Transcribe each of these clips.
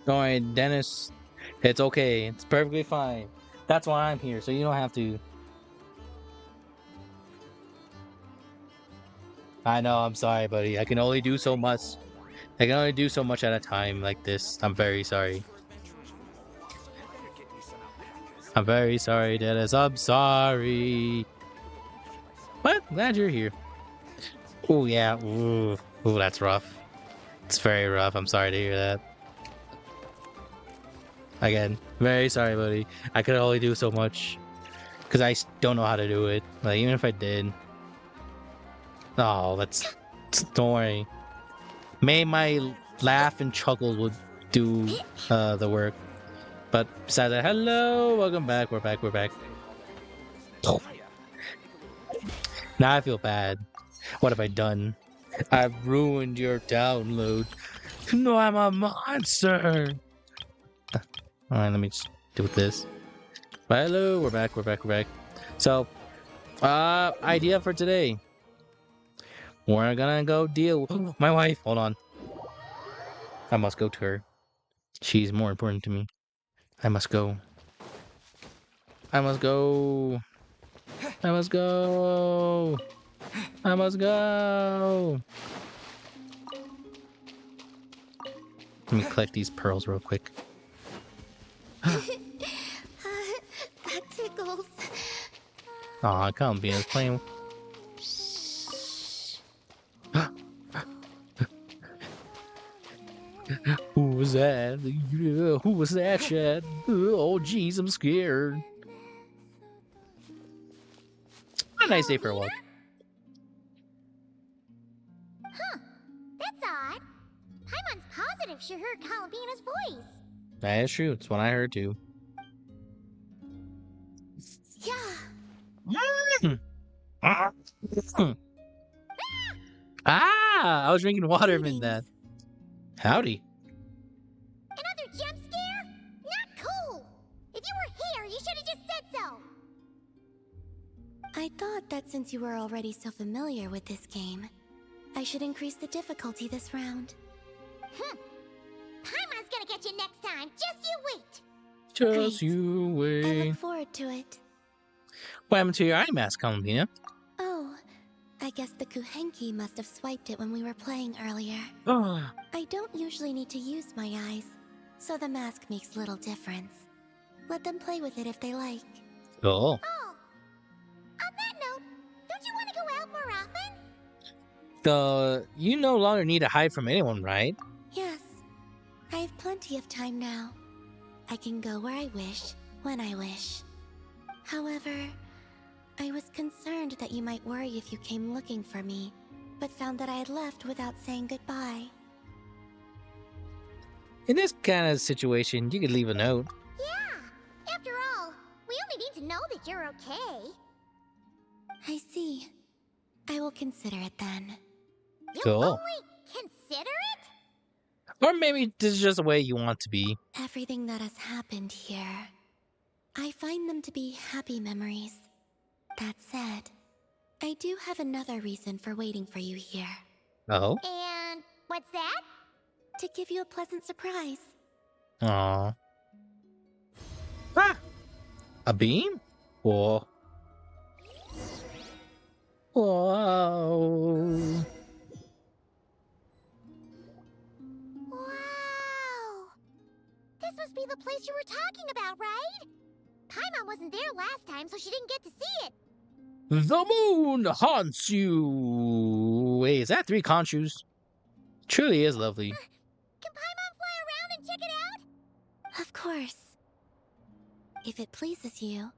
Don't worry, Dennis. It's okay. It's perfectly fine. That's why I'm here, so you don't have to. I know, I'm sorry, buddy. I can only do so much. I can only do so much at a time like this. I'm very sorry. I'm very sorry, Dennis. I'm sorry. But glad you're here. Oh yeah. Ooh, ooh, that's rough. It's very rough. I'm sorry to hear that. Again, very sorry, buddy. I could only do so much because don't know how to do it. Like even if I did, oh, don't worry. May my laugh and chuckles would do the work. But besides that, hello, welcome back. We're back. We're back. Oh, now I feel bad. What have I done? I've ruined your download. No, I'm a monster. All right, let me just do this. But hello, we're back. We're back. We're back. So, idea for today. We're gonna go deal with my wife. Hold on. I must go to her. She's more important to me. I must go. I must go. I must go. I must go. Let me collect these pearls real quick. That tickles. Aw, come be us playing. Who was that? Who was that, Chad? Oh, jeez, I'm scared. A nice day for a walk. Huh. That's odd. Paimon's positive she heard Calabina's voice. That is true. It's what I heard too. Yeah. Ah! I was drinking water in Greetings. that. Howdy. Another jump scare? Not cool. If you were here, you should have just said so. I thought that since you were already so familiar with this game, I should increase the difficulty this round. Paimon's gonna get you next time. Just you wait. Just Great. you I wait. look forward to it. What happened to your eye mask, Calabina? Oh, I guess the Kuhenki must have swiped it when we were playing earlier. Oh. I don't usually need to use my eyes, so the mask makes little difference. Let them play with it if they like. Oh. Oh, on that note, don't you want to go out more often? You no longer need to hide from anyone, right? Yes, I have plenty of time now. I can go where I wish, when I wish. However, I was concerned that you might worry if you came looking for me, but found that I had left without saying goodbye. In this kind of situation, you could leave a note. Yeah, after all, we only need to know that you're okay. I see. I will consider it then. You Cool. only consider it? Or maybe this is just the way you want to be. Everything that has happened here, I find them to be happy memories. That said, I do have another reason for waiting for you here. Oh? And what's that? To give you a pleasant surprise. Aw. Ah! A beam? Whoa. Whoa. Wow! This must be the place you were talking about, right? Paimon wasn't there last time, so she didn't get to see it. The moon haunts you. Wait, is that 3 Conchus? Truly is lovely. Can Paimon fly around and check it out? Of course. If it pleases you,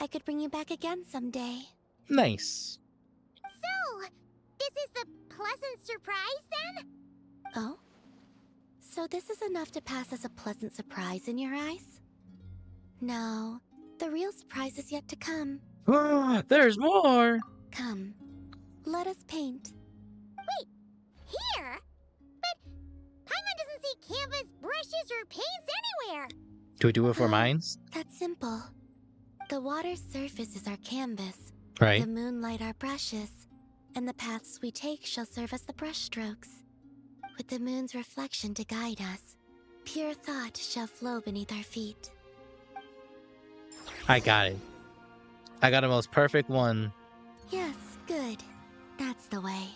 I could bring you back again someday. Nice. So, this is the pleasant surprise then? Oh? So this is enough to pass as a pleasant surprise in your eyes? No, the real surprise is yet to come. Ah, there's more. Come, let us paint. Wait, here? But Paimon doesn't see canvas, brushes, or paints anywhere. Do we do it for mines? That's simple. The water's surface is our canvas. Right. The moonlight our brushes. And the paths we take shall serve as the brush strokes. With the moon's reflection to guide us, Pure thought shall flow beneath our feet. I got it. I got the most perfect one. Yes, good. That's the way.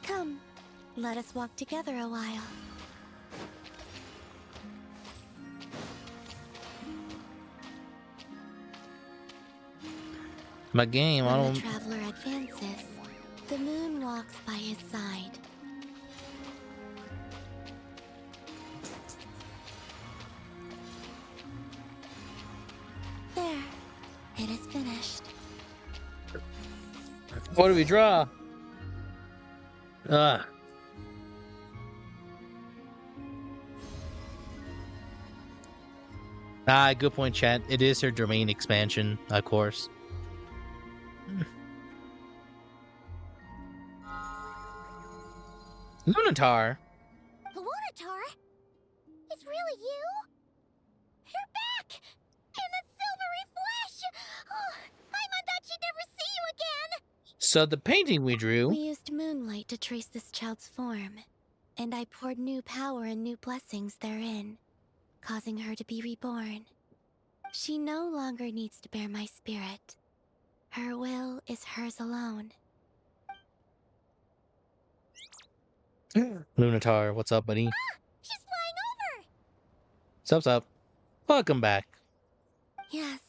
Come, let us walk together a while. My game, I When the don't. traveler advances, the moon walks by his side. There, it is finished. What do we draw? Ugh. Good point, chat. It is her domain expansion, of course. Lunatar. Lunatar? It's really you? You're back! In the silvery flesh! Oh, Paimon thought she'd never see you again! So the painting we drew. We used moonlight to trace this child's form, and I poured new power and new blessings therein, causing her to be reborn. She no longer needs to bear my spirit. Her will is hers alone. Lunatar, what's up, buddy? She's flying over! Sup, sup. Welcome back. Yes,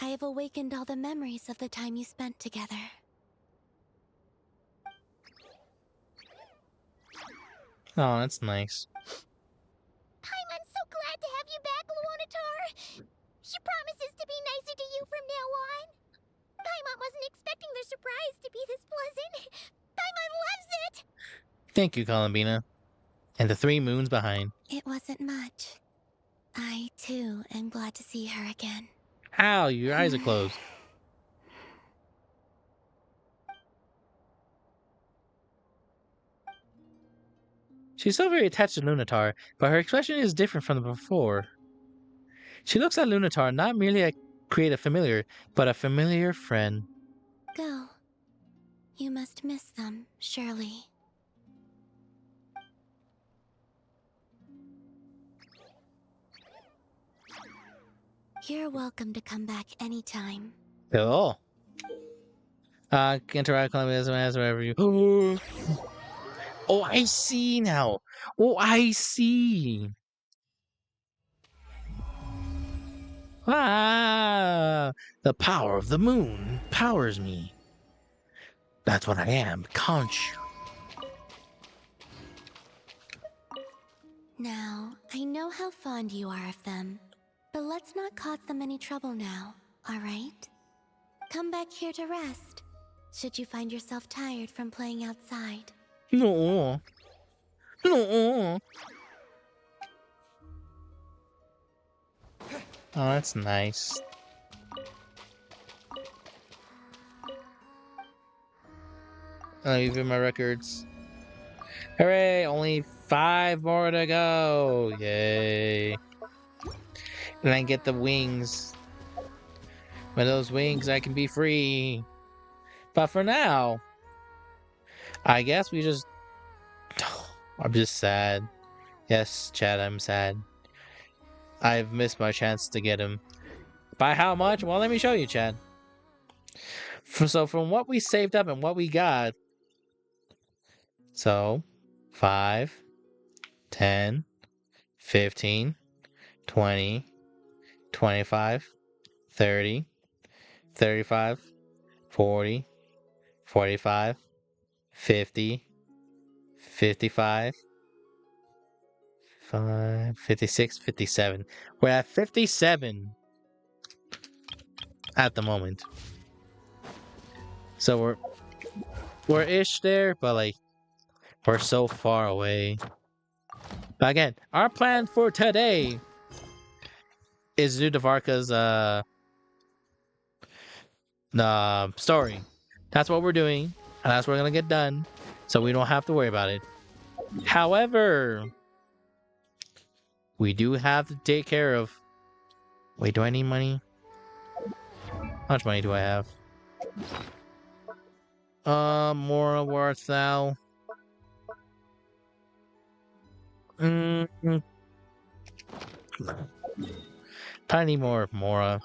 I have awakened all the memories of the time you spent together. Oh, that's nice. I'm so glad to have you back, Lunatar! She promises to be nicer to you from now on. Paimon wasn't expecting the surprise to be this pleasant. Paimon loves it! Thank you, Columbina. And the 3 moons behind. It wasn't much. I, too, am glad to see her again. Ow, your eyes are closed. She's still very attached to Lunatar, but her expression is different from the before. She looks at Lunatar not merely a creative familiar, but a familiar friend. Go. You must miss them, surely. You're welcome to come back anytime. Cool. Interact as wherever you. Oh, I see now. Oh, I see. Ah, the power of the moon powers me. That's what I am, conch. Now, I know how fond you are of them, but let's not cause them any trouble now, alright? Come back here to rest, should you find yourself tired from playing outside. No. No. Oh, that's nice. Let me view my records. Hooray! Only 5 more to go. Yay. And I get the wings. With those wings, I can be free. But for now, I guess we just... I'm just sad. Yes, Chad, I'm sad. I've missed my chance to get him. By how much? Well, let me show you, Chad. So from what we saved up and what we got... So, 5, 10, 15, 20, 25, 30, 35, 40, 45, 50, 55, 56, 57. We're at 57 at the moment. So we're ish there, but like we're so far away. But again, our plan for today is to do the Varka's story. That's what we're doing, and that's what we're gonna get done. So we don't have to worry about it. However, we do have to take care of... Wait, do I need money? How much money do I have? More worth now. Mm, tiny more Mora.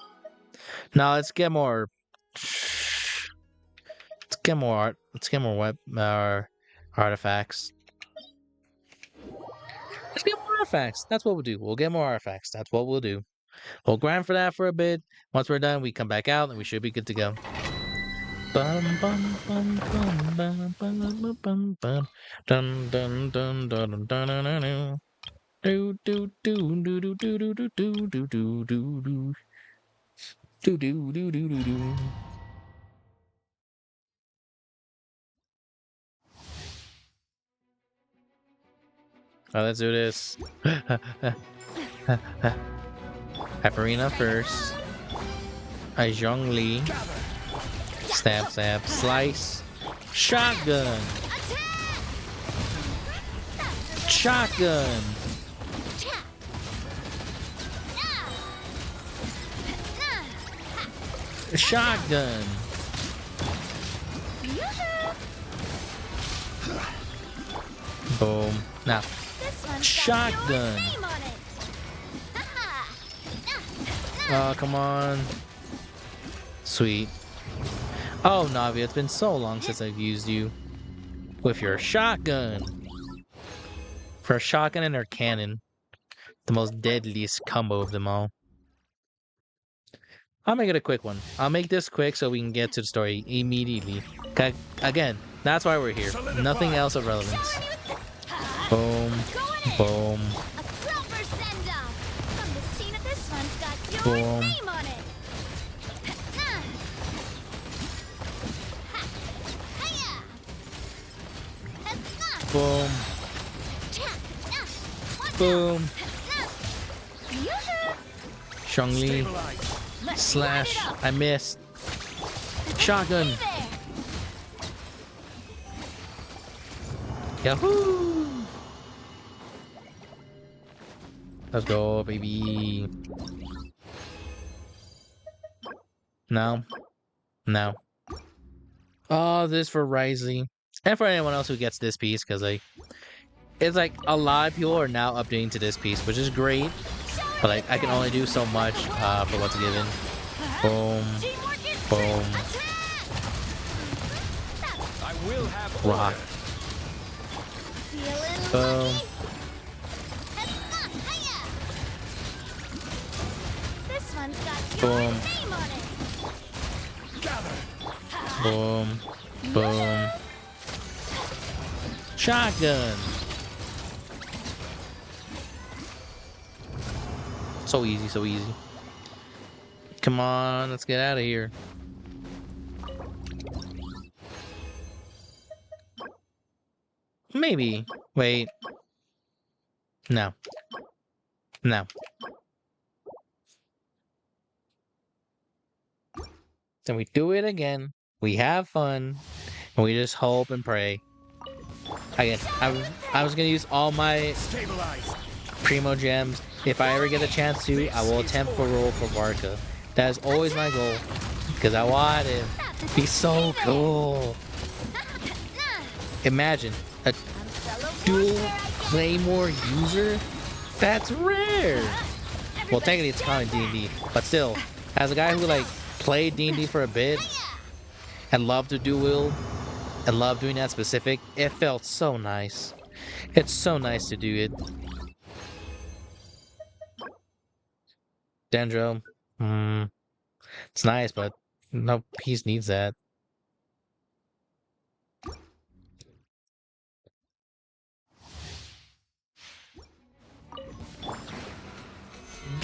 Now let's get more. Let's get more art. Let's get more artifacts. Let's get more artifacts. That's what we'll do. We'll get more artifacts. That's what we'll do. We'll grind for that for a bit. Once we're done, we come back out and we should be good to go. Bum bum bum bum bum bum bum bum dun dun dun dun dun dun dun dun dun. Do do do do do do do do do do do do do. Do do do do do do. Let's do this. Pepperina first. A Zhongli. Stab, stab, slice. Shotgun. Shotgun. Shotgun. Boom. Now. Shotgun. Oh, come on. Sweet. Oh, Navi, it's been so long since I've used you. With your shotgun. For a shotgun and her cannon. The most deadliest combo of them all. I'll make it a quick one. I'll make this quick so we can get to the story immediately. Again, that's why we're here. Nothing else of relevance. Boom. Boom. Boom. Boom. Boom. Zhongli. Slash. I missed. Shotgun. Yahoo! Let's go, baby. No. No. Oh, this for Rising. And for anyone else who gets this piece, because it's like a lot of people are now updating to this piece, which is great. But like I can only do so much for what's given. Boom. Boom. Rock. Boom. Boom. Boom. Boom. Shotgun. So easy, so easy. Come on, let's get out of here. Maybe. Wait. No. No. Then we do it again. We have fun. And we just hope and pray. Again, I was gonna use all my Primo gems. If I ever get a chance to, I will attempt for roll for Varka. That is always my goal. Because I want it. Be so cool. Imagine a dual Claymore user? That's rare. Well, technically it's common D&D, but still, as a guy who like played D&D for a bit and loved to duel and loved doing that specific, it felt so nice. It's so nice to do it. Dendro, it's nice, but no piece needs that.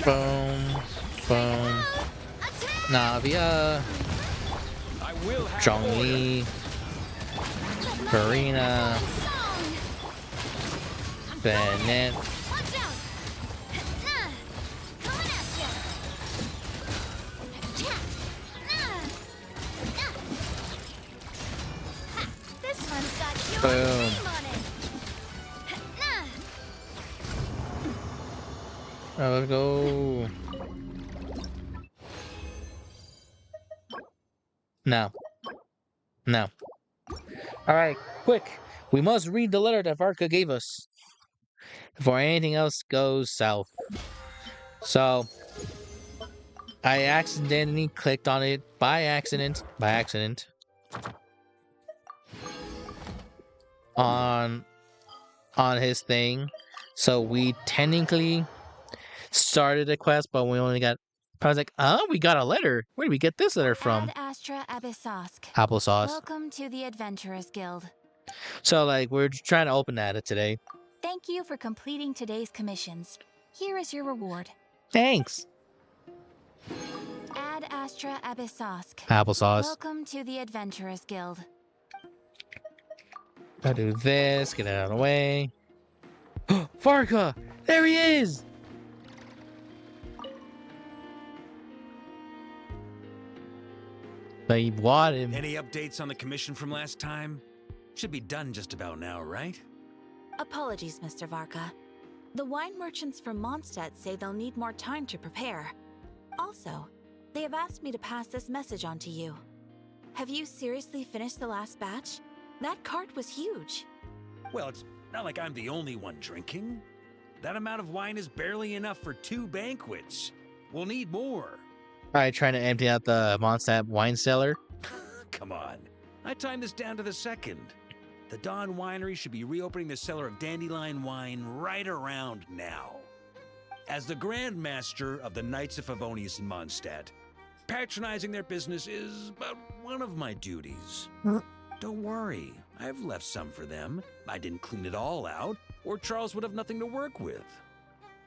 Boom, boom. Navia, Zhongli, Karina, Bennett. Boom. Let's go. No. No. Alright, quick. We must read the letter that Varka gave us. before anything else goes south. So I accidentally clicked on it by accident, on his thing. So we technically started a quest, but we only got. I was like, oh, we got a letter. Where did we get this letter from? Ad Astra Abyssosk. Applesauce. Welcome to the Adventurers Guild. So like we're trying to open that today. Thank you for completing today's commissions. Here is your reward. Thanks. Ad Astra Abyssosk. Applesauce. Welcome to the Adventurers Guild. I do this. Get it out of the way. Varka! There he is! They want him. Any updates on the commission from last time? Should be done just about now, right? Apologies, Mr. Varka. The wine merchants from Mondstadt say they'll need more time to prepare. Also, they have asked me to pass this message on to you. Have you seriously finished the last batch? That cart was huge. Well, it's not like I'm the only one drinking. That amount of wine is barely enough for 2 banquets. We'll need more. Alright, trying to empty out the Mondstadt wine cellar. Come on. I timed this down to the second. The Dawn Winery should be reopening the cellar of dandelion wine right around now. As the Grand Master of the Knights of Favonius in Mondstadt, patronizing their business is but one of my duties. Don't worry, I've left some for them. I didn't clean it all out, or Charles would have nothing to work with.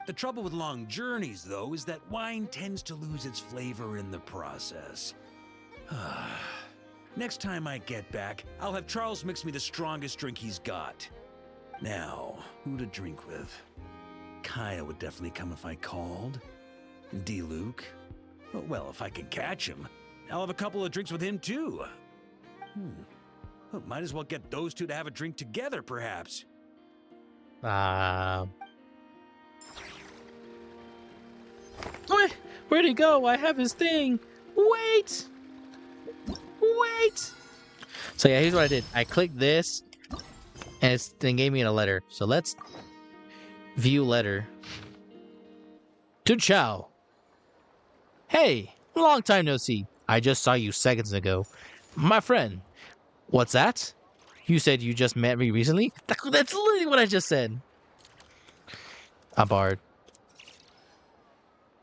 The trouble with long journeys, though, is that wine tends to lose its flavor in the process. Next time I get back, I'll have Charles mix me the strongest drink he's got. Now, who to drink with? Kaya would definitely come if I called. D-Luke? Well, if I can catch him, I'll have a couple of drinks with him, too. Well, might as well get those two to have a drink together, perhaps. Where'd he go? I have his thing. Wait! So yeah, here's what I did. I clicked this, and it then gave me a letter. So let's view letter. To Chow. Hey, long time no see. I just saw you seconds ago. My friend. What's that? You said you just met me recently? That's literally what I just said. A bard.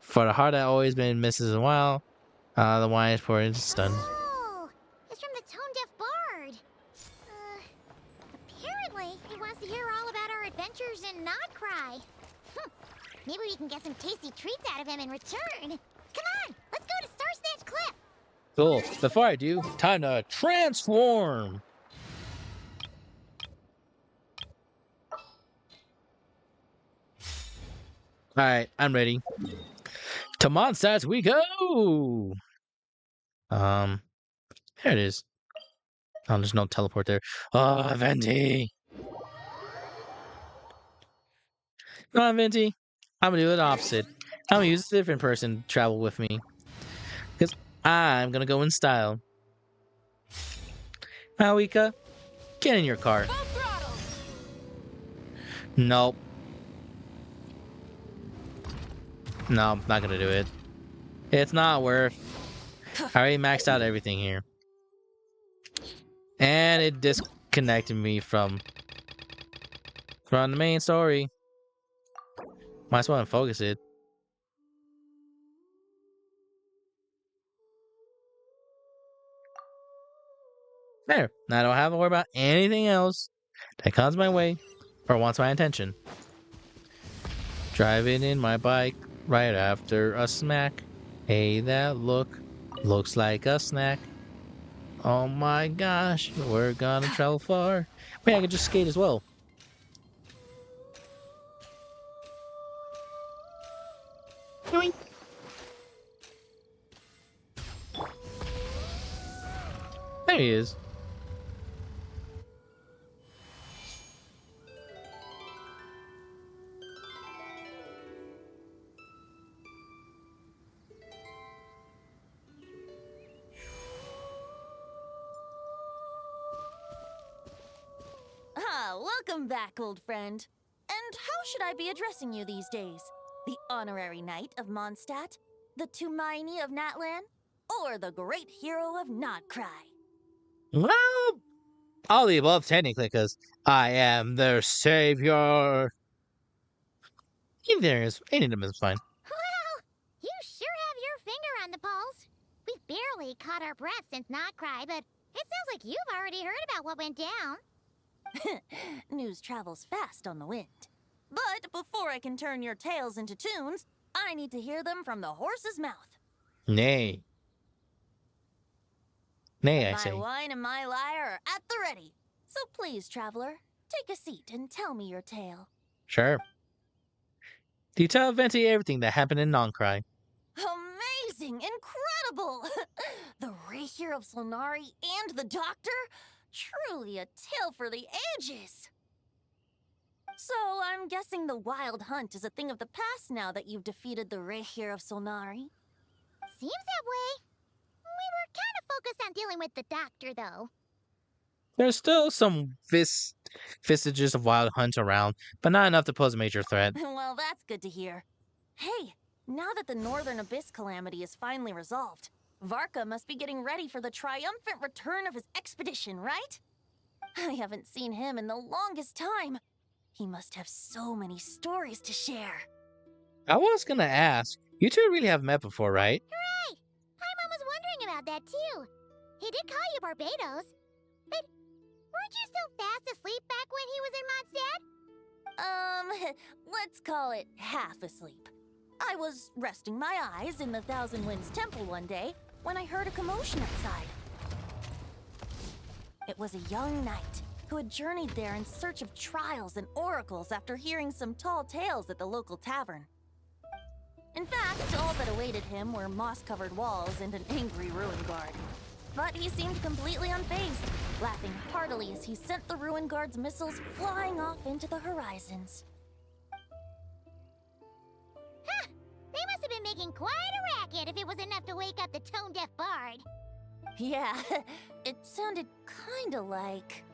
For the heart that always been misses a while, the wine is for it's stunned. Oh, it's from the Tone Deaf Bard. Apparently, he wants to hear all about our adventures in Nodcry. Maybe we can get some tasty treats out of him in return. Come on, let's go to Star Snatch Cliff. Cool. Before I do, time to transform. Alright, I'm ready. To Mondstadt we go! There it is. Oh, there's no teleport there. Oh, Venti! No, Venti. I'm gonna do the opposite. I'm gonna use a different person to travel with me. Because I'm gonna go in style. Malika, get in your car. Nope. No, I'm not gonna do it. It's not worth. I already maxed out everything here. And it disconnected me from the main story. Might as well unfocus it. There. Now I don't have to worry about anything else that comes my way or wants my attention. Driving in my bike right after a smack. Hey, that looks like a snack. Oh my gosh, we're gonna travel far. Wait, I could just skate as well. Yoink. There he is. Ah, welcome back, old friend. And how should I be addressing you these days? The honorary knight of Mondstadt? The Tumaini of Natlan? Or the great hero of Nodcry? Well, all the above technically, because I am their savior. Any of them is fine. Well, you sure have your finger on the pulse. We've barely caught our breath since Not Cry, but it sounds like you've already heard about what went down. News travels fast on the wind. But before I can turn your tales into tunes, I need to hear them from the horse's mouth. Nay. Nay, I My say. wine and my lyre are at the ready. So please, traveler, take a seat and tell me your tale. Sure. Do you tell Venti everything that happened in Noncry? Amazing! Incredible! The Rahier of Solnari and the Doctor? Truly a tale for the ages! So, I'm guessing the Wild Hunt is a thing of the past now that you've defeated the Rahier of Solnari? Seems that way. We were kind of focused on dealing with the doctor, though. There's still some vestiges of Wild Hunt around, but not enough to pose a major threat. Well, that's good to hear. Hey, now that the Northern Abyss calamity is finally resolved, Varka must be getting ready for the triumphant return of his expedition, right? I haven't seen him in the longest time. He must have so many stories to share. I was gonna ask, you two really have met before, right? Hooray! Paimon was wondering about that, too. He did call you Barbados. But weren't you still fast asleep back when he was in Mondstadt? Let's call it half asleep. I was resting my eyes in the Thousand Winds Temple one day when I heard a commotion outside. It was a young knight who had journeyed there in search of trials and oracles after hearing some tall tales at the local tavern. In fact, all that awaited him were moss-covered walls and an angry ruin guard. But he seemed completely unfazed, laughing heartily as he sent the ruin guard's missiles flying off into the horizons. Huh! They must have been making quite a racket if it was enough to wake up the tone-deaf bard. Yeah, it sounded kinda like...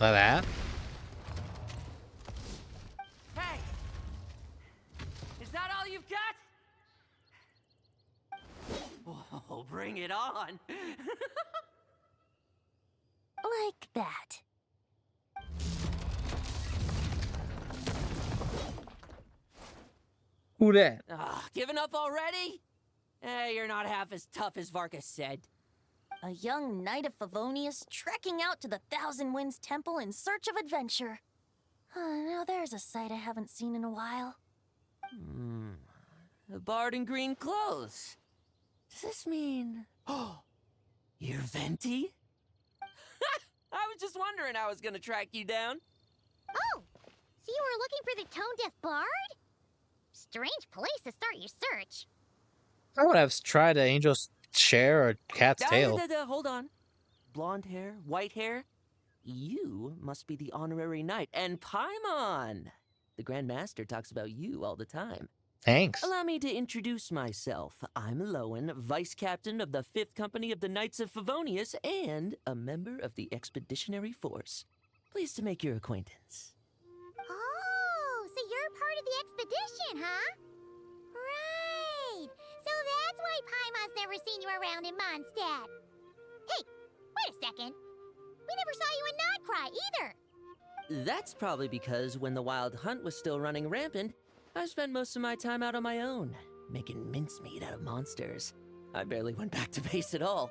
Like that? Hey! Is that all you've got? Oh, bring it on! like that. Who that? Giving up already? You're not half as tough as Varka said. A young knight of Favonius trekking out to the Thousand Winds Temple in search of adventure. Now there's a sight I haven't seen in a while. A bard in green clothes. Does this mean... Oh, you're Venti? I was just wondering how I was gonna track you down. Oh! So you were looking for the tone-deaf bard? Strange place to start your search. I would have tried an angel's share or cat's tail. Hold on. Blonde hair, white hair. You must be the honorary knight. And Paimon! The Grand Master talks about you all the time. Thanks. Allow me to introduce myself. I'm Lowen, Vice Captain of the 5th Company of the Knights of Favonius and a member of the Expeditionary Force. Pleased to make your acquaintance. Oh, so you're part of the expedition, huh? Right. So that's why Paimon's never seen you around in Mondstadt. Hey, wait a second. We never saw you in Nodcry either. That's probably because when the Wild Hunt was still running rampant, I spent most of my time out on my own, making mincemeat out of monsters. I barely went back to base at all.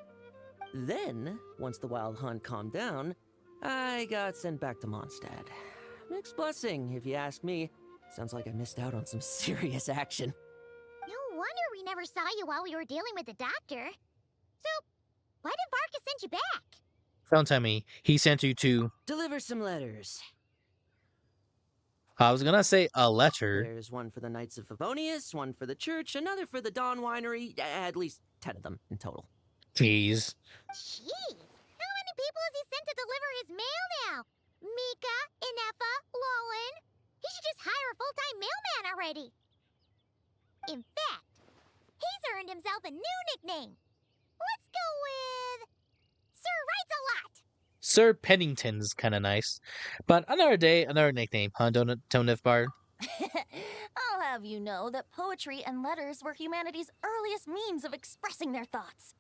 Then, once the Wild Hunt calmed down, I got sent back to Mondstadt. Mixed blessing, if you ask me. Sounds like I missed out on some serious action. No wonder we never saw you while we were dealing with the doctor. So, why did Varka send you back? Don't tell me he sent you to... Deliver some letters. I was gonna say a letter. There's one for the Knights of Favonius, one for the church, another for the Dawn Winery, at least 10 of them in total. Jeez. Jeez, how many people has he sent to deliver his mail now? Mika, Inefa, Lowen. He should just hire a full-time mailman already. In fact, he's earned himself a new nickname. Let's go with... Sir Writes a Lot. Sir Pennington's kind of nice. But another day, another nickname, huh, Tone Deaf Bard? I'll have you know that poetry and letters were humanity's earliest means of expressing their thoughts.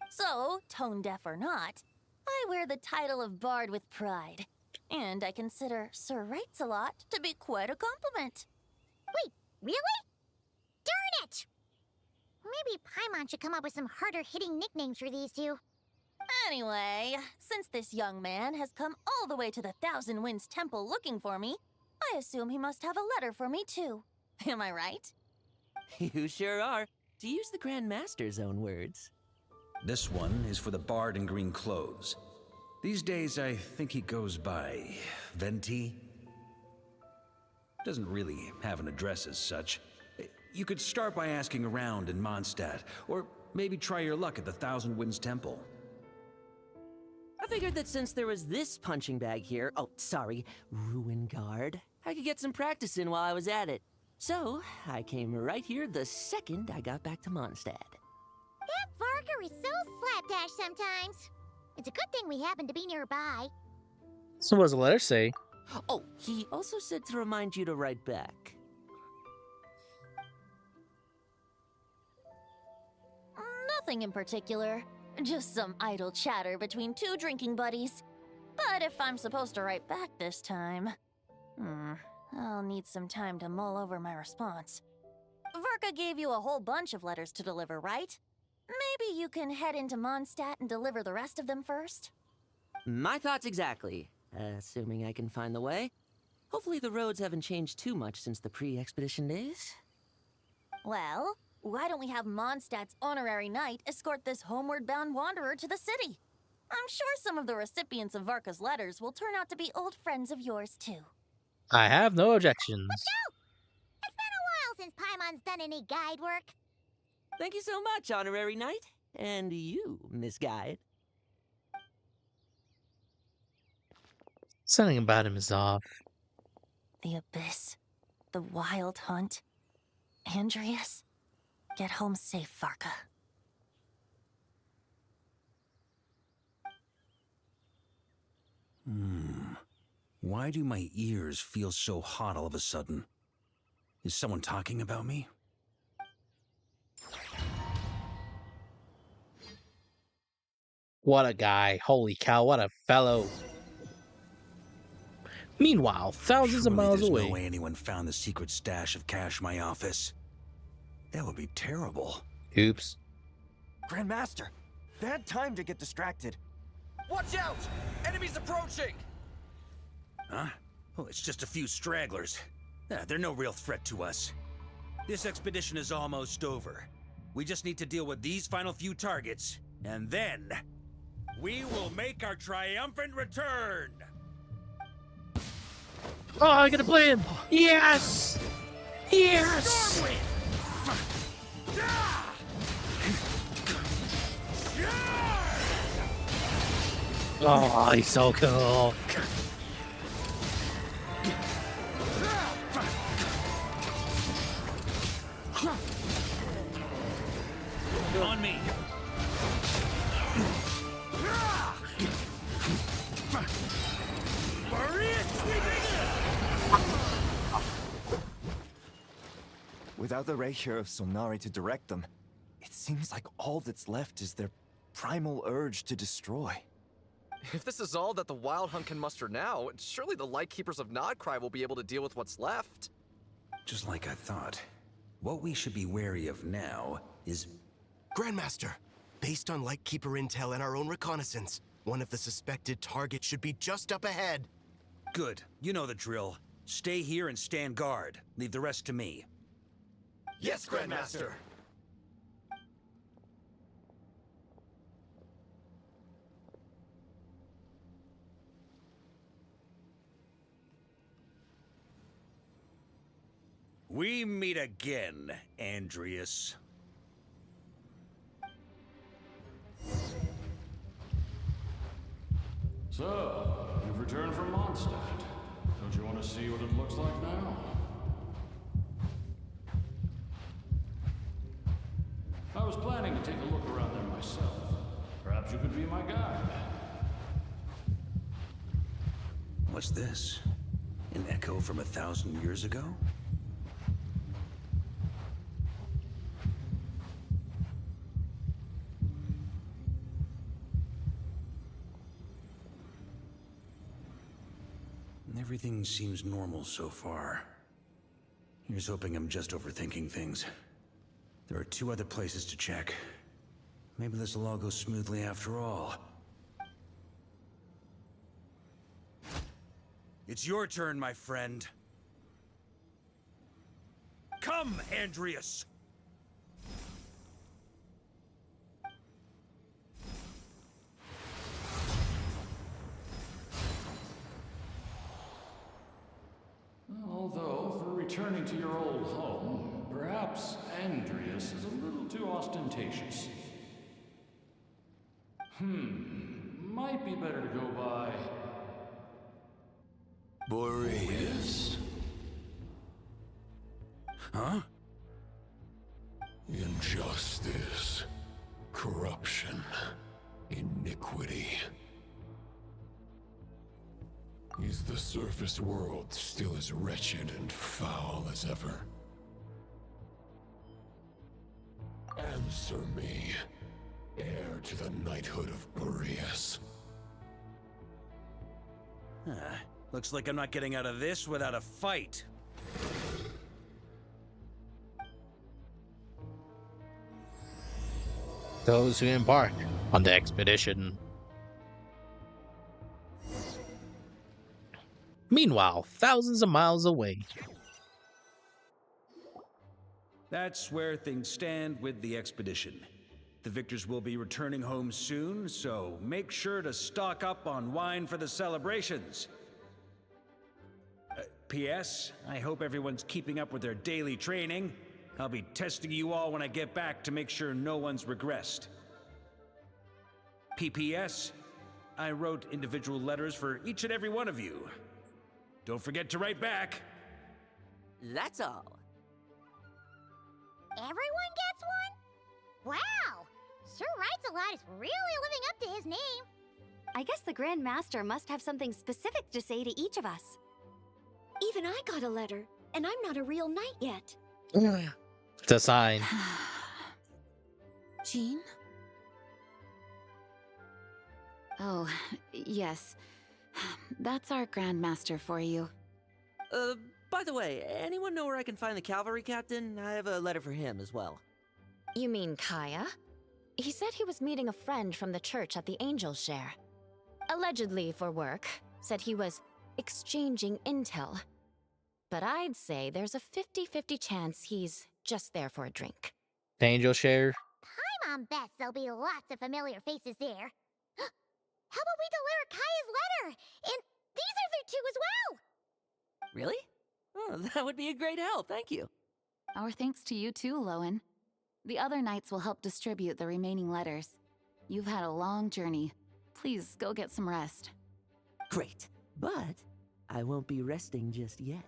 So, tone deaf or not, I wear the title of Bard with pride. And I consider Sir Writes-a-Lot to be quite a compliment. Wait, really? Darn it! Maybe Paimon should come up with some harder-hitting nicknames for these two. Anyway, since this young man has come all the way to the Thousand Winds Temple looking for me, I assume he must have a letter for me too. Am I right? You sure are, to use the Grand Master's own words. This one is for the bard in green clothes. These days, I think he goes by Venti. Doesn't really have an address as such. You could start by asking around in Mondstadt, or maybe try your luck at the Thousand Winds Temple. I figured that since there was this punching bag here, Ruin Guard, I could get some practice in while I was at it. So, I came right here the second I got back to Mondstadt. That Varka is so slapdash sometimes. It's a good thing we happen to be nearby. So what does the letter say? Oh, he also said to remind you to write back. Nothing in particular. Just some idle chatter between two drinking buddies. But if I'm supposed to write back this time... I'll need some time to mull over my response. Varka gave you a whole bunch of letters to deliver, right? Maybe you can head into Mondstadt and deliver the rest of them first? My thoughts exactly. Assuming I can find the way. Hopefully the roads haven't changed too much since the pre-expedition days. Well, why don't we have Mondstadt's honorary knight escort this homeward-bound wanderer to the city? I'm sure some of the recipients of Varka's letters will turn out to be old friends of yours, too. I have no objections. It's been a while since Paimon's done any guide work. Thank you so much, Honorary Knight. And you, Miss Guide. Something about him is off. The Abyss. The Wild Hunt. Andreas. Get home safe, Varka. Why do my ears feel so hot all of a sudden? Is someone talking about me? What a guy. Holy cow, what a fellow. Meanwhile, thousands of Surely miles there's away. no way anyone found the secret stash of cash in my office. That would be terrible. Oops. Grandmaster, bad time to get distracted. Watch out! Enemies approaching! Huh? Oh, it's just a few stragglers. They're no real threat to us. This expedition is almost over. We just need to deal with these final few targets, and then we will make our triumphant return! Oh, I got a plan! Yes! Yes! Stormwind! Oh, he's so cool. On me! Without the Reikir of Solnari to direct them, it seems like all that's left is their primal urge to destroy. If this is all that the Wild Hunt can muster now, surely the Lightkeepers of Nodcry will be able to deal with what's left. Just like I thought. What we should be wary of now is... Grandmaster, based on Lightkeeper intel and our own reconnaissance, one of the suspected targets should be just up ahead. Good. You know the drill. Stay here and stand guard. Leave the rest to me. Yes, Grandmaster! We meet again, Andreas. So, you've returned from Mondstadt. Don't you want to see what it looks like now? I was planning to take a look around there myself. Perhaps you could be my guide. What's this? An echo from 1,000 years ago? Everything seems normal so far. Here's hoping I'm just overthinking things. There are 2 other places to check. Maybe this will all go smoothly after all. It's your turn, my friend. Come, Andreas! Although, for returning to your old home, perhaps Andreas is a little too ostentatious. Might be better to go by Boreas. Huh? Injustice, corruption, iniquity. Is the surface world still as wretched and foul as ever? Answer me, heir to the knighthood of Boreas. Looks like I'm not getting out of this without a fight. Those who embark on the expedition. Meanwhile, thousands of miles away. That's where things stand with the expedition. The victors will be returning home soon, so make sure to stock up on wine for the celebrations. P.S. I hope everyone's keeping up with their daily training. I'll be testing you all when I get back to make sure no one's regressed. P.P.S. I wrote individual letters for each and every one of you. Don't forget to write back. That's all. Everyone gets one? Wow! Sir Writes-A-Lot is really living up to his name. I guess the Grand Master must have something specific to say to each of us. Even I got a letter, and I'm not a real knight yet. It's a sign. Jean? Oh, yes. That's our Grandmaster for you. By the way, anyone know where I can find the cavalry captain? I have a letter for him as well. You mean Kaya? He said he was meeting a friend from the church at the Angel Share. Allegedly for work. Said he was exchanging intel. But I'd say there's a 50-50 chance he's just there for a drink. The Angel Share. Paimon bets there'll be lots of familiar faces there. How about we deliver Kaya's letter? And these other 2 as well! Really? Oh, that would be a great help, thank you. Our thanks to you too, Lowen. The other knights will help distribute the remaining letters. You've had a long journey. Please go get some rest. Great, but I won't be resting just yet.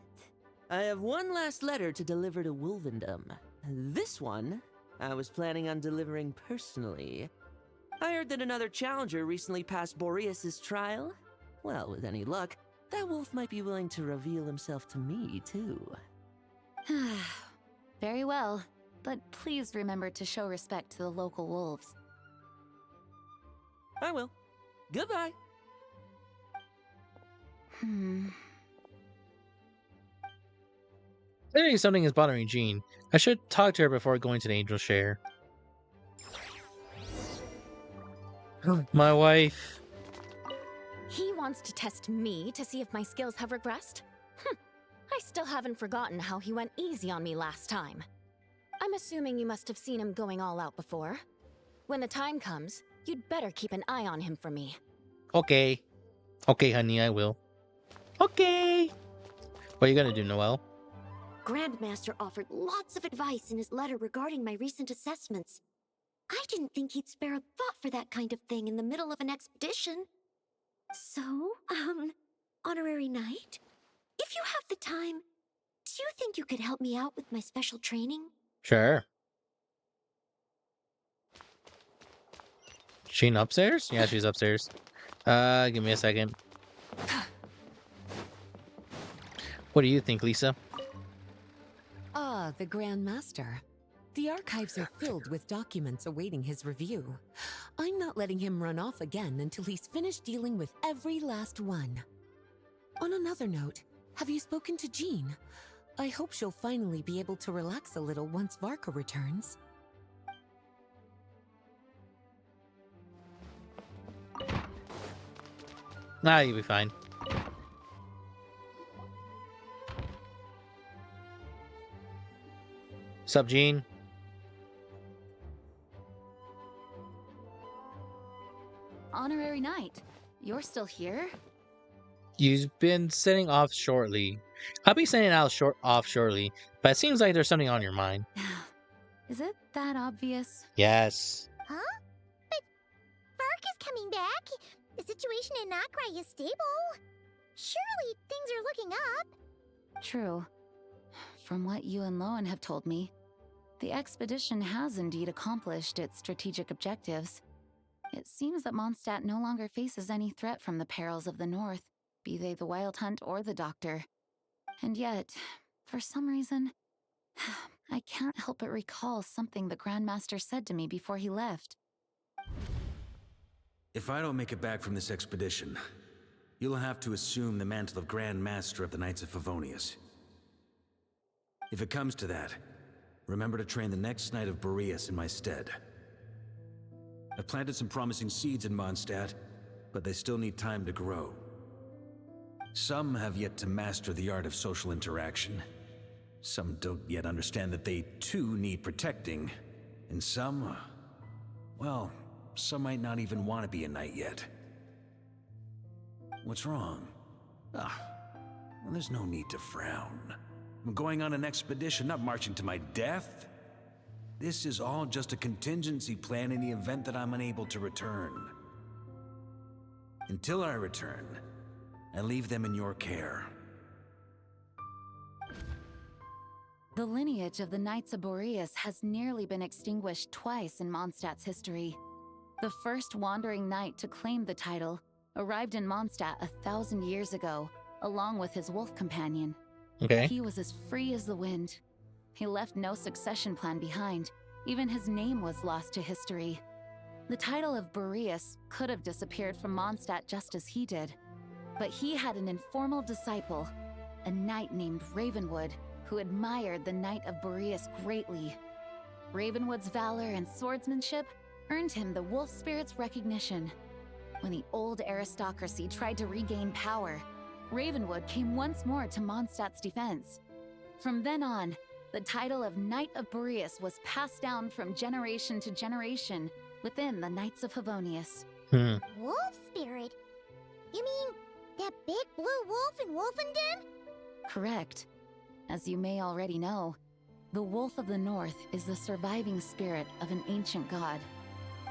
I have one last letter to deliver to Wolvendom. This one, I was planning on delivering personally. I heard that another challenger recently passed Boreas' trial. Well, with any luck, that wolf might be willing to reveal himself to me, too. Very well, but please remember to show respect to the local wolves. I will. Goodbye. Clearly something is bothering Jean. I should talk to her before going to the Angel Share. My wife. He wants to test me to see if my skills have regressed? I still haven't forgotten how he went easy on me last time. I'm assuming you must have seen him going all out before. When the time comes, you'd better keep an eye on him for me. Okay. Okay, honey, I will. Okay. What are you gonna do, Noelle? Grandmaster offered lots of advice in his letter regarding my recent assessments. I didn't think he'd spare a thought for that kind of thing in the middle of an expedition. So, honorary knight, if you have the time, do you think you could help me out with my special training? Sure. Jean upstairs? Yeah, she's upstairs. Give me a second. What do you think, Lisa? Ah, the Grand Master. The archives are filled with documents awaiting his review. I'm not letting him run off again until he's finished dealing with every last one. On another note, have you spoken to Jean? I hope she'll finally be able to relax a little once Varka returns. Nah, you'll be fine. Sup, Gene? Honorary Knight, you're still here? You've been setting off shortly. I'll be sending out off shortly, but it seems like there's something on your mind. Is it that obvious? Yes. Huh? But Varka's coming back. The situation in Nakrai is stable. Surely things are looking up. True. From what you and Lowen have told me, the expedition has indeed accomplished its strategic objectives. It seems that Mondstadt no longer faces any threat from the perils of the North, be they the Wild Hunt or the Doctor. And yet, for some reason, I can't help but recall something the Grandmaster said to me before he left. If I don't make it back from this expedition, you'll have to assume the mantle of Grand Master of the Knights of Favonius. If it comes to that, remember to train the next Knight of Boreas in my stead. I've planted some promising seeds in Mondstadt, but they still need time to grow. Some have yet to master the art of social interaction. Some don't yet understand that they too need protecting. And some, well, some might not even want to be a knight yet. What's wrong? Well, there's no need to frown. I'm going on an expedition, not marching to my death. This is all just a contingency plan in the event that I'm unable to return. Until I return, I leave them in your care. The lineage of the Knights of Boreas has nearly been extinguished twice in Mondstadt's history. The first wandering knight to claim the title arrived in Mondstadt 1,000 years ago, along with his wolf companion. Okay. He was as free as the wind. He left no succession plan behind. Even his name was lost to history. The title of Boreas could have disappeared from Mondstadt just as he did. But he had an informal disciple, a knight named Ravenwood, who admired the Knight of Boreas greatly. Ravenwood's valor and swordsmanship earned him the wolf spirit's recognition. When the old aristocracy tried to regain power, Ravenwood came once more to Mondstadt's defense. From then on, the title of Knight of Boreas was passed down from generation to generation within the Knights of Favonius. Wolf spirit? You mean that big blue wolf in Wolfenden? Correct. As you may already know, the Wolf of the North is the surviving spirit of an ancient god,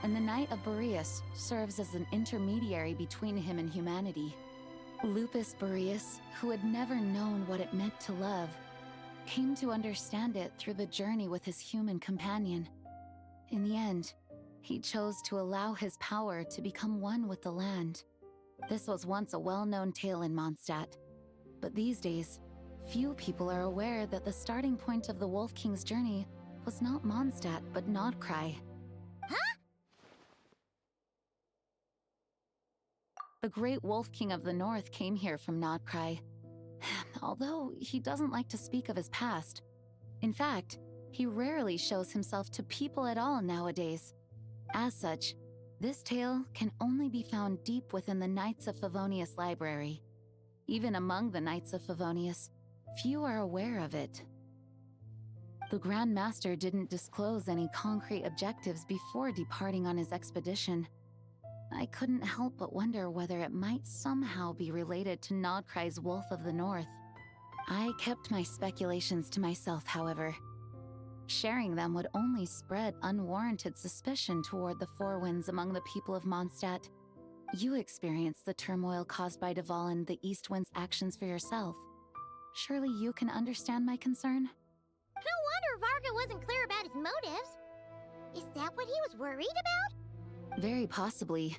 and the Knight of Boreas serves as an intermediary between him and humanity. Lupus Boreas, who had never known what it meant to love, came to understand it through the journey with his human companion. In the end, he chose to allow his power to become one with the land. This was once a well-known tale in Mondstadt, but these days, few people are aware that the starting point of the Wolf King's journey was not Mondstadt, but Nodcry. Huh? The great Wolf King of the North came here from Nodcry, although he doesn't like to speak of his past. In fact, he rarely shows himself to people at all nowadays. As such, this tale can only be found deep within the Knights of Favonius library. Even among the Knights of Favonius, few are aware of it. The Grand Master didn't disclose any concrete objectives before departing on his expedition. I couldn't help but wonder whether it might somehow be related to Nodcry's Wolf of the North. I kept my speculations to myself, however. Sharing them would only spread unwarranted suspicion toward the Four Winds among the people of Mondstadt. You experienced the turmoil caused by Duval and the East Wind's actions for yourself. Surely you can understand my concern? No wonder Varka wasn't clear about his motives. Is that what he was worried about? Very possibly.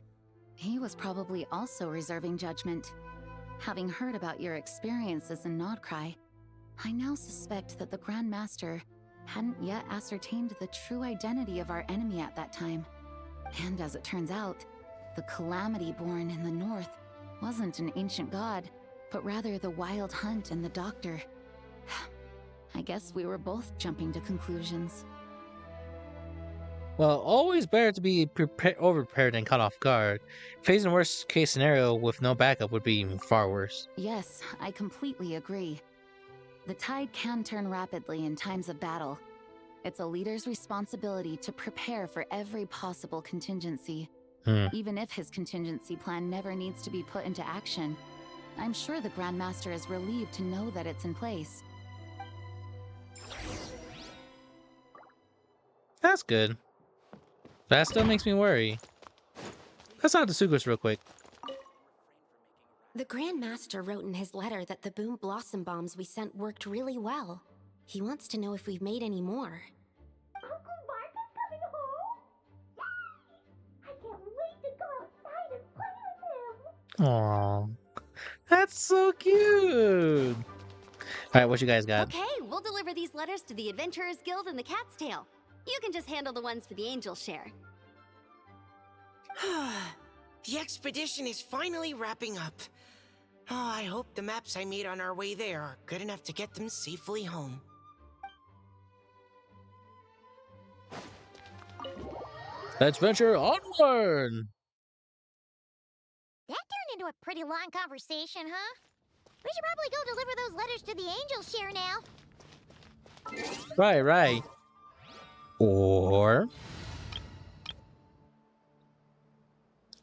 He was probably also reserving judgment. Having heard about your experiences in Nodcry, I now suspect that the Grand Master hadn't yet ascertained the true identity of our enemy at that time. And as it turns out, the Calamity born in the north wasn't an ancient god, but rather the Wild Hunt and the Doctor. I guess we were both jumping to conclusions. Well, always better to be over-prepared than caught off guard. Facing a worst-case scenario with no backup would be even far worse. Yes, I completely agree. The tide can turn rapidly in times of battle. It's a leader's responsibility to prepare for every possible contingency. Even if his contingency plan never needs to be put into action, I'm sure the Grand Master is relieved to know that it's in place. That's good. That still makes me worry. Let's talk to Sugus real quick. The Grand Master wrote in his letter that the Boom Blossom bombs we sent worked really well. He wants to know if we've made any more. Uncle Varka's coming home? Yay! I can't wait to go outside and play with him! Aww. That's so cute! Alright, what you guys got? Okay, we'll deliver these letters to the Adventurers Guild and the Cat's Tail. You can just handle the ones for the Angel share. The expedition is finally wrapping up. Oh, I hope the maps I made on our way there are good enough to get them safely home. Let's venture onward! That turned into a pretty long conversation, huh? We should probably go deliver those letters to the Angel share now. Right. Or...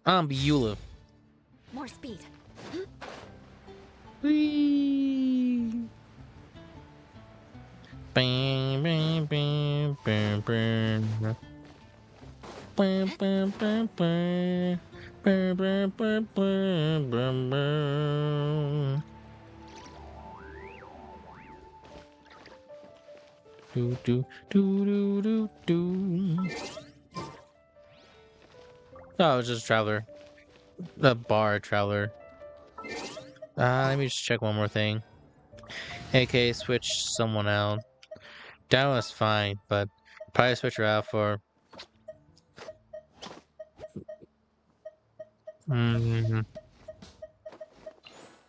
Beulah. More speed. Whee! Bang, bang, bang, bang, bang. Bang, bang, bang, bang. Bang, bang, bang, bang, bang, bang. Do, do, do, do, do, do. No, it was just a traveler. A bar traveler. Let me just check one more thing. AK, switch someone out. That was fine, but probably switch her out for...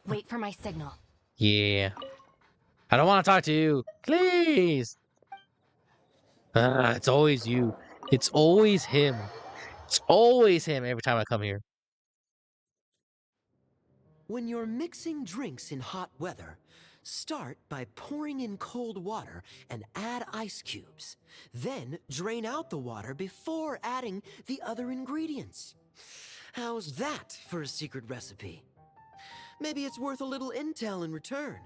Wait for my signal. Yeah. I don't want to talk to you. Please! It's always you. It's always him. It's always him every time I come here. When you're mixing drinks in hot weather, start by pouring in cold water and add ice cubes. Then drain out the water before adding the other ingredients. How's that for a secret recipe? Maybe it's worth a little intel in return.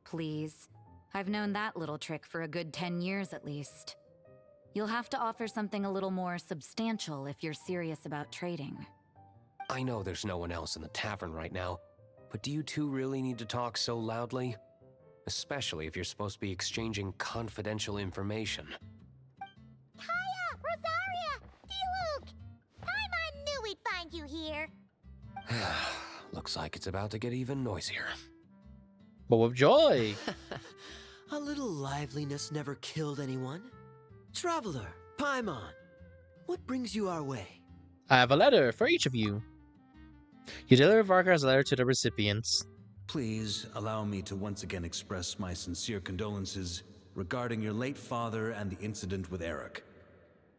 Please. I've known that little trick for a good 10 years at least. You'll have to offer something a little more substantial if you're serious about trading. I know there's no one else in the tavern right now, but do you two really need to talk so loudly? Especially if you're supposed to be exchanging confidential information. Kaya! Rosaria! D-Luke! Paimon knew we'd find you here! Looks like it's about to get even noisier. But with joy! A little liveliness never killed anyone. Traveler, Paimon, what brings you our way? I have a letter for each of you. You deliver Varka's letter to the recipients. Please allow me to once again express my sincere condolences regarding your late father and the incident with Eric.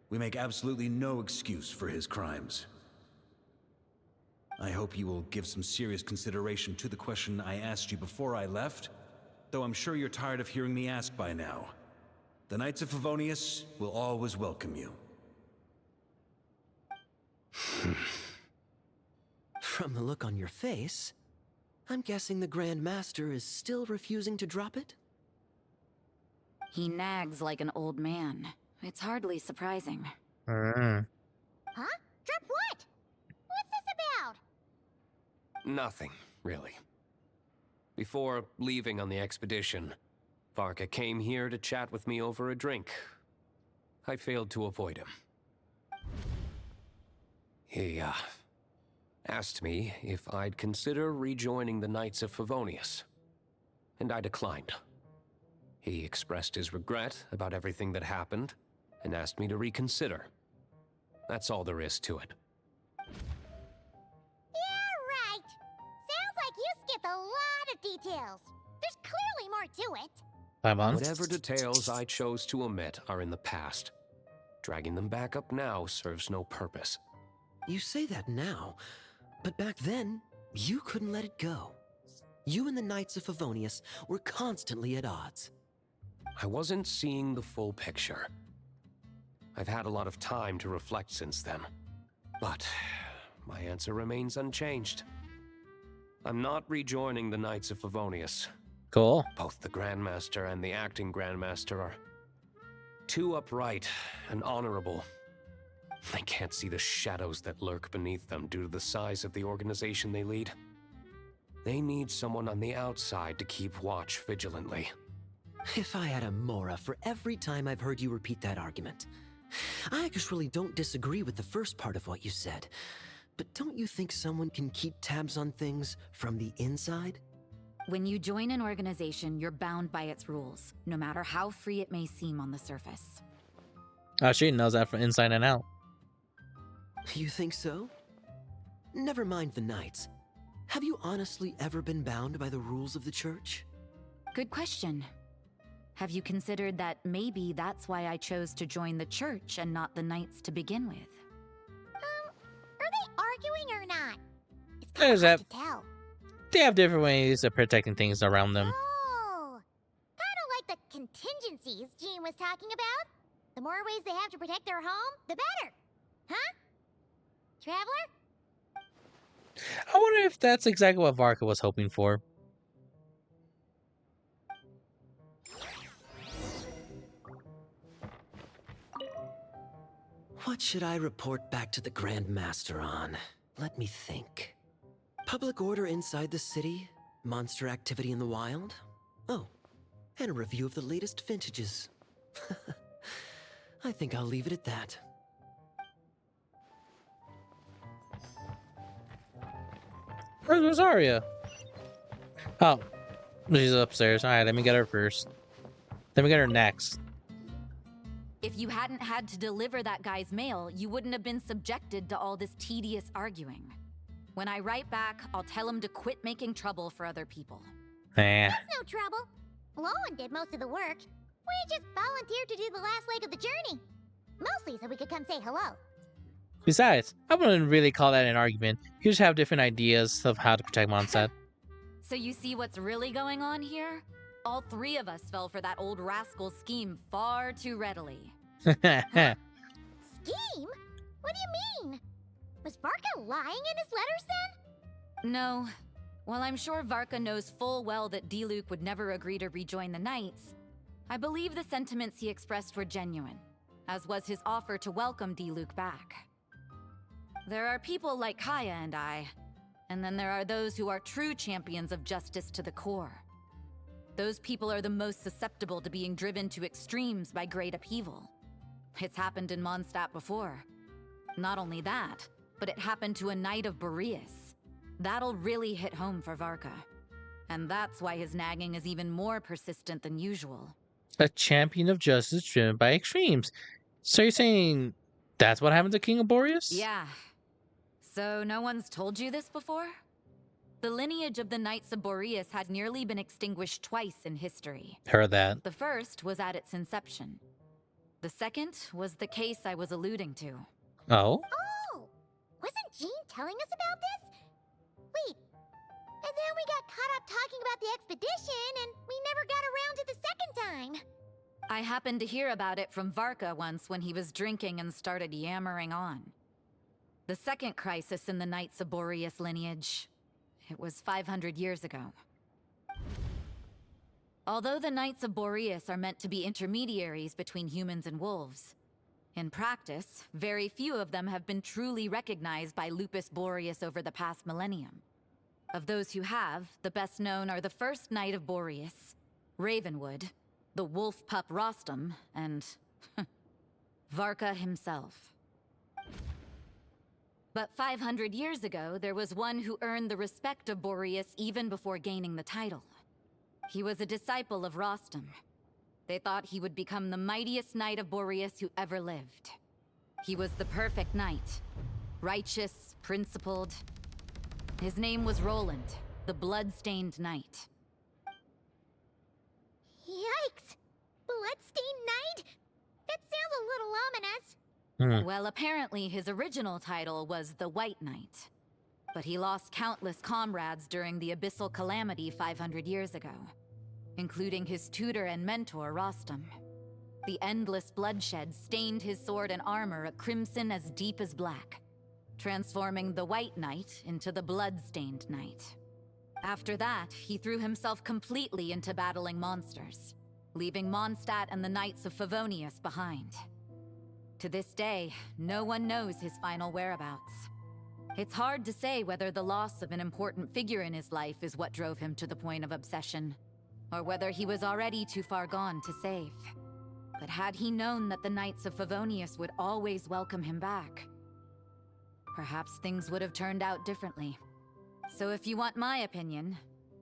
We make absolutely no excuse for his crimes. I hope you will give some serious consideration to the question I asked you before I left, though I'm sure you're tired of hearing me ask by now. The Knights of Favonius will always welcome you. From the look on your face, I'm guessing the Grand Master is still refusing to drop it? He nags like an old man. It's hardly surprising. Huh? Drop what? What's this about? Nothing, really. Before leaving on the expedition, Varka came here to chat with me over a drink. I failed to avoid him. asked me if I'd consider rejoining the Knights of Favonius, and I declined. He expressed his regret about everything that happened and asked me to reconsider. That's all there is to it. Yeah, right. Sounds like you skipped a lot of details. There's clearly more to it. 5 months? Whatever details I chose to omit are in the past. Dragging them back up now serves no purpose. You say that now, but back then, you couldn't let it go. You and the Knights of Favonius were constantly at odds. I wasn't seeing the full picture. I've had a lot of time to reflect since then. But my answer remains unchanged. I'm not rejoining the Knights of Favonius. Cool. Both the Grandmaster and the acting Grandmaster are too upright and honorable. I can't see the shadows that lurk beneath them due to the size of the organization they lead. They need someone on the outside to keep watch vigilantly. If I had a Mora for every time I've heard you repeat that argument. I actually don't disagree with the first part of what you said, but don't you think someone can keep tabs on things from the inside? When you join an organization, you're bound by its rules, no matter how free it may seem on the surface. Oh, she knows that from inside and out. You think so? Never mind the Knights. Have you honestly ever been bound by the rules of the Church? Good question. Have you considered that maybe that's why I chose to join the Church and not the Knights to begin with? Are they arguing or not? It's There's kind of hard that. to tell. They have different ways of protecting things around them. Oh, kind of like the contingencies Jean was talking about. The more ways they have to protect their home, the better. Huh? Traveler? I wonder if that's exactly what Varka was hoping for. What should I report back to the Grand Master on? Let me think. Public order inside the city, monster activity in the wild. Oh, and a review of the latest vintages. I think I'll leave it at that. Where's Rosaria? Oh, she's upstairs. Alright, let me get her first. Let me get her next. If you hadn't had to deliver that guy's mail, you wouldn't have been subjected to all this tedious arguing. When I write back, I'll tell him to quit making trouble for other people. That's no trouble. Lowen did most of the work. We just volunteered to do the last leg of the journey. Mostly so we could come say hello. Besides, I wouldn't really call that an argument. You just have different ideas of how to protect Mondstadt. So you see what's really going on here? All 3 of us fell for that old rascal's scheme far too readily. Scheme? What do you mean? Was Varka lying in his letters then? No. While I'm sure Varka knows full well that Diluc would never agree to rejoin the Knights, I believe the sentiments he expressed were genuine, as was his offer to welcome Diluc back. There are people like Kaya and I, and then there are those who are true champions of justice to the core. Those people are the most susceptible to being driven to extremes by great upheaval. It's happened in Mondstadt before. Not only that, but it happened to a Knight of Boreas. That'll really hit home for Varka. And that's why his nagging is even more persistent than usual. A champion of justice driven by extremes. So you're saying that's what happened to King of Boreas? Yeah. So no one's told you this before? The lineage of the Knights of Boreas had nearly been extinguished twice in history. Heard that. The first was at its inception. The second was the case I was alluding to. Oh? Oh! Wasn't Jean telling us about this? Wait, and then we got caught up talking about the expedition, and we never got around to the second time. I happened to hear about it from Varka once when he was drinking and started yammering on. The second crisis in the Knights of Boreas lineage. It was 500 years ago. Although the Knights of Boreas are meant to be intermediaries between humans and wolves, in practice, very few of them have been truly recognized by Lupus Boreas over the past millennium. Of those who have, the best known are the first Knight of Boreas, Ravenwood, the wolf pup Rostam, and Varka himself. But 500 years ago, there was one who earned the respect of Boreas even before gaining the title. He was a disciple of Rostam. They thought he would become the mightiest knight of Boreas who ever lived. He was the perfect knight. Righteous, principled. His name was Roland, the blood-stained knight. Yikes! Bloodstained Knight? That sounds a little ominous. Well, apparently his original title was the White Knight. But he lost countless comrades during the Abyssal Calamity 500 years ago, including his tutor and mentor, Rostam. The endless bloodshed stained his sword and armor a crimson as deep as black, transforming the White Knight into the Blood-Stained Knight. After that, he threw himself completely into battling monsters, leaving Mondstadt and the Knights of Favonius behind. To this day, no one knows his final whereabouts. It's hard to say whether the loss of an important figure in his life is what drove him to the point of obsession, or whether he was already too far gone to save. But had he known that the Knights of Favonius would always welcome him back, perhaps things would have turned out differently. So if you want my opinion,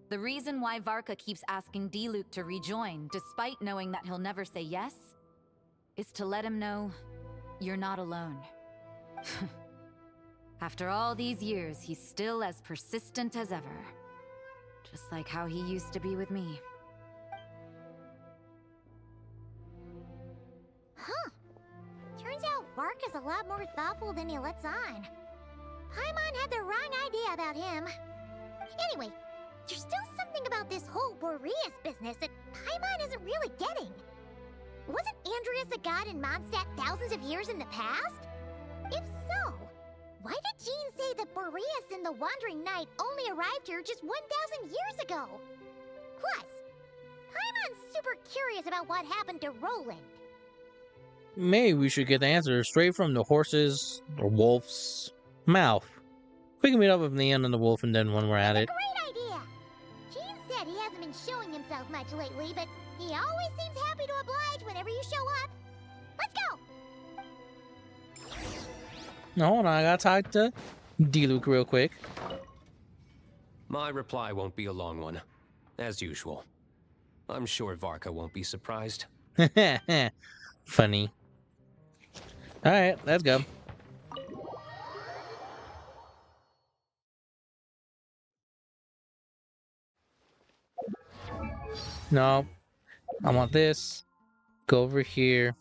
the reason why Varka keeps asking Diluc to rejoin, despite knowing that he'll never say yes, is to let him know you're not alone. After all these years, he's still as persistent as ever. Just like how he used to be with me. Huh. Turns out Varka's a lot more thoughtful than he lets on. Paimon had the wrong idea about him. Anyway, there's still something about this whole Boreas business that Paimon isn't really getting. Wasn't Andreas a god in Mondstadt thousands of years in the past? If so, why did Jean say that Boreas and the Wandering Knight only arrived here just 1,000 years ago? Plus, Paimon's super curious about what happened to Roland. Maybe we should get the answer straight from the horse's or wolf's mouth. We can meet up with Leon and the wolf, and then when we're at it. Great idea! Jean said he hasn't been showing himself much lately, but he always seems happy to oblige whenever you show up. Let's go! No, hold on, I gotta talk to Diluc real quick. My reply won't be a long one, as usual. I'm sure Varka won't be surprised. Funny. Alright, let's go. No, I want this. Go over here.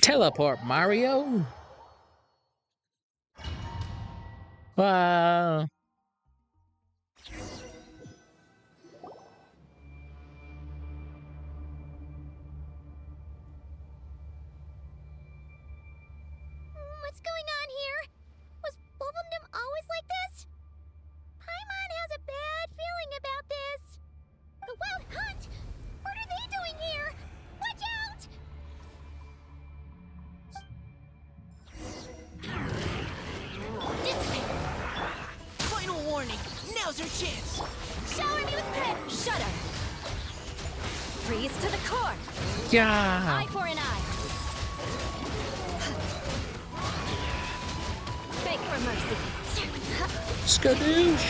Teleport, Mario! Wow. What's going on here? Was Wolfendom always like this? Paimon has a bad feeling about this. The Wild Hunt? What are they doing here? Watch out! This way! Final warning! Now's our chance! Shower me with grit! Shudder! Freeze to the core! Yeah! Eye for an eye! Beg for mercy! Skadoosh!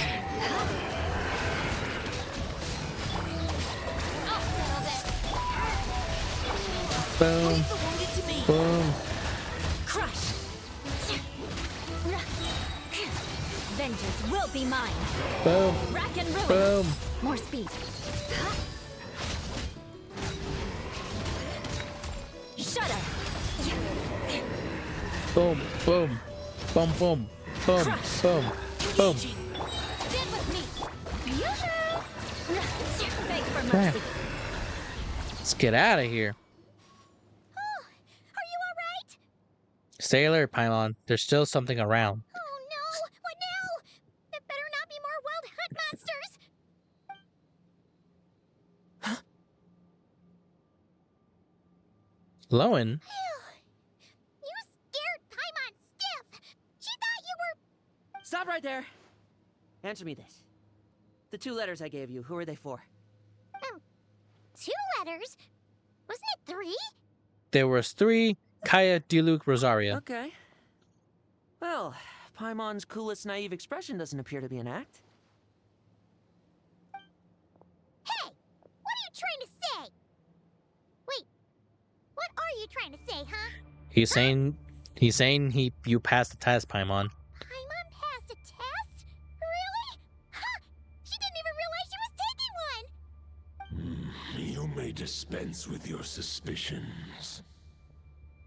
Boom. Boom. Crush! Vengeance will be mine! Boom. Rack and ruin! Boom. More speed! Shudder! Boom. Boom. Boom. Boom. Boom. Crush. Boom. Boom. Stand with me! Yoo-hoo! Beg for Crap. mercy! Let's get out of here. Are you alright? Stay alert, Pylon. There's still something around. Oh no! What now? There better not be more Wild Hunt monsters! Lowen? You scared Paimon stiff! She thought you were... Stop right there! Answer me this. The 2 letters I gave you, who are they for? 2 letters? Wasn't it 3? There was 3. Kaya, Diluc, Rosaria. Okay. Well, Paimon's coolest naive expression doesn't appear to be an act. Hey! What are you trying to say? Wait, what are you trying to say, huh? He's saying you passed the test, Paimon. Paimon passed a test? Really? Ha! She didn't even realize she was taking one! You may dispense with your suspicions.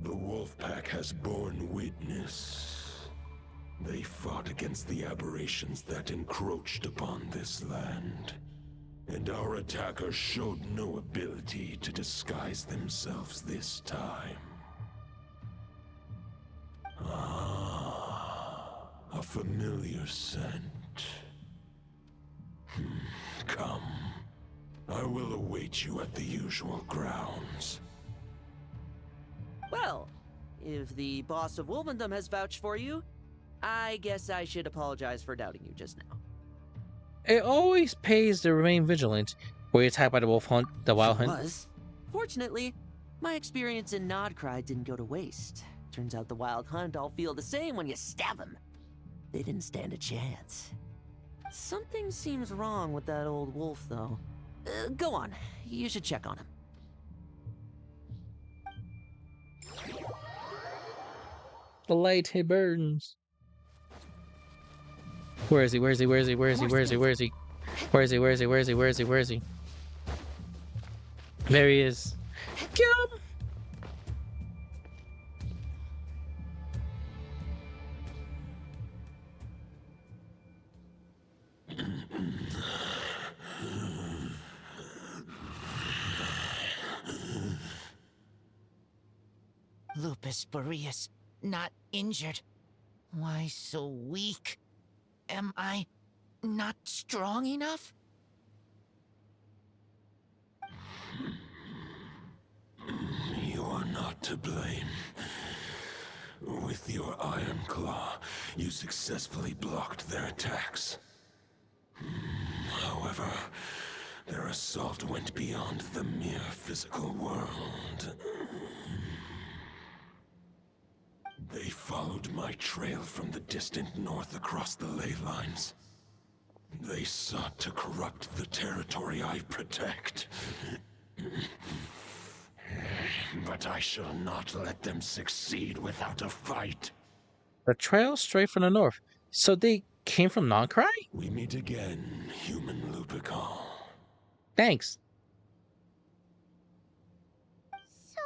The wolf pack has borne witness. They fought against the aberrations that encroached upon this land. And our attackers showed no ability to disguise themselves this time. Ah, a familiar scent. Come. I will await you at the usual grounds. Well, if the boss of Wolvendom has vouched for you, I guess I should apologize for doubting you just now. It always pays to remain vigilant. Were you attacked by the wild hunt? Was. Fortunately, my experience in Nodcry didn't go to waste. Turns out the wild hunt all feel the same when you stab them. They didn't stand a chance. Something seems wrong with that old wolf, though. Go on. You should check on him. The light, it burns. Where is he? Where is he? Where is he? Where is he? Where is he? Where is he? Where is he? Where is he? Where is he? Where is he? Where is he? There he is. Get him! Lupus Boreas, not injured. Why so weak? Am I not strong enough? You are not to blame. With your Iron Claw, you successfully blocked their attacks. However, their assault went beyond the mere physical world. They followed my trail from the distant north across the ley lines. They sought to corrupt the territory I protect. But I shall not let them succeed without a fight. The trail straight from the north. So they came from Nodcry? We meet again, human Lupical. Thanks. So,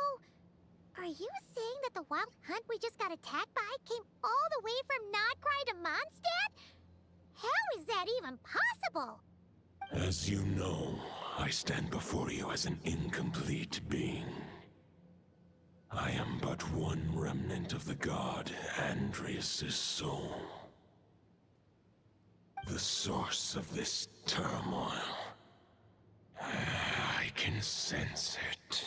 are you saying that the wild hunt we just got attacked by came all the way from Nodcry to Mondstadt? How is that even possible? As you know, I stand before you as an incomplete being. I am but one remnant of the god Andrias' soul. The source of this turmoil. I can sense it.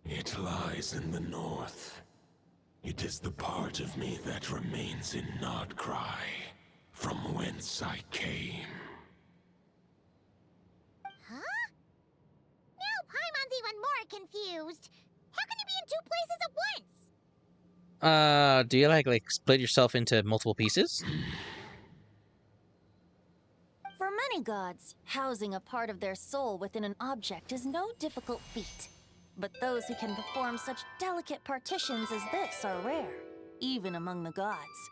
It lies in the north. It is the part of me that remains in Nodcry, from whence I came. Huh? Now Paimon's even more confused. How can you be in two places at once? Do you like split yourself into multiple pieces? For many gods, housing a part of their soul within an object is no difficult feat. But those who can perform such delicate partitions as this are rare, even among the gods.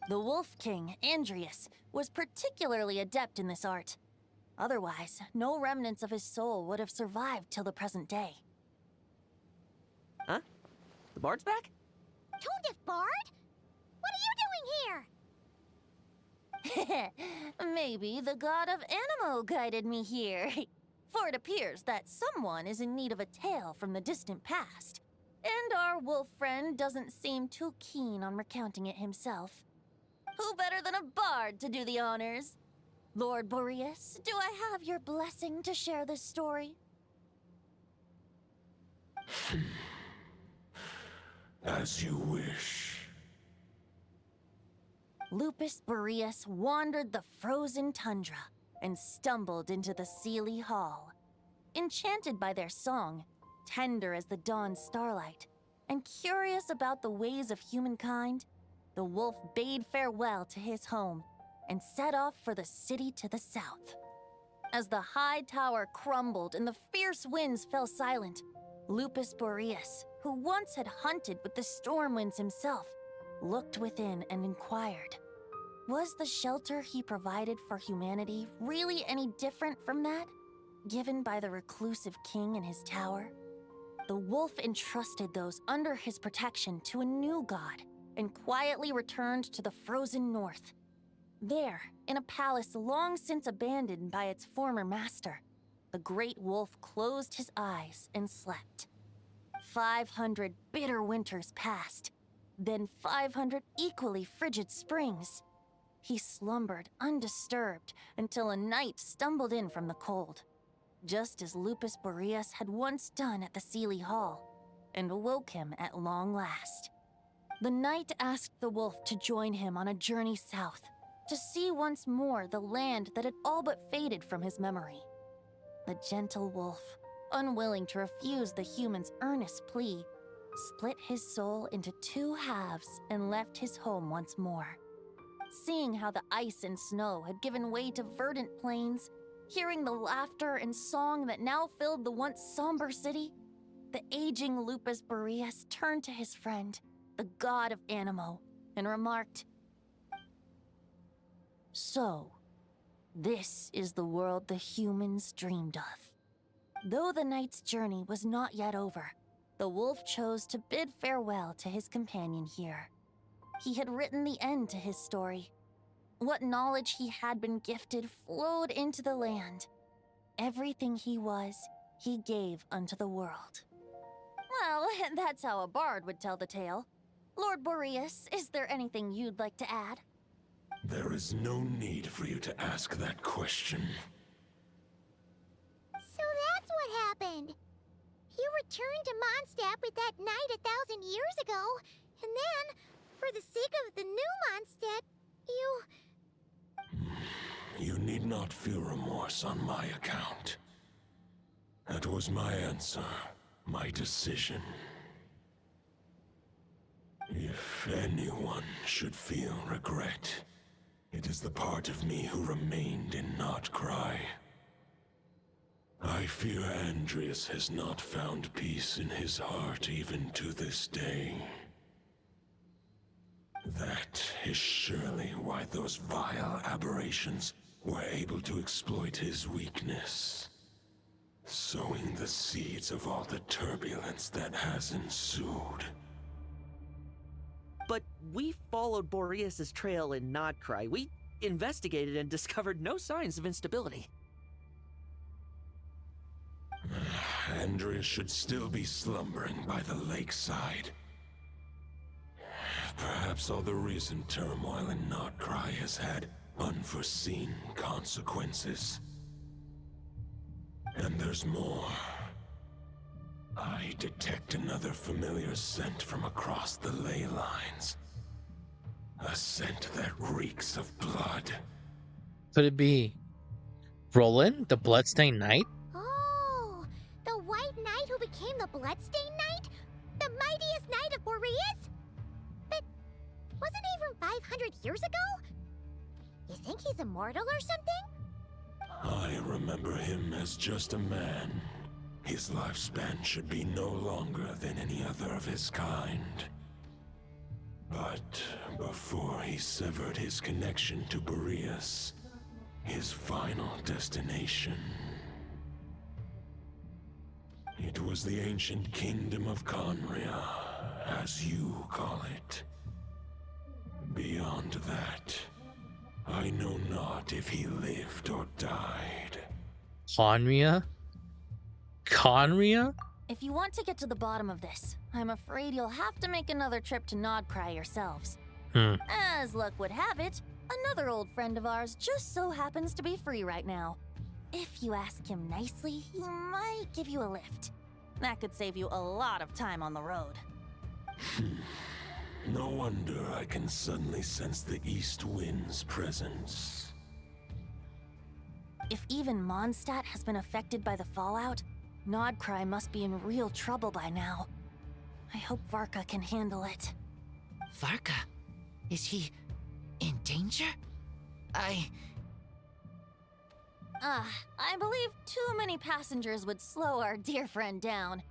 The Wolf King, Andrias, was particularly adept in this art. Otherwise, no remnants of his soul would have survived till the present day. Huh? The bard's back? Tone Deaf Bard? What are you doing here? Maybe the god of Animo guided me here. For it appears that someone is in need of a tale from the distant past. And our wolf friend doesn't seem too keen on recounting it himself. Who better than a bard to do the honors? Lord Boreas, do I have your blessing to share this story? As you wish. Lupus Boreas wandered the frozen tundra and stumbled into the Seelie Hall. Enchanted by their song, tender as the dawn's starlight, and curious about the ways of humankind, the wolf bade farewell to his home and set off for the city to the south. As the high tower crumbled and the fierce winds fell silent, Lupus Boreas, who once had hunted with the storm winds himself, looked within and inquired, was the shelter he provided for humanity really any different from that given by the reclusive king in his tower? The wolf entrusted those under his protection to a new god and quietly returned to the frozen north. There, in a palace long since abandoned by its former master, the great wolf closed his eyes and slept. 500 bitter winters passed, then 500 equally frigid springs. He slumbered undisturbed until a night stumbled in from the cold, just as Lupus Boreas had once done at the Seelie Hall, and awoke him at long last. The night asked the wolf to join him on a journey south, to see once more the land that had all but faded from his memory. The gentle wolf, unwilling to refuse the human's earnest plea, split his soul into 2 halves and left his home once more. Seeing how the ice and snow had given way to verdant plains, hearing the laughter and song that now filled the once somber city, the aging Lupus Boreas turned to his friend, the god of Animo, and remarked, "So, this is the world the humans dreamed of." Though the night's journey was not yet over, the wolf chose to bid farewell to his companion here. He had written the end to his story. What knowledge he had been gifted flowed into the land. Everything he was, he gave unto the world. Well, that's how a bard would tell the tale. Lord Boreas, is there anything you'd like to add? There is no need for you to ask that question. So that's what happened. You returned to Mondstadt with that knight 1,000 years ago, and then, for the sake of the new Mondstadt, you... You need not feel remorse on my account. That was my answer, my decision. If anyone should feel regret, it is the part of me who remained in Notcry. I fear Andreas has not found peace in his heart even to this day. That is surely why those vile aberrations were able to exploit his weakness, sowing the seeds of all the turbulence that has ensued. But we followed Boreas' trail in Nodcry. We investigated and discovered no signs of instability. Andreas should still be slumbering by the lakeside. Perhaps all the recent turmoil in Notcry has had unforeseen consequences. And there's more. I detect another familiar scent from across the ley lines. A scent that reeks of blood. Could it be Roland, the Bloodstained Knight? Oh, the White Knight who became the Bloodstained Knight? The mightiest knight of Boreas? But wasn't he from 500 years ago? You think he's immortal or something? I remember him as just a man. His lifespan should be no longer than any other of his kind. But before he severed his connection to Boreas, his final destination, it was the ancient kingdom of Conria, as you call it. Beyond that, I know not if he lived or died. Conria? Conria? If you want to get to the bottom of this, I'm afraid you'll have to make another trip to Nodcry yourselves. As luck would have it, another old friend of ours just so happens to be free right now. If you ask him nicely, he might give you a lift. That could save you a lot of time on the road. No wonder I can suddenly sense the east wind's presence. If even Mondstadt has been affected by the fallout, Nodcry must be in real trouble by now. I hope Varka can handle it. Varka? Is he in danger? I believe too many passengers would slow our dear friend down.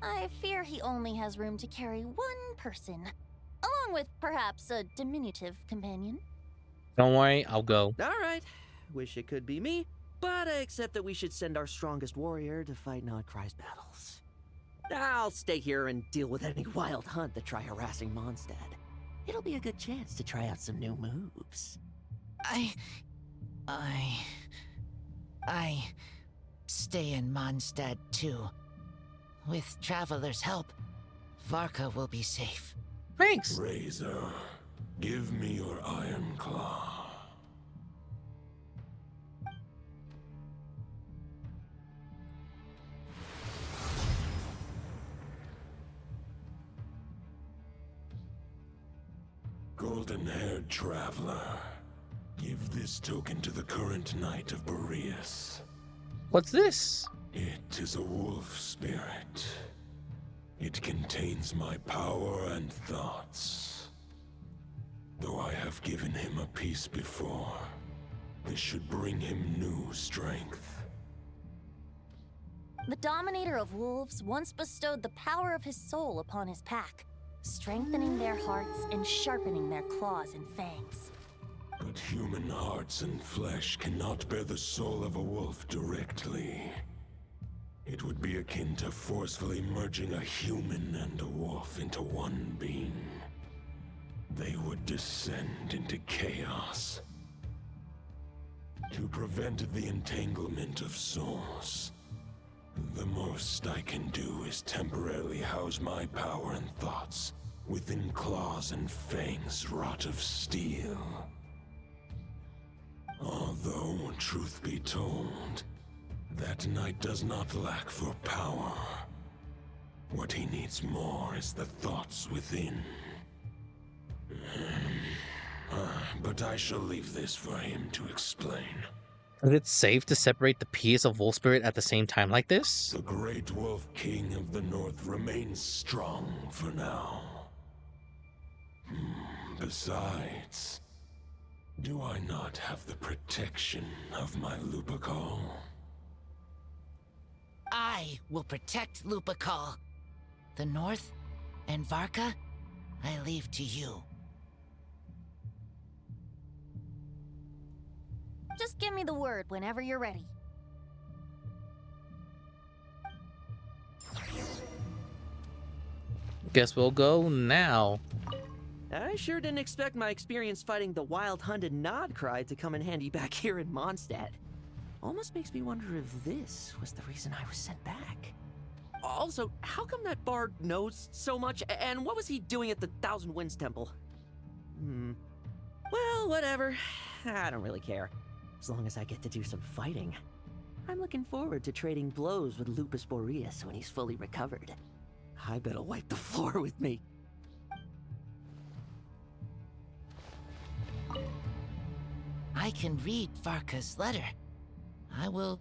I fear he only has room to carry one person, along with perhaps a diminutive companion. Don't worry, I'll go. Alright, wish it could be me, but I accept that we should send our strongest warrior to fight Nodcry's battles. I'll stay here and deal with any wild hunt that try harassing Mondstadt. It'll be a good chance to try out some new moves. I stay in Mondstadt too. With Traveler's help, Varka will be safe. Thanks. Razor, give me your iron claw. Golden-haired traveler, give this token to the current knight of Boreas. What's this? It is a wolf spirit. It contains my power and thoughts. Though I have given him a piece before, this should bring him new strength. The Dominator of Wolves once bestowed the power of his soul upon his pack, strengthening their hearts and sharpening their claws and fangs. But human hearts and flesh cannot bear the soul of a wolf directly. It would be akin to forcefully merging a human and a wolf into one being. They would descend into chaos. To prevent the entanglement of souls, the most I can do is temporarily house my power and thoughts within claws and fangs wrought of steel. Although, truth be told, that knight does not lack for power. What he needs more is the thoughts within. But I shall leave this for him to explain. Is it safe to separate the piece of wolf spirit at the same time like this? The great wolf king of the north remains strong for now. Besides, do I not have the protection of my Lupacol? I will protect Lupacol. The North and Varka, I leave to you. Just give me the word whenever you're ready. Guess we'll go now. I sure didn't expect my experience fighting the wild-hunted Nodcry to come in handy back here in Mondstadt. Almost makes me wonder if this was the reason I was sent back. Also, how come that bard knows so much, and what was he doing at the Thousand Winds Temple? Well, whatever. I don't really care. As long as I get to do some fighting. I'm looking forward to trading blows with Lupus Boreas when he's fully recovered. I bet he'll wipe the floor with me. I can read Varka's letter. I will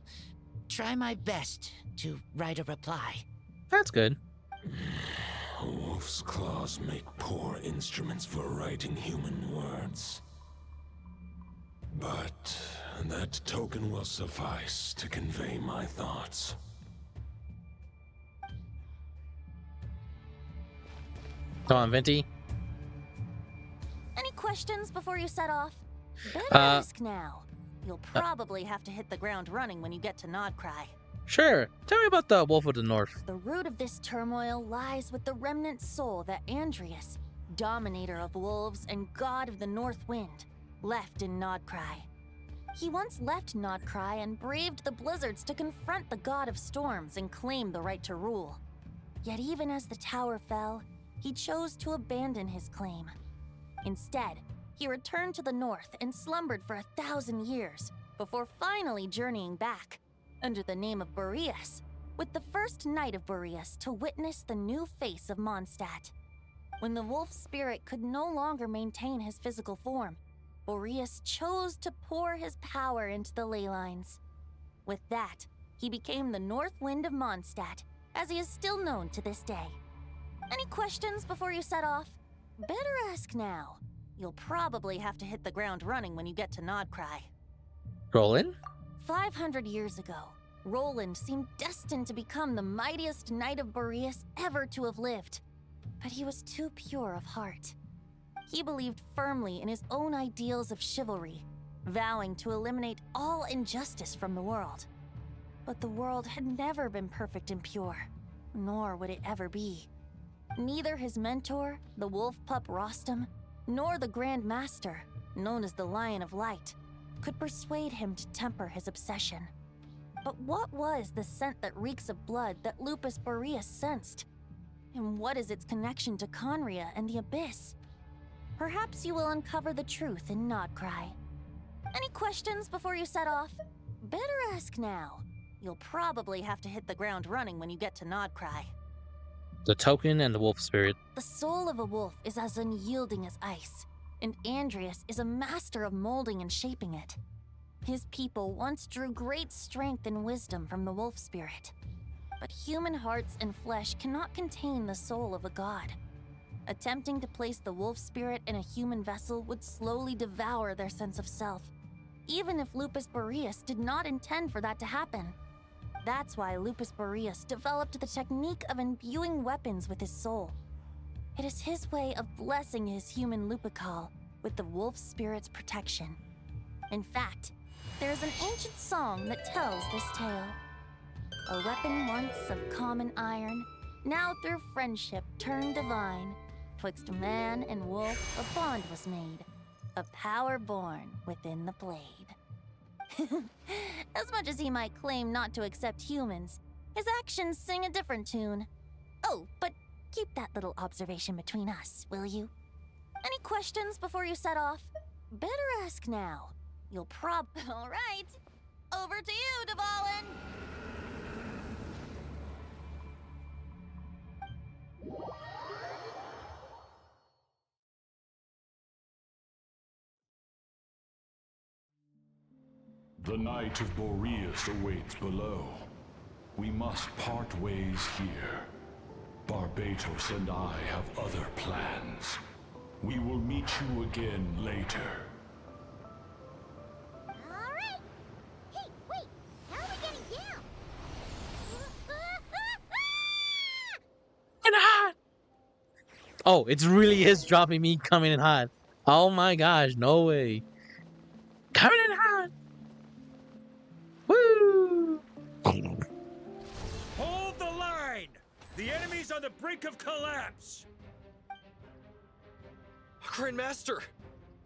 try my best to write a reply. That's good. A wolf's claws make poor instruments for writing human words. But that token will suffice to convey my thoughts. Come on, Venti. Any questions before you set off? Better ask now. You'll probably have to hit the ground running when you get to Nodcry. Sure. Tell me about the Wolf of the North. The root of this turmoil lies with the remnant soul that Andreas, Dominator of Wolves and God of the North Wind, left in Nodcry. He once left Nodcry and braved the blizzards to confront the God of Storms and claim the right to rule. Yet even as the tower fell, he chose to abandon his claim. Instead, he returned to the north and slumbered for 1,000 years before finally journeying back, under the name of Boreas, with the first knight of Boreas to witness the new face of Mondstadt. When the wolf spirit could no longer maintain his physical form, Boreas chose to pour his power into the ley lines. With that, he became the North Wind of Mondstadt, as he is still known to this day. Any questions before you set off? Better ask now. You'll probably have to hit the ground running when you get to Nodcry. Roland? 500 years ago, Roland seemed destined to become the mightiest knight of Boreas ever to have lived. But he was too pure of heart. He believed firmly in his own ideals of chivalry, vowing to eliminate all injustice from the world. But the world had never been perfect and pure, nor would it ever be. Neither his mentor, the wolf pup Rostam, nor the Grand Master, known as the Lion of Light, could persuade him to temper his obsession. But what was the scent that reeks of blood that Lupus Boreas sensed? And what is its connection to Conria and the Abyss? Perhaps you will uncover the truth in Nodcry. Any questions before you set off? Better ask now. You'll probably have to hit the ground running when you get to Nodcry. The token and the wolf spirit. The soul of a wolf is as unyielding as ice, and Andreas is a master of molding and shaping it. His people once drew great strength and wisdom from the wolf spirit. But human hearts and flesh cannot contain the soul of a god. Attempting to place the wolf spirit in a human vessel would slowly devour their sense of self, even if Lupus Boreas did not intend for that to happen. That's why Lupus Boreas developed the technique of imbuing weapons with his soul. It is his way of blessing his human Lupical with the wolf spirit's protection. In fact, there is an ancient song that tells this tale. A weapon once of common iron, now through friendship turned divine. Twixt man and wolf a bond was made, a power born within the blade. As much as he might claim not to accept humans, his actions sing a different tune. Oh, but keep that little observation between us, will you? Any questions before you set off? Better ask now. You'll All right. Over to you, Dvalin! The Knight of Boreas awaits below. We must part ways here. Barbatos and I have other plans. We will meet you again later. Alright! Hey, wait! How are we getting down? And hot! Oh, it's really is dropping me coming in hot. Oh my gosh, no way. Coming in hot! Woo! Hold the line! The enemy's on the brink of collapse! Grandmaster!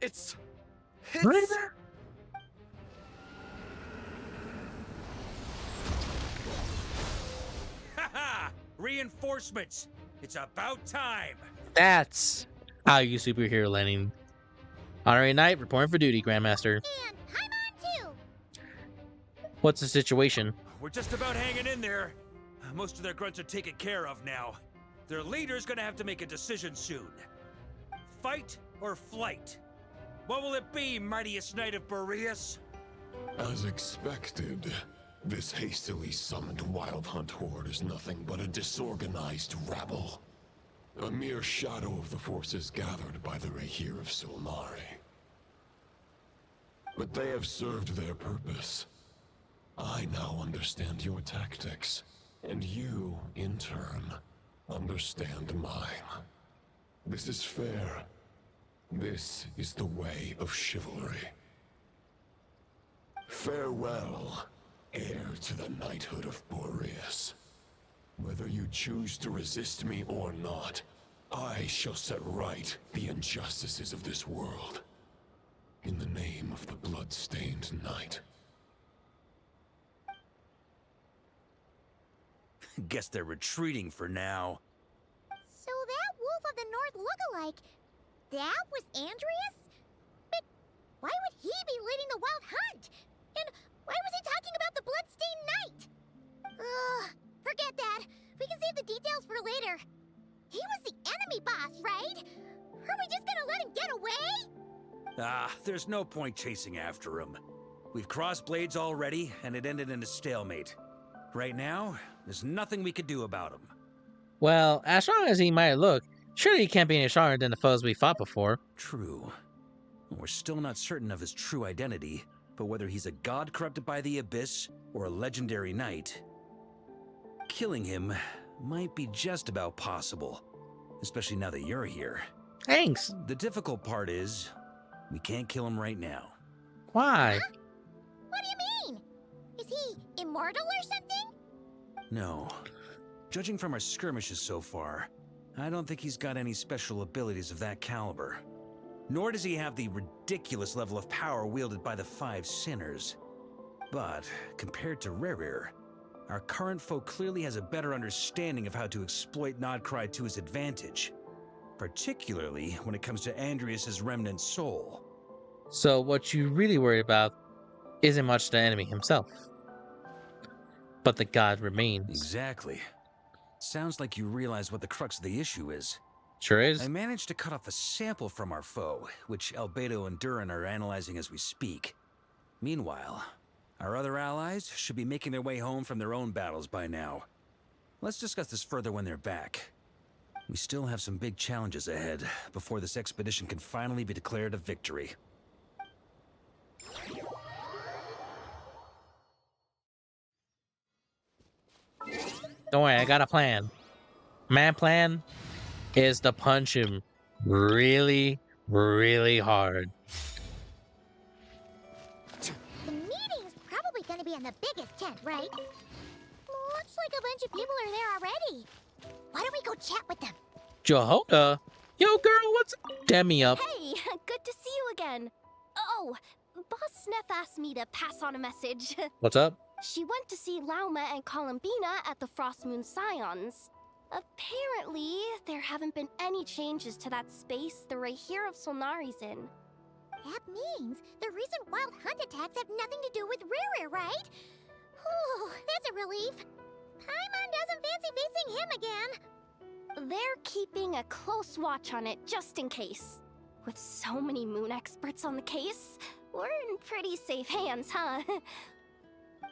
It's... Haha! Reinforcements! It's about time! That's how you superhero landing. Honorary Knight, reporting for duty, Grandmaster. And Paimon too! What's the situation? We're just about hanging in there. Most of their grunts are taken care of now. Their leader's gonna have to make a decision soon. Fight or flight? What will it be, mightiest knight of Boreas? As expected, this hastily summoned Wild Hunt horde is nothing but a disorganized rabble. A mere shadow of the forces gathered by the Rahir of Solmari. But they have served their purpose. I now understand your tactics, and you, in turn, understand mine. This is fair. This is the way of chivalry. Farewell, heir to the knighthood of Boreas. Whether you choose to resist me or not, I shall set right the injustices of this world. In the name of the blood-stained knight. Guess they're retreating for now. So that Wolf of the North lookalike, that was Andreas? But why would he be leading the Wild Hunt? And why was he talking about the Bloodstained Knight? Ugh, forget that. We can save the details for later. He was the enemy boss, right? Are we just gonna let him get away? There's no point chasing after him. We've crossed blades already, and it ended in a stalemate. Right now, there's nothing we could do about him. Well, as strong as he might look, surely he can't be any stronger than the foes we fought before. True. We're still not certain of his true identity, but whether he's a god corrupted by the Abyss or a legendary knight, killing him might be just about possible, especially now that you're here. Thanks. The difficult part is, we can't kill him right now. Why? Huh? What do you mean? Is he immortal or something? No. Judging from our skirmishes so far, I don't think he's got any special abilities of that caliber. Nor does he have the ridiculous level of power wielded by the 5 sinners. But, compared to Rerir, our current foe clearly has a better understanding of how to exploit Nodcry to his advantage. Particularly when it comes to Andrias's remnant soul. So what you really worry about isn't much the enemy himself, but the god remains. Exactly. Sounds like you realize what the crux of the issue is. Sure is. I managed to cut off a sample from our foe, which Albedo and Durin are analyzing as we speak. Meanwhile, our other allies should be making their way home from their own battles by now. Let's discuss this further when they're back. We still have some big challenges ahead before this expedition can finally be declared a victory. Don't worry, I got a plan. My plan is to punch him really, really hard. The meeting's probably gonna be in the biggest tent, right? Looks like a bunch of people are there already. Why don't we go chat with them? Jehoda? Yo, girl, what's up? Demi up. Hey, good to see you again. Oh, Boss Sneff asked me to pass on a message. What's up? She went to see Lauma and Columbina at the Frost Moon Scions. Apparently, there haven't been any changes to that space the Rahir of Solnari's in. That means the recent wild hunt attacks have nothing to do with Rerir, right? Whew, that's a relief. Paimon doesn't fancy facing him again. They're keeping a close watch on it just in case. With so many moon experts on the case, we're in pretty safe hands, huh?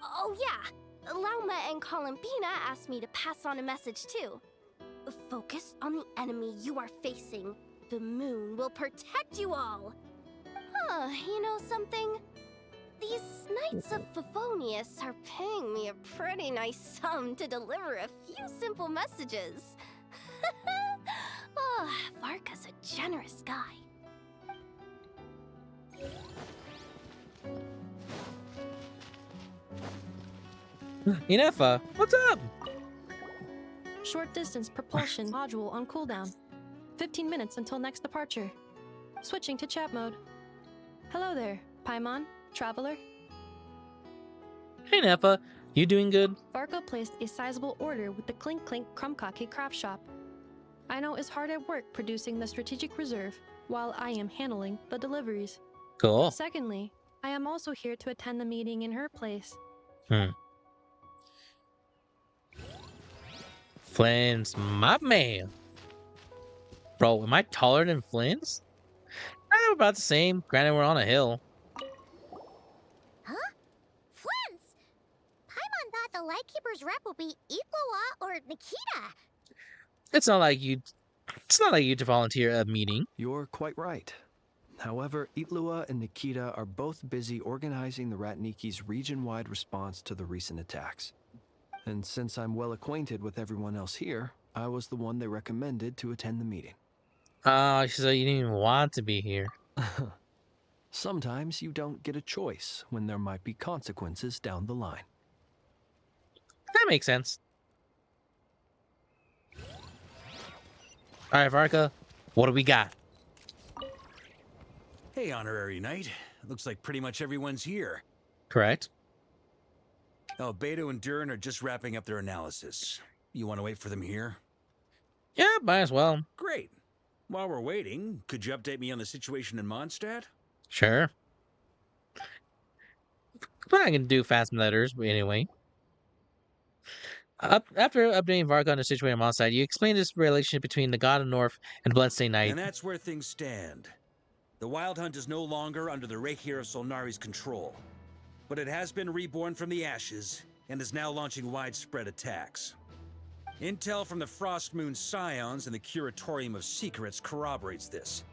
Oh yeah, Lauma and Columbina asked me to pass on a message too. Focus on the enemy you are facing. The moon will protect you all. Huh, you know something? These Knights of Favonius are paying me a pretty nice sum to deliver a few simple messages. Oh, Varka's a generous guy. Inefa, what's up? Short distance propulsion module on cooldown. 15 minutes until next departure. Switching to chat mode. Hello there, Paimon, Traveler. Hey, Nefa, you doing good? Varka placed a sizable order with the Clink Clink Krumkake craft shop. I know is hard at work producing the strategic reserve, while I am handling the deliveries. Cool. Secondly, I am also here to attend the meeting in her place. Flynn's my man. Bro, am I taller than Flynn's? I'm about the same. Granted, we're on a hill. Huh? Flint's? Paimon thought the Lightkeeper's rep would be Iqua or Nikita. It's not like you to volunteer a meeting. You're quite right. However, Itlua and Nikita are both busy organizing the Ratniki's region-wide response to the recent attacks. And since I'm well acquainted with everyone else here, I was the one they recommended to attend the meeting. Oh, so you didn't even want to be here. Sometimes you don't get a choice when there might be consequences down the line. That makes sense. Alright, Varka, what do we got? Hey, Honorary Knight. Looks like pretty much everyone's here. Correct. Albedo and Durin are just wrapping up their analysis. You want to wait for them here? Yeah, might as well. Great. While we're waiting, could you update me on the situation in Mondstadt? Sure. But I can do fast letters, but anyway. After updating Varka on the situation on side, you explain this relationship between the God of North and the Bloodstained Knight. And that's where things stand. The Wild Hunt is no longer under the Rahir of Solnari's control. But it has been reborn from the ashes, and is now launching widespread attacks. Intel from the Frost Moon Scions and the Curatorium of Secrets corroborates this.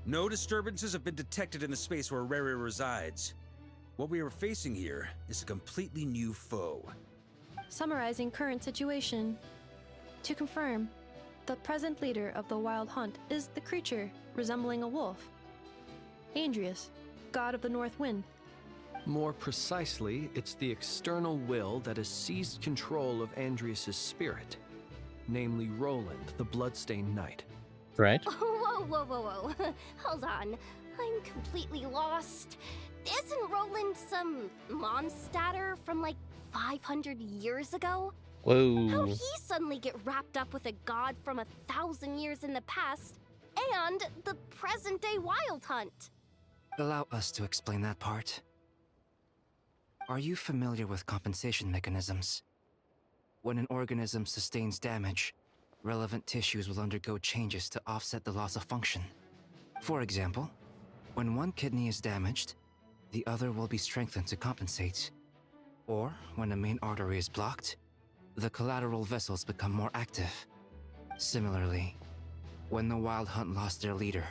No disturbances have been detected in the space where Rere resides. What we are facing here is a completely new foe. Summarizing current situation. To confirm, the present leader of the Wild Hunt is the creature resembling a wolf. Andrius, god of the North Wind. More precisely, it's the external will that has seized control of Andrius' spirit, namely Roland, the Bloodstained Knight. Right? Whoa, whoa, whoa, whoa. Hold on. I'm completely lost. Isn't Roland some monstatter from like 500 years ago? Whoa. How'd he suddenly get wrapped up with a god from 1,000 years in the past and the present-day Wild Hunt? Allow us to explain that part. Are you familiar with compensation mechanisms? When an organism sustains damage, relevant tissues will undergo changes to offset the loss of function. For example, when one kidney is damaged, the other will be strengthened to compensate. Or, when a main artery is blocked, the collateral vessels become more active. Similarly, when the Wild Hunt lost their leader,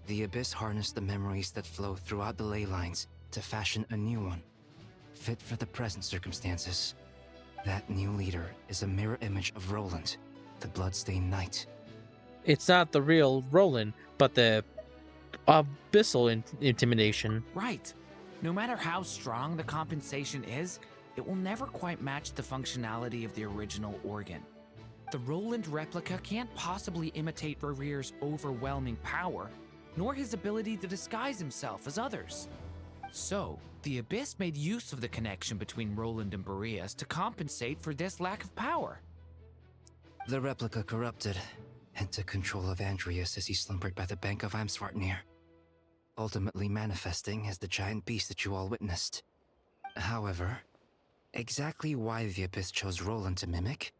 the Abyss harnessed the memories that flow throughout the ley lines to fashion a new one, fit for the present circumstances. That new leader is a mirror image of Roland, the Bloodstained Knight. It's not the real Roland, but the abyssal intimidation. Right. No matter how strong the compensation is, it will never quite match the functionality of the original organ. The Roland replica can't possibly imitate Rere's overwhelming power, nor his ability to disguise himself as others. So, the Abyss made use of the connection between Roland and Boreas to compensate for this lack of power. The replica corrupted and took control of Andrius as he slumbered by the bank of Eimsvartnir, ultimately manifesting as the giant beast that you all witnessed. However, exactly why the Abyss chose Roland to mimic,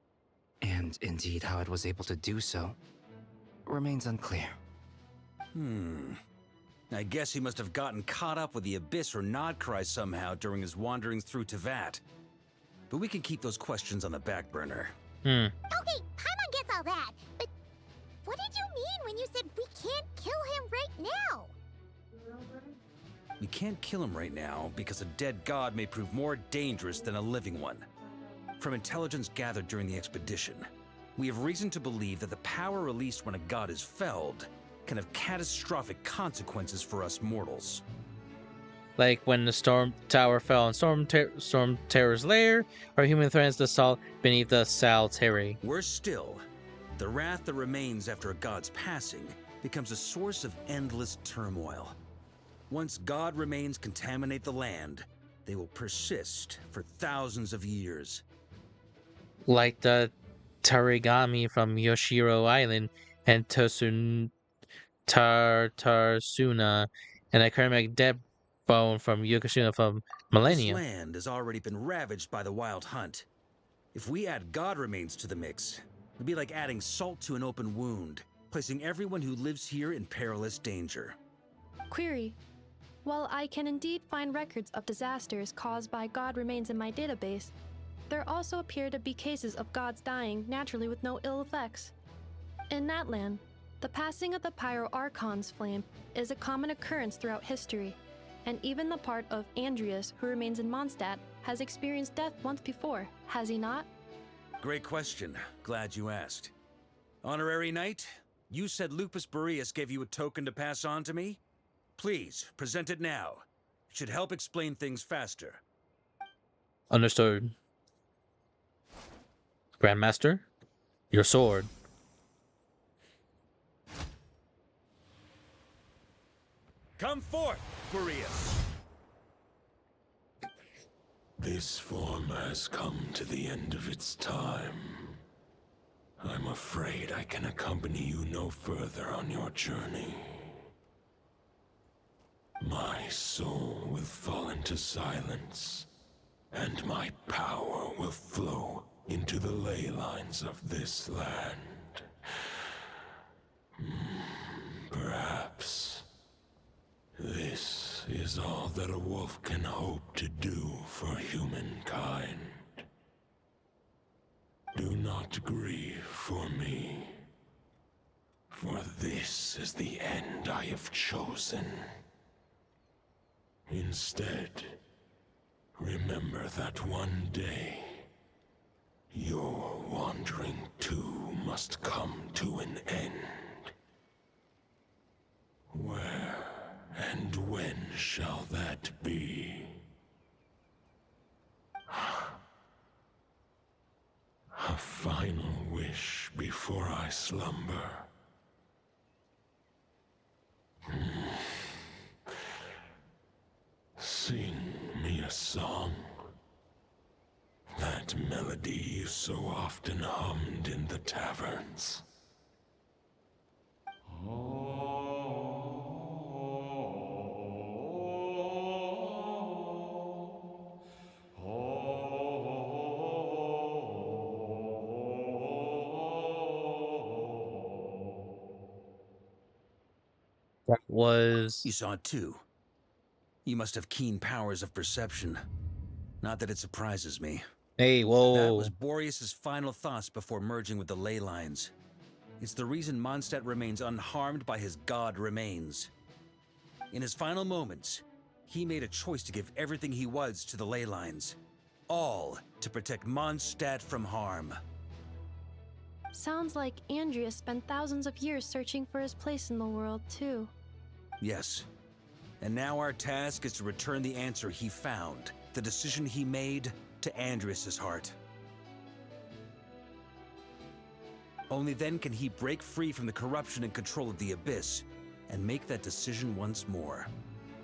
and indeed how it was able to do so, remains unclear. I guess he must have gotten caught up with the Abyss or Nodcry somehow during his wanderings through Teyvat. But we can keep those questions on the back burner. Okay, Paimon gets all that, but what did you mean when you said we can't kill him right now? We can't kill him right now because a dead god may prove more dangerous than a living one. From intelligence gathered during the expedition, we have reason to believe that the power released when a god is felled can have catastrophic consequences for us mortals. Like when the Storm Tower fell on Storm Terror's lair, or human threatens the salt beneath the Salteri. Worse still, the wrath that remains after a god's passing becomes a source of endless turmoil. Once god remains contaminate the land, they will persist for thousands of years. Like the Tarigami from Yoshiro Island and Tarsuna, and the Karmic Dead Bone from Yokoshima from Millennia. This land has already been ravaged by the Wild Hunt. If we add god remains to the mix, it'd be like adding salt to an open wound, placing everyone who lives here in perilous danger. Query. While I can indeed find records of disasters caused by god remains in my database, there also appear to be cases of gods dying naturally with no ill effects. In that land, the passing of the Pyro-Archon's flame is a common occurrence throughout history, and even the part of Andrius who remains in Mondstadt has experienced death once before, has he not? Great question. Glad you asked. Honorary Knight, you said Lupus Boreas gave you a token to pass on to me? Please, present it now. It should help explain things faster. Understood. Grandmaster, your sword. Come forth, Boreas! This form has come to the end of its time. I'm afraid I can accompany you no further on your journey. My soul will fall into silence, and my power will flow into the ley lines of this land. Perhaps this is all that a wolf can hope to do for humankind. not grieve for me, for this is the end I have chosen. Instead, remember that one day, your wandering too must come to an end. Where and when shall that be? A final wish before I slumber. Sing me a song. That melody you so often hummed in the taverns. That was. You saw it too. You must have keen powers of perception. Not that it surprises me. Hey, That whoa. was Boreas's final thoughts before merging with the ley lines. It's the reason Mondstadt remains unharmed by his god remains. In his final moments, he made a choice to give everything he was to the ley lines. All to protect Mondstadt from harm. Sounds like Andreas spent thousands of years searching for his place in the world, too. Yes. And now our task is to return the answer he found, the decision he made, to Andreas's heart. Only then can he break free from the corruption and control of the Abyss, and make that decision once more.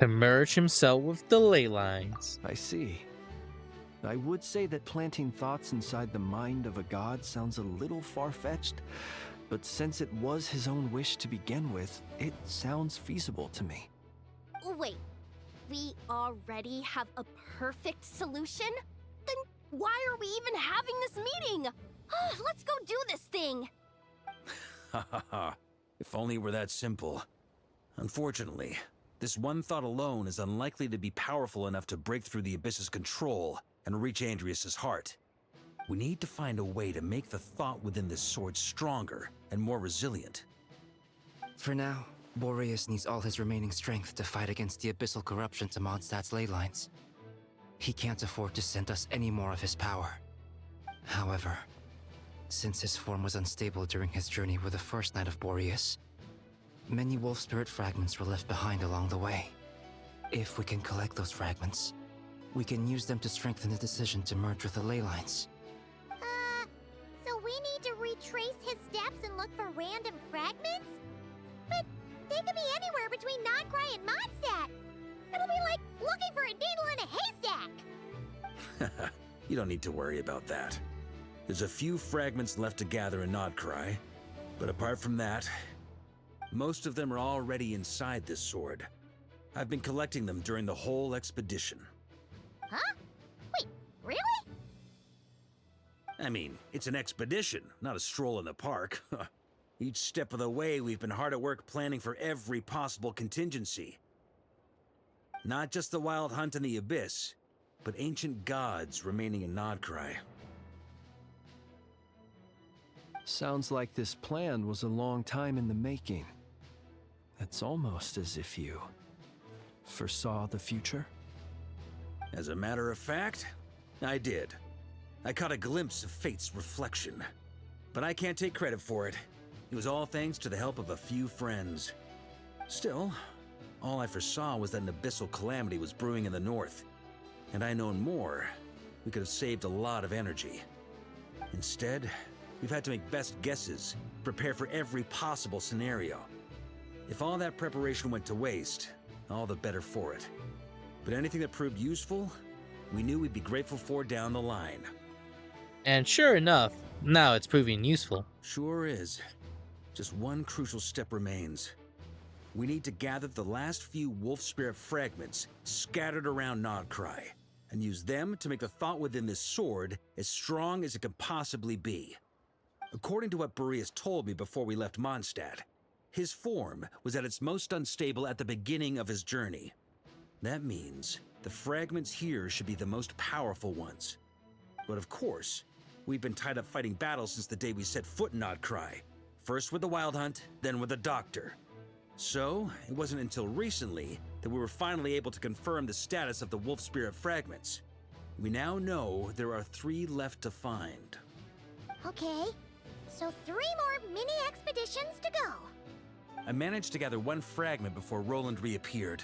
To merge himself with the ley lines. I see. I would say that planting thoughts inside the mind of a god sounds a little far-fetched, but since it was his own wish to begin with, it sounds feasible to me. Wait, we already have a perfect solution? Then why are we even having this meeting? Let's go do this thing! Ha ha ha. If only it were that simple. Unfortunately, this one thought alone is unlikely to be powerful enough to break through the Abyss's control and reach Andreas's heart. We need to find a way to make the thought within this sword stronger and more resilient. For now, Boreas needs all his remaining strength to fight against the abyssal corruption to Mondstadt's ley lines. He can't afford to send us any more of his power. However, since his form was unstable during his journey with the first night of Boreas, many wolf spirit fragments were left behind along the way. If we can collect those fragments, we can use them to strengthen the decision to merge with the ley lines. So we need to retrace his steps and look for random fragments? But they could be anywhere between Nodcry and Mondstadt. It'll be like looking for a needle in a haystack. You don't need to worry about that. There's a few fragments left to gather in Nodcry, but apart from that, most of them are already inside this sword. I've been collecting them during the whole expedition. Huh? Wait, really? I mean, it's an expedition, not a stroll in the park. Each step of the way, we've been hard at work planning for every possible contingency. Not just the wild hunt in the Abyss, but ancient gods remaining in Nodcry. Sounds like this plan was a long time in the making. It's almost as if you foresaw the future. As a matter of fact, I did. I caught a glimpse of fate's reflection. But I can't take credit for it. It was all thanks to the help of a few friends. Still, all I foresaw was that an abyssal calamity was brewing in the north. Had I known more, we could have saved a lot of energy. Instead, we've had to make best guesses, prepare for every possible scenario. If all that preparation went to waste, all the better for it. But anything that proved useful, we knew we'd be grateful for down the line. And sure enough, now it's proving useful. Sure is. Just one crucial step remains. We need to gather the last few wolf spirit fragments scattered around Nodcry, and use them to make the thought within this sword as strong as it can possibly be. According to what Boreas told me before we left Mondstadt, his form was at its most unstable at the beginning of his journey. That means the fragments here should be the most powerful ones. But of course, We've been tied up fighting battles since the day we set foot in Nodcry. First with the Wild Hunt, then with the Doctor. So, it wasn't until recently that we were finally able to confirm the status of the Wolf Spirit fragments. We now know there are 3 left to find. Okay, so 3 more mini expeditions to go. I managed to gather 1 fragment before Roland reappeared.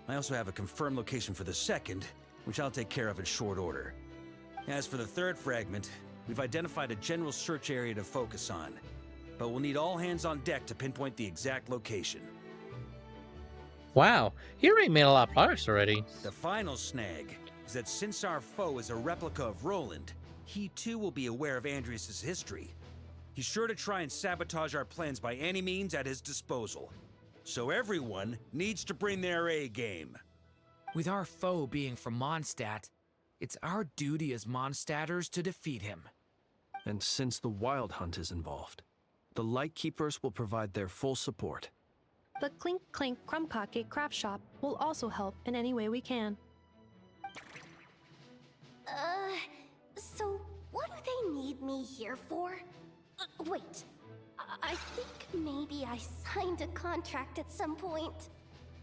I also have a confirmed location for the second, which I'll take care of in short order. As for the 3rd fragment, we've identified a general search area to focus on, but we'll need all hands on deck to pinpoint the exact location. Wow, he already made a lot of progress already. The final snag is that since our foe is a replica of Roland, he too will be aware of Andrias' history. He's sure to try and sabotage our plans by any means at his disposal. So everyone needs to bring their A game. With our foe being from Mondstadt, it's our duty as Mondstadters to defeat him. And since the Wild Hunt is involved, the Lightkeepers will provide their full support. The Clink Clink Crumbpocket craft shop will also help in any way we can. So what do they need me here for? Wait, I think maybe I signed a contract at some point.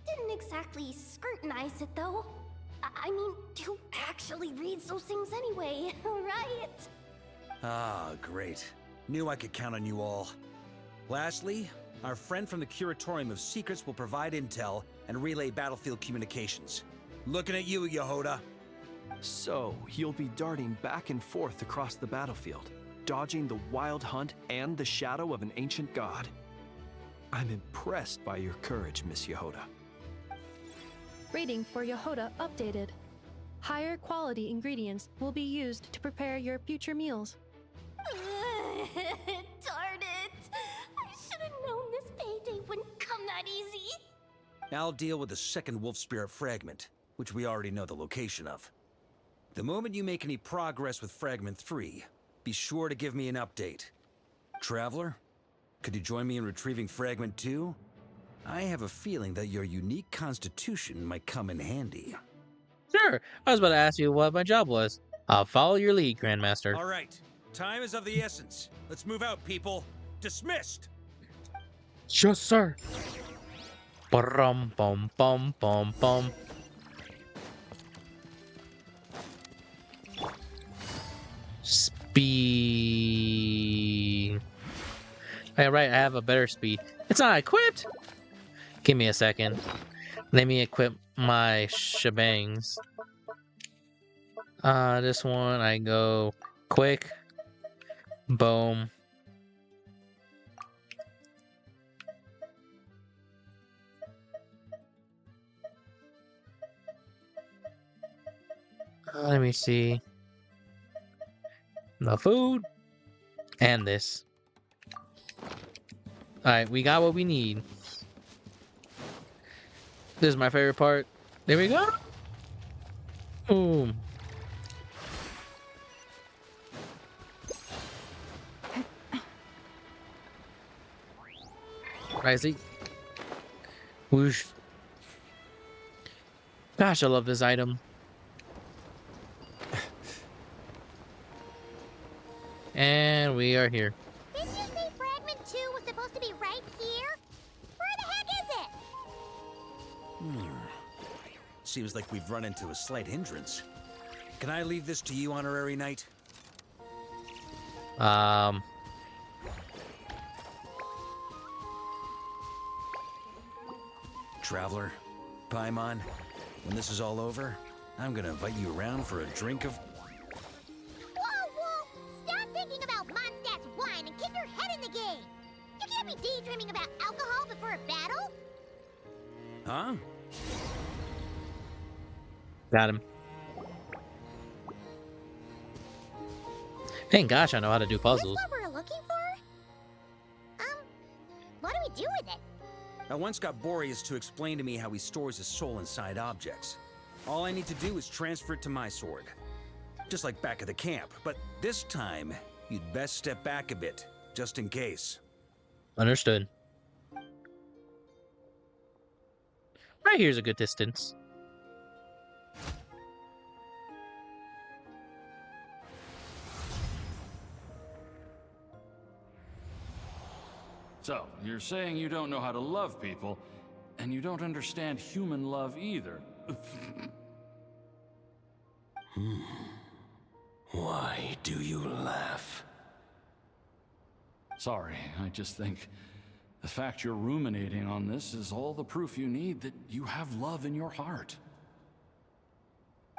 Didn't exactly scrutinize it though. I mean, who actually reads those things anyway, right? Ah, great. Knew I could count on you all. Lastly, our friend from the Curatorium of Secrets will provide intel and relay battlefield communications. Looking at you, Yehoda. So, you'll be darting back and forth across the battlefield, dodging the Wild Hunt and the shadow of an ancient god. I'm impressed by your courage, Miss Yehoda. Rating for Yehoda updated. Higher quality ingredients will be used to prepare your future meals. Darn it! I should have known this payday wouldn't come that easy. I'll deal with the 2nd Wolf Spirit fragment, which we already know the location of. The moment you make any progress with Fragment 3, be sure to give me an update. Traveler, could you join me in retrieving Fragment 2? I have a feeling that your unique constitution might come in handy. Sure, I was about to ask you what my job was. I'll follow your lead, Grandmaster. All right, time is of the essence. Let's move out, people. Dismissed! Yes, sir. Bum bum bum bum bum. Speed. Hey, right, I have a better speed. It's not equipped. Give me a second. Let me equip my shebangs. This one I go quick. Boom. Let me see. The food and this. Alright, we got what we need. This is my favorite part. There we go. Boom. Rising. Whoosh. Gosh, I love this item. And we are here. Didn't you say Fragment 2 was supposed to be right here? Where the heck is it? Seems like we've run into a slight hindrance. Can I leave this to you, Honorary Knight? Traveler, Paimon, when this is all over, I'm gonna invite you around for a drink of... Whoa! Stop thinking about Mondstadt's wine and keep your head in the game! You can't be daydreaming about alcohol before a battle! Huh? Got him. Thank gosh I know how to do puzzles. This what we're looking for? What do we do with it? I once got Boreas to explain to me how he stores his soul inside objects. All I need to do is transfer it to my sword. Just like back at the camp, but this time, you'd best step back a bit, just in case. Understood. Right here's a good distance. So, you're saying you don't know how to love people, and you don't understand human love either. Why do you laugh? Sorry, I just think the fact you're ruminating on this is all the proof you need that you have love in your heart.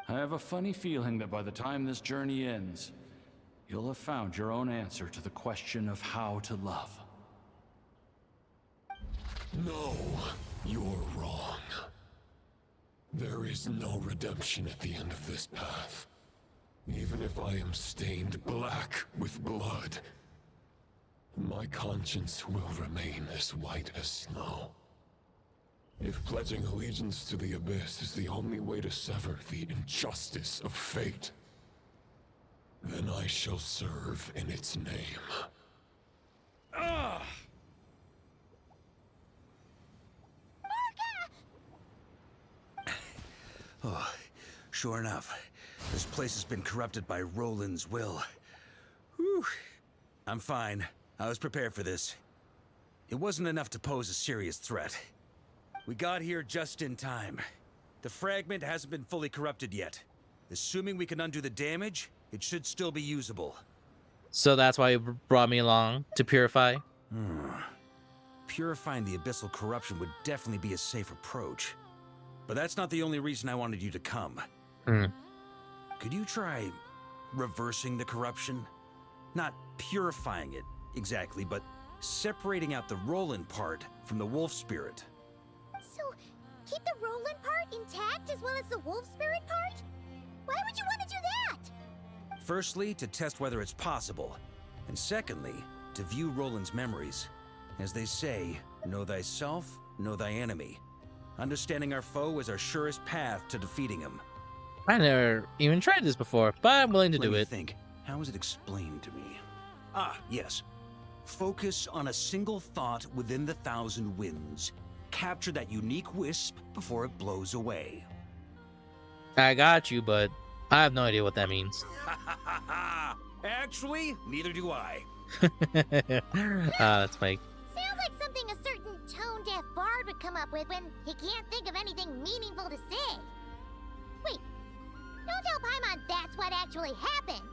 I have a funny feeling that by the time this journey ends, you'll have found your own answer to the question of how to love. No, you're wrong. There is no redemption at the end of this path. Even if I am stained black with blood, my conscience will remain as white as snow. If pledging allegiance to the Abyss is the only way to sever the injustice of fate, then I shall serve in its name. Ah! Oh, sure enough. This place has been corrupted by Roland's will. Whew. I'm fine. I was prepared for this. It wasn't enough to pose a serious threat. We got here just in time. The fragment hasn't been fully corrupted yet. Assuming we can undo the damage, it should still be usable. So that's why you brought me along to purify? Purifying the abyssal corruption would definitely be a safe approach. But that's not the only reason I wanted you to come. Could you try reversing the corruption? Not purifying it, exactly, but separating out the Roland part from the wolf spirit. So, keep the Roland part intact as well as the wolf spirit part? Why would you want to do that? Firstly, to test whether it's possible. And secondly, to view Roland's memories. As they say, know thyself, know thy enemy. Understanding our foe is our surest path to defeating him. I never even tried this before, but I'm willing to do it. Think. How was it explained to me? Ah, yes. Focus on a single thought within the 1,000 winds. Capture that unique wisp before it blows away. I got you, but I have no idea what that means. Actually, neither do I. That's Mike. Sounds like something a certain tone-deaf bard would come up with when he can't think of anything meaningful to say. Wait, don't tell Paimon that's what actually happened.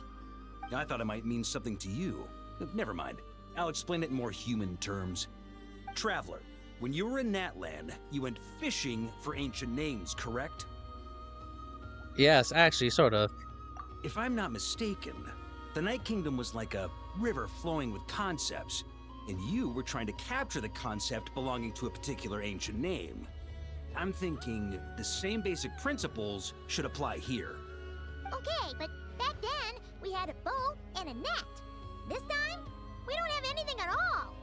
I thought it might mean something to you. Never mind. I'll explain it in more human terms. Traveler, when you were in Natland, you went fishing for ancient names, correct? Yes, actually, sort of. If I'm not mistaken, the Night Kingdom was like a river flowing with concepts, and you were trying to capture the concept belonging to a particular ancient name. I'm thinking the same basic principles should apply here. Okay, but back then, we had a boat and a net. This time, we don't have anything at all.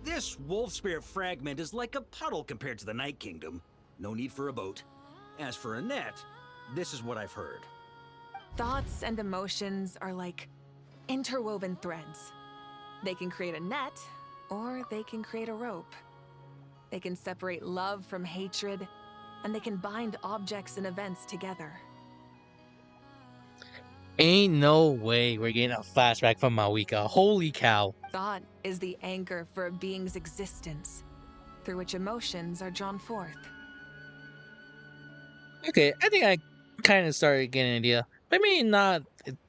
This wolf spirit fragment is like a puddle compared to the Night Kingdom. No need for a boat. As for a net, this is what I've heard. Thoughts and emotions are like interwoven threads. They can create a net, or they can create a rope. They can separate love from hatred, and they can bind objects and events together. Ain't no way we're getting a flashback from Mawika. Holy cow. Thought is the anchor for a being's existence, through which emotions are drawn forth. Okay, I think I kind of started getting an idea. Maybe not.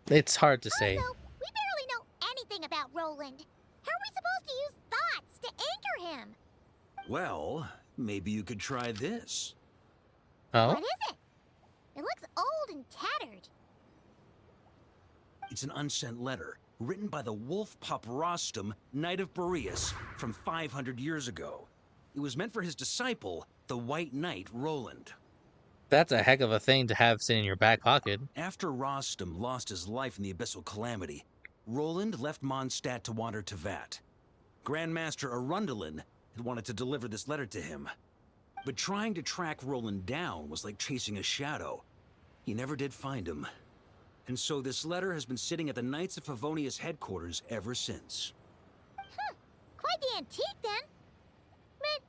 It's hard to say. Also, we barely know anything about Roland. How are we supposed to use thoughts to anchor him? Well, maybe you could try this. Oh? What is it? It looks old and tattered. It's an unsent letter, written by the wolf pup Rostam, Knight of Boreas, from 500 years ago. It was meant for his disciple, the White Knight Roland. That's a heck of a thing to have sitting in your back pocket. After Rostam lost his life in the Abyssal Calamity, Roland left Mondstadt to wander to Vat. Grandmaster Arundelen had wanted to deliver this letter to him. But trying to track Roland down was like chasing a shadow. He never did find him. And so this letter has been sitting at the Knights of Favonia's headquarters ever since. Quite the antique then. But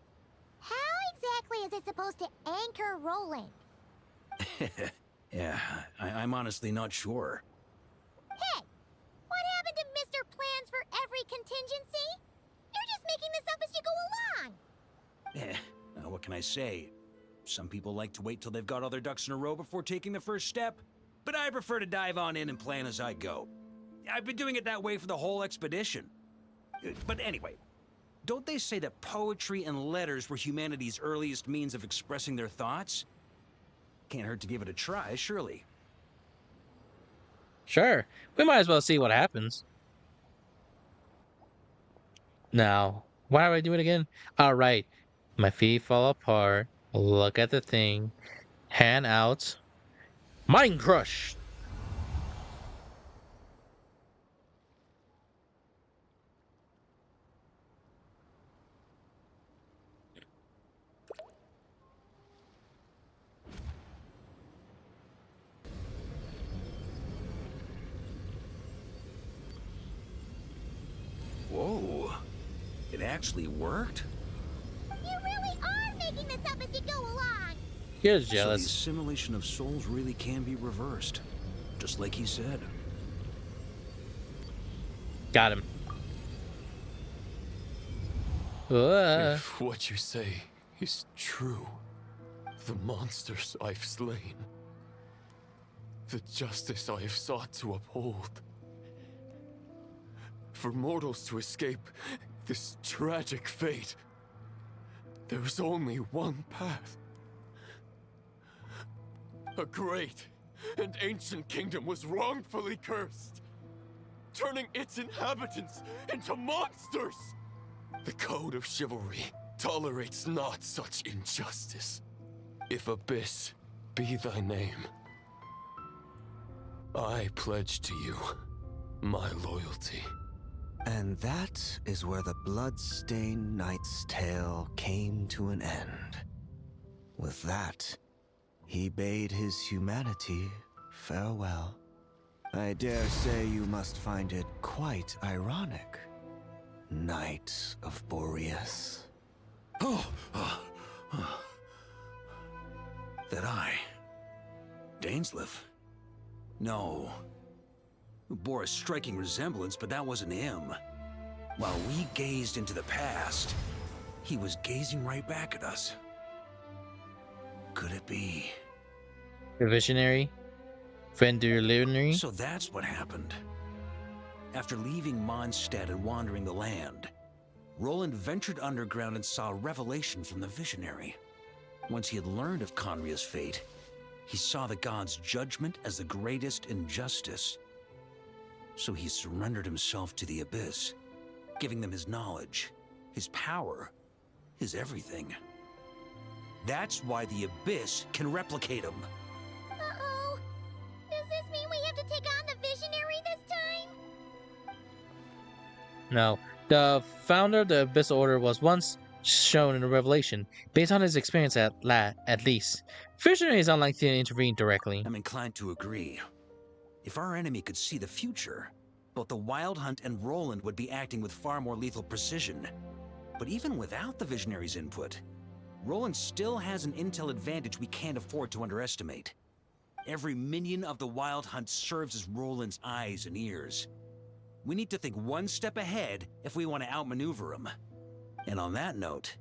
how exactly is it supposed to anchor Roland? Yeah, I'm honestly not sure. Hey, what happened to Mr. Plans for every contingency? can I say? Some people like to wait till they've got all their ducks in a row before taking the first step, but I prefer to dive on in and plan as I go. I've been doing it that way for the whole expedition. But anyway, don't they say that poetry and letters were humanity's earliest means of expressing their thoughts? Can't hurt to give it a try, surely. Sure, we might as well see what happens. Now, why do I do it again? All right, my feet fall apart. Look at the thing. Hand out. Mind crush. Whoa, it actually worked? You really are making this up as you go along! You're So jealous. the assimilation of souls really can be reversed, just like he said. Got him. If what you say is true, the monsters I've slain, the justice I have sought to uphold, for mortals to escape this tragic fate, there is only one path. A great and ancient kingdom was wrongfully cursed, turning its inhabitants into monsters. The code of chivalry tolerates not such injustice. If Abyss be thy name, I pledge to you my loyalty. And that is where the blood-stained knight's tale came to an end. With that, he bade his humanity farewell. I dare say you must find it quite ironic, Knight of Boreas. That I... Dainsleif? No. Bore a striking resemblance, but that wasn't him. While we gazed into the past, he was gazing right back at us. Could it be? The visionary? Fendirlinary? So that's what happened. After leaving Mondstadt and wandering the land, Roland ventured underground and saw a revelation from the visionary. Once he had learned of Conria's fate, he saw the gods' judgment as the greatest injustice. So he surrendered himself to the Abyss, giving them his knowledge, his power, his everything. That's why the Abyss can replicate him. Uh-oh. Does this mean we have to take on the Visionary this time? No. The founder of the Abyss Order was once shown in a revelation, based on his experience at least. Visionary is unlikely to intervene directly. I'm inclined to agree. If our enemy could see the future, both the Wild Hunt and Roland would be acting with far more lethal precision. But even without the Visionary's input, Roland still has an intel advantage we can't afford to underestimate. Every minion of the Wild Hunt serves as Roland's eyes and ears. We need to think one step ahead if we want to outmaneuver him. And on that note,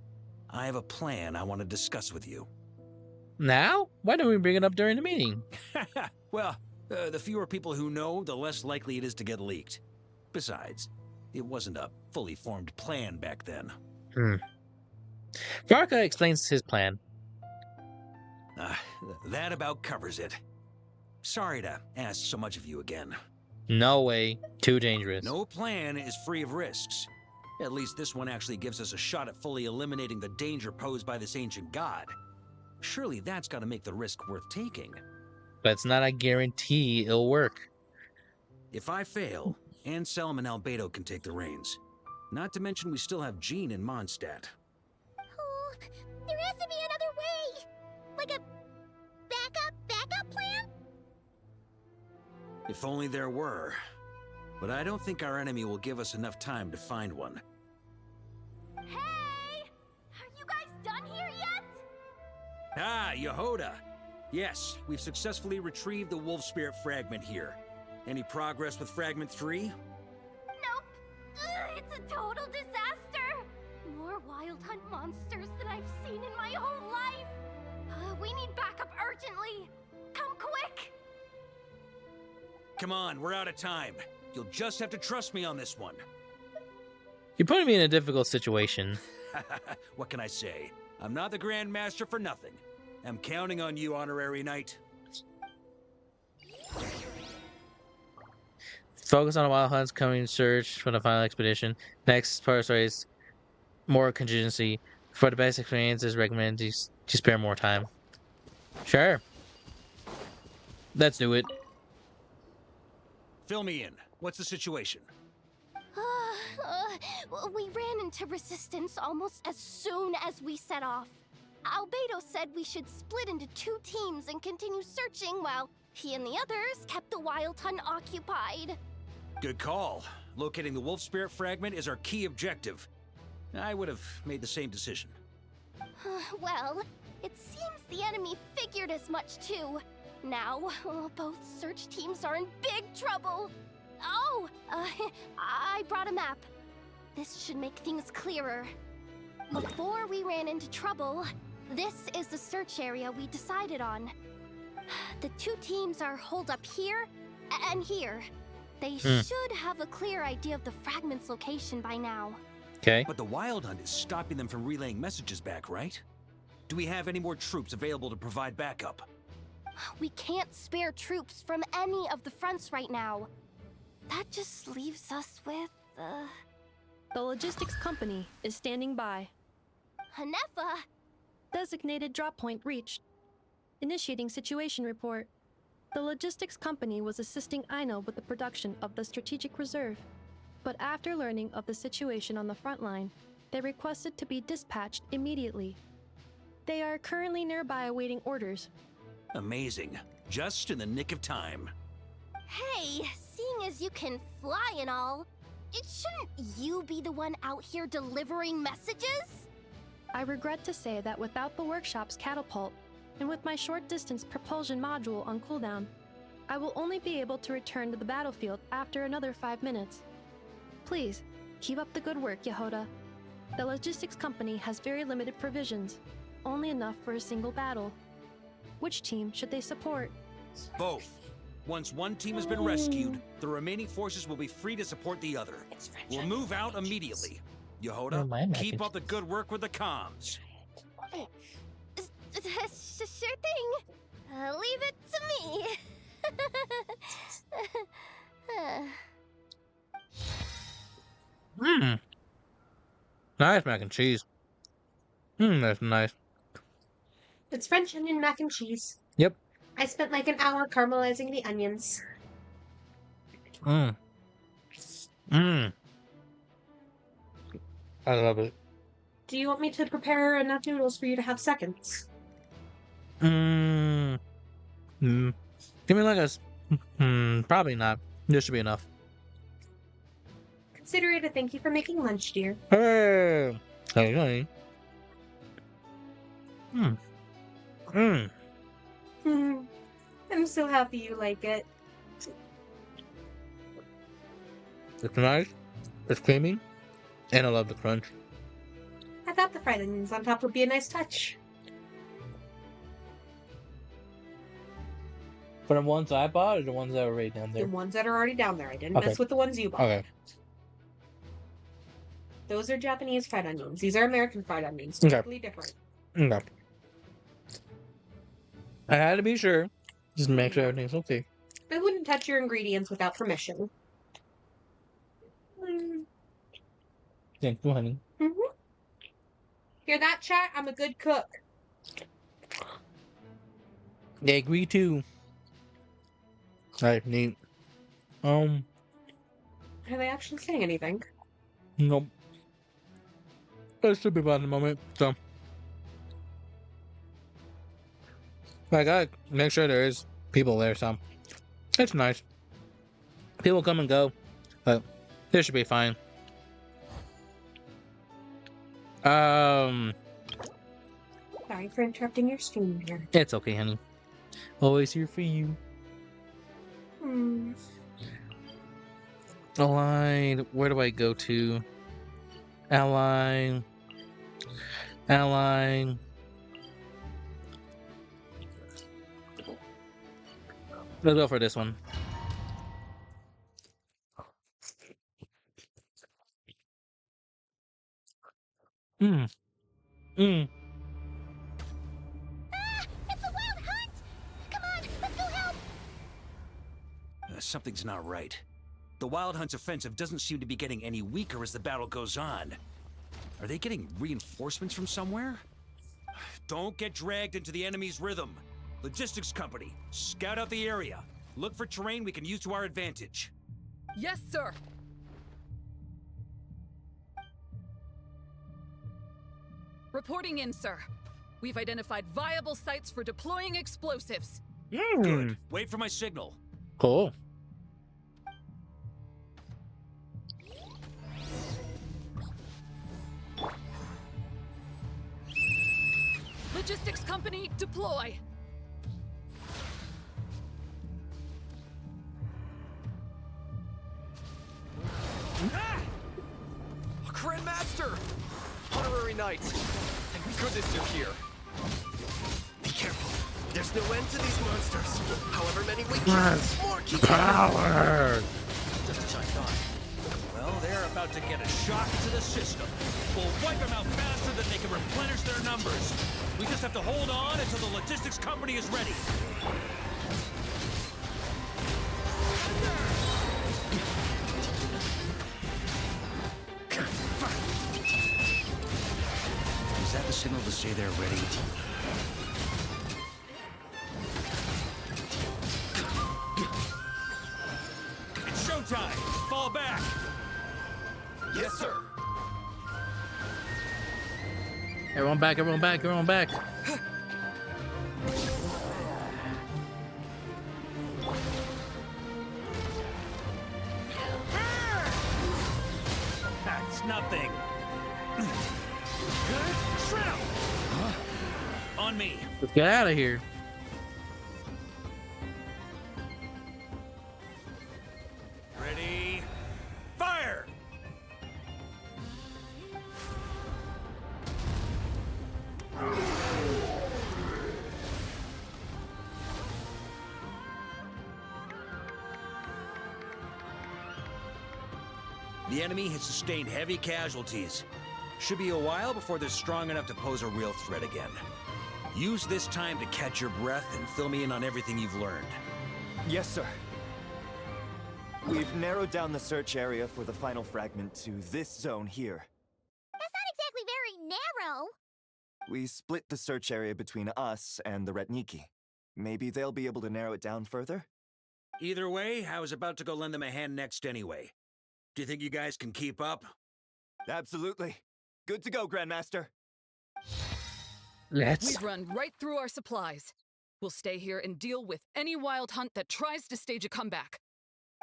I have a plan I want to discuss with you. Now? Why don't we bring it up during the meeting? Well, the fewer people who know, the less likely it is to get leaked. Besides, it wasn't a fully formed plan back then. Varka explains his plan. That about covers it. Sorry to ask so much of you again. No way. Too dangerous. No plan is free of risks. At least this one actually gives us a shot at fully eliminating the danger posed by this ancient god. Surely that's got to make the risk worth taking. But it's not a guarantee it'll work. If I fail, Anselm and Albedo can take the reins. Not to mention we still have Jean in Mondstadt. Oh, there has to be another way! Like a backup plan? If only there were. But I don't think our enemy will give us enough time to find one. Hey! Are you guys done here yet? Ah, Yehoda! Yes, we've successfully retrieved the Wolf Spirit fragment here. Any progress with Fragment 3? Nope. Ugh, it's a total disaster. More more Wild Hunt monsters than I've seen in my whole life! We need backup urgently! Come quick! Come on, we're out of time. You'll just have to trust me on this one. You're putting me in a difficult situation. What can I say? I'm not the Grand Master for nothing. I'm counting on you, Honorary Knight. Focus on wild hunts, coming search for the final expedition. Next part of the story is more contingency. For the best experiences, recommend to spare more time. Sure. Let's do it. Fill me in. What's the situation? We ran into resistance almost as soon as we set off. Albedo said we should split into 2 teams and continue searching while he and the others kept the Wild Hunt occupied. Good call. Locating the wolf spirit fragment is our key objective. I would have made the same decision. Well, it seems the enemy figured as much too. Now, both search teams are in big trouble. Oh, I brought a map. This should make things clearer. Before we ran into trouble, this is the search area we decided on. The 2 teams are holed up here and here. They should have a clear idea of the fragment's location by now. Okay. But the Wild Hunt is stopping them from relaying messages back, right? Do we have any more troops available to provide backup? We can't spare troops from any of the fronts right now. That just leaves us with, The logistics company is standing by. Hanefa! Designated drop point reached. Initiating situation report. The logistics company was assisting Aino with the production of the strategic reserve. But after learning of the situation on the front line, they requested to be dispatched immediately. They are currently nearby awaiting orders. Amazing. Just in the nick of time. Hey, seeing as you can fly and all, shouldn't you be the one out here delivering messages? I regret to say that without the workshop's catapult, and with my short-distance propulsion module on cooldown, I will only be able to return to the battlefield after another 5 minutes. Please, keep up the good work, Yehoda. The logistics company has very limited provisions, only enough for a single battle. Which team should they support? Both. Once one team has been rescued, the remaining forces will be free to support the other. We'll move out immediately. Yehoda, keep up the good work with the comms. Sure thing. Leave it to me. Nice mac and cheese. That's nice. It's French onion mac and cheese. Yep. I spent like an hour caramelizing the onions. I love it. Do you want me to prepare enough noodles for you to have seconds? Give me like a... probably not. This should be enough. Consider it a thank you for making lunch, dear. Hey! Hey. I'm so happy you like it. It's nice. It's creamy. And I love the crunch. I thought the fried onions on top would be a nice touch. For the ones I bought or the ones that were right down there? The ones that are already down there. I didn't Okay. mess with the ones you bought. Okay. Those are Japanese fried onions. These are American fried onions. Okay. Totally different. Okay. I had to be sure. Just make sure everything's okay. I wouldn't touch your ingredients without permission. Thank you, honey. Hear that, chat? I'm a good cook. They agree too. Alright, neat. Are they actually saying anything? Nope. But it should be about in a moment, so. I gotta make sure there is people there, so. It's nice. People come and go, but this should be fine. Sorry for interrupting your stream here. It's okay, honey. Always here for you. Allied, where do I go to? Allied. Ally. Let's go for this one. Hmm. Hmm. It's a wild hunt! Come on, let's go help! Something's not right. The Wild Hunt's offensive doesn't seem to be getting any weaker as the battle goes on. Are they getting reinforcements from somewhere? Don't get dragged into the enemy's rhythm. Logistics company, scout out the area. Look for terrain we can use to our advantage. Yes, sir. Reporting in, sir. We've identified viable sites for deploying explosives. Good. Wait for my signal. Cool. Logistics company, deploy. Grandmaster! Honorary Knight! Thank goodness you're here. Be careful. There's no end to these monsters. However many we Yes. kill, more keep Power! Just as I thought. Well, they're about to get a shock to the system. We'll wipe them out faster than they can replenish their numbers. We just have to hold on until the logistics company is ready. Is that the signal to say they're ready? It's showtime! Fall back! Yes, sir. Everyone back, everyone back, everyone back. That's nothing. On me. Let's get out of here. Ready? Fire! The enemy has sustained heavy casualties. Should be a while before they're strong enough to pose a real threat again. Use this time to catch your breath and fill me in on everything you've learned. Yes, sir. We've narrowed down the search area for the final fragment to this zone here. That's not exactly very narrow. We split the search area between us and the Retniki. Maybe they'll be able to narrow it down further? Either way, I was about to go lend them a hand next anyway. Do you think you guys can keep up? Absolutely. Good to go, Grandmaster. We've run right through our supplies. We'll stay here and deal with any wild hunt that tries to stage a comeback.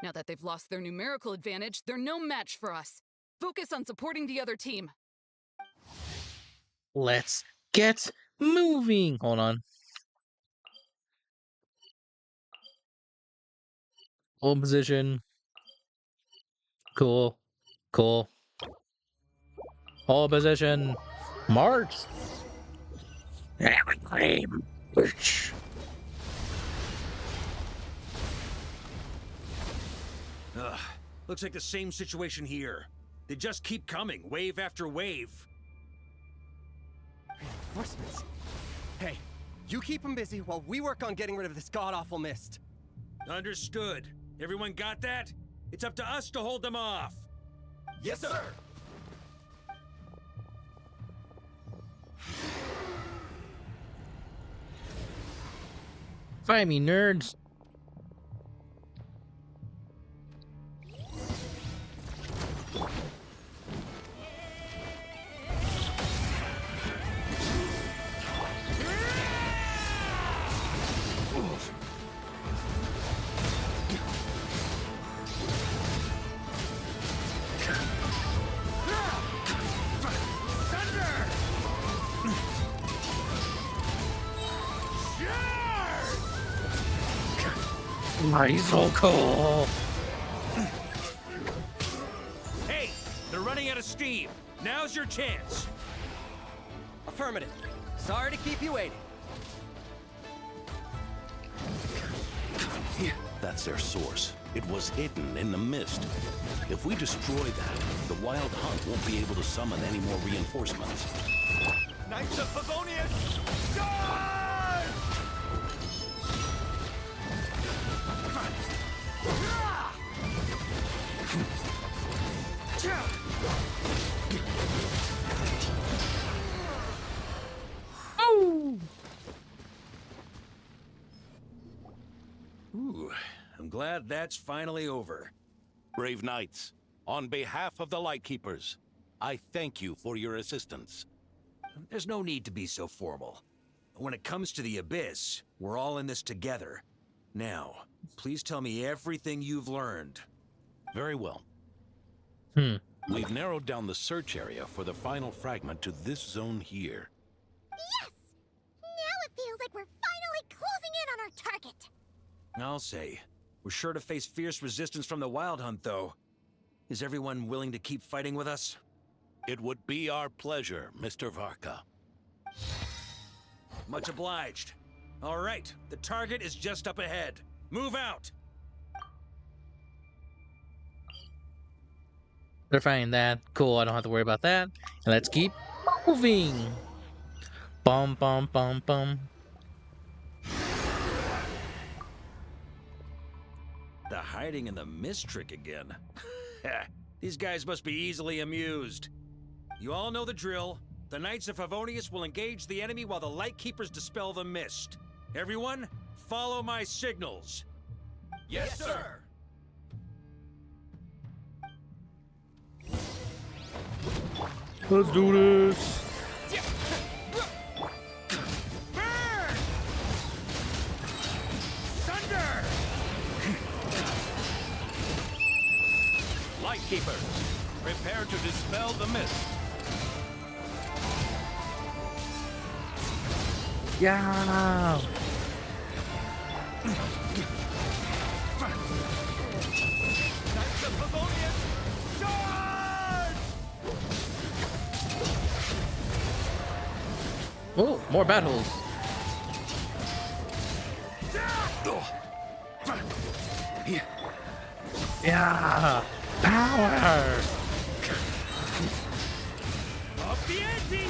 Now that they've lost their numerical advantage, they're no match for us. Focus on supporting the other team. Let's get moving. Hold on. Hold position. Cool. Cool. Hold position. March. Ugh. Looks like the same situation here. They just keep coming, wave after wave. Reinforcements. Hey, you keep them busy while we work on getting rid of this god-awful mist. Understood. Everyone got that? It's up to us to hold them off. Yes, sir. Find me, nerds. He's so cool. Hey, they're running out of steam. Now's your chance. Affirmative. Sorry to keep you waiting. That's their source. It was hidden in the mist. If we destroy that, the Wild Hunt won't be able to summon any more reinforcements. Knights of Favonius, charge! Ooh, I'm glad that's finally over. Brave Knights, on behalf of the Lightkeepers, I thank you for your assistance. There's no need to be so formal. When it comes to the Abyss, we're all in this together. Now, please tell me everything you've learned. Very well. We've narrowed down the search area for the final fragment to this zone here. Yes! Now it feels like we're finally closing in on our target. I'll say. We're sure to face fierce resistance from the Wild Hunt, though. Is everyone willing to keep fighting with us? It would be our pleasure, Mr. Varka. Much obliged. All right, the target is just up ahead. Move out! They're finding that. Cool, I don't have to worry about that. And let's keep moving. Bum, bum, bum, bum. The hiding in the mist trick again. These guys must be easily amused. You all know the drill. The Knights of Favonius will engage the enemy while the Lightkeepers dispel the mist. Everyone, follow my signals. Yes, sir! Let's do this. Burn! Thunder! Lightkeepers, prepare to dispel the mist. Yeah. Knights of Favonius, charge! Oh, more battles. Yeah. Power. Up the ante!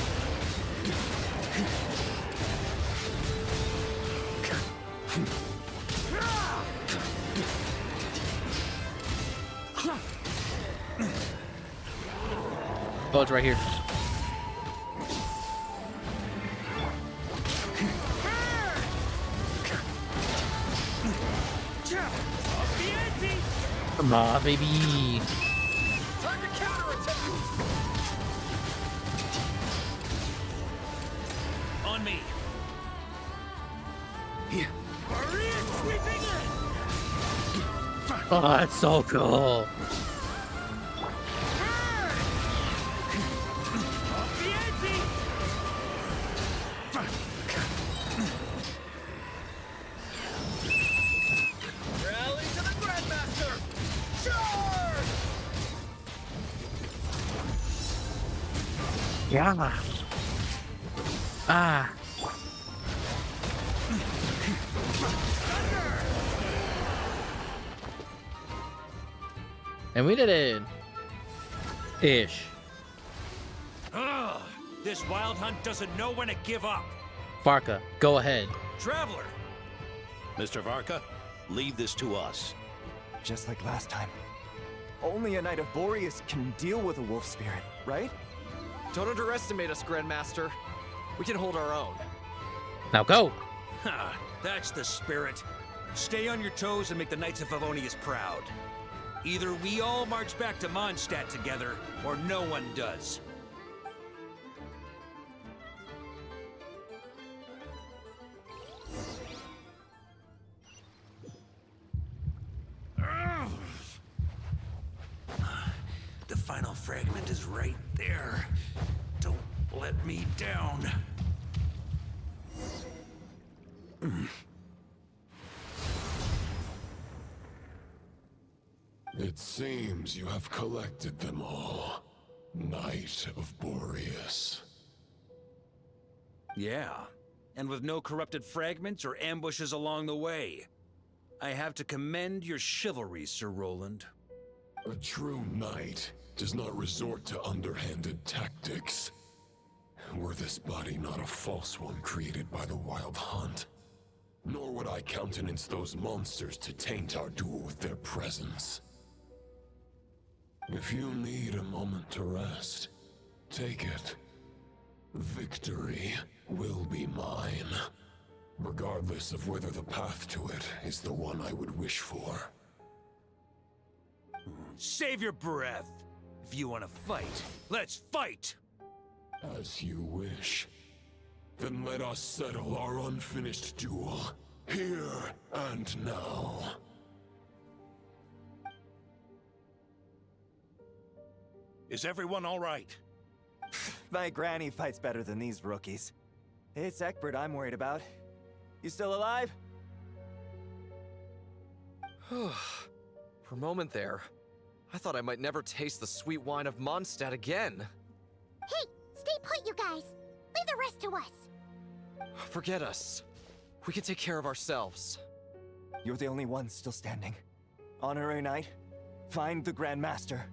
Oh, it's right here. Up the ante! Come on, baby. Time to counterattack! On me. Maria sweeping in! Oh, that's so cool. Up the ante! Rally to the Grandmaster! Charge! Yeah. Ah. And we did it. Ish. Ugh, this Wild Hunt doesn't know when to give up. Varka, go ahead. Traveler! Mr. Varka, leave this to us. Just like last time. Only a Knight of Boreas can deal with a wolf spirit, right? Don't underestimate us, Grandmaster. We can hold our own. Now go. Ha, that's the spirit. Stay on your toes and make the Knights of Favonius proud. Either we all march back to Mondstadt together, or no one does. Ugh. The final fragment is right there. Don't let me down. It seems you have collected them all, Knight of Boreas. Yeah, and with no corrupted fragments or ambushes along the way. I have to commend your chivalry, Sir Roland. A true knight does not resort to underhanded tactics. Were this body not a false one created by the Wild Hunt, nor would I countenance those monsters to taint our duel with their presence. If you need a moment to rest, take it. Victory will be mine, regardless of whether the path to it is the one I would wish for. Save your breath! If you want to fight, let's fight! As you wish. Then let us settle our unfinished duel, here and now. Is everyone all right? My granny fights better than these rookies. It's Egbert I'm worried about. You still alive? For a moment there, I thought I might never taste the sweet wine of Mondstadt again. Hey, stay put, you guys. Leave the rest to us. Forget us. We can take care of ourselves. You're the only one still standing. Honorary Knight, find the Grand Master.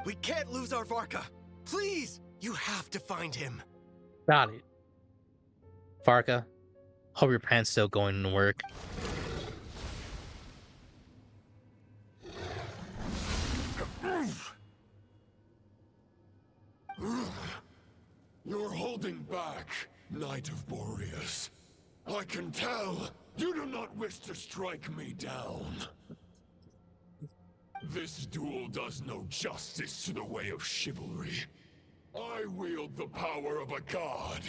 We can't lose our Varka. Please, you have to find him. Got it. Varka, hope your plan's still going to work. You're holding back, Knight of Boreas. I can tell you do not wish to strike me down. This duel does no justice to the way of chivalry. I wield the power of a god,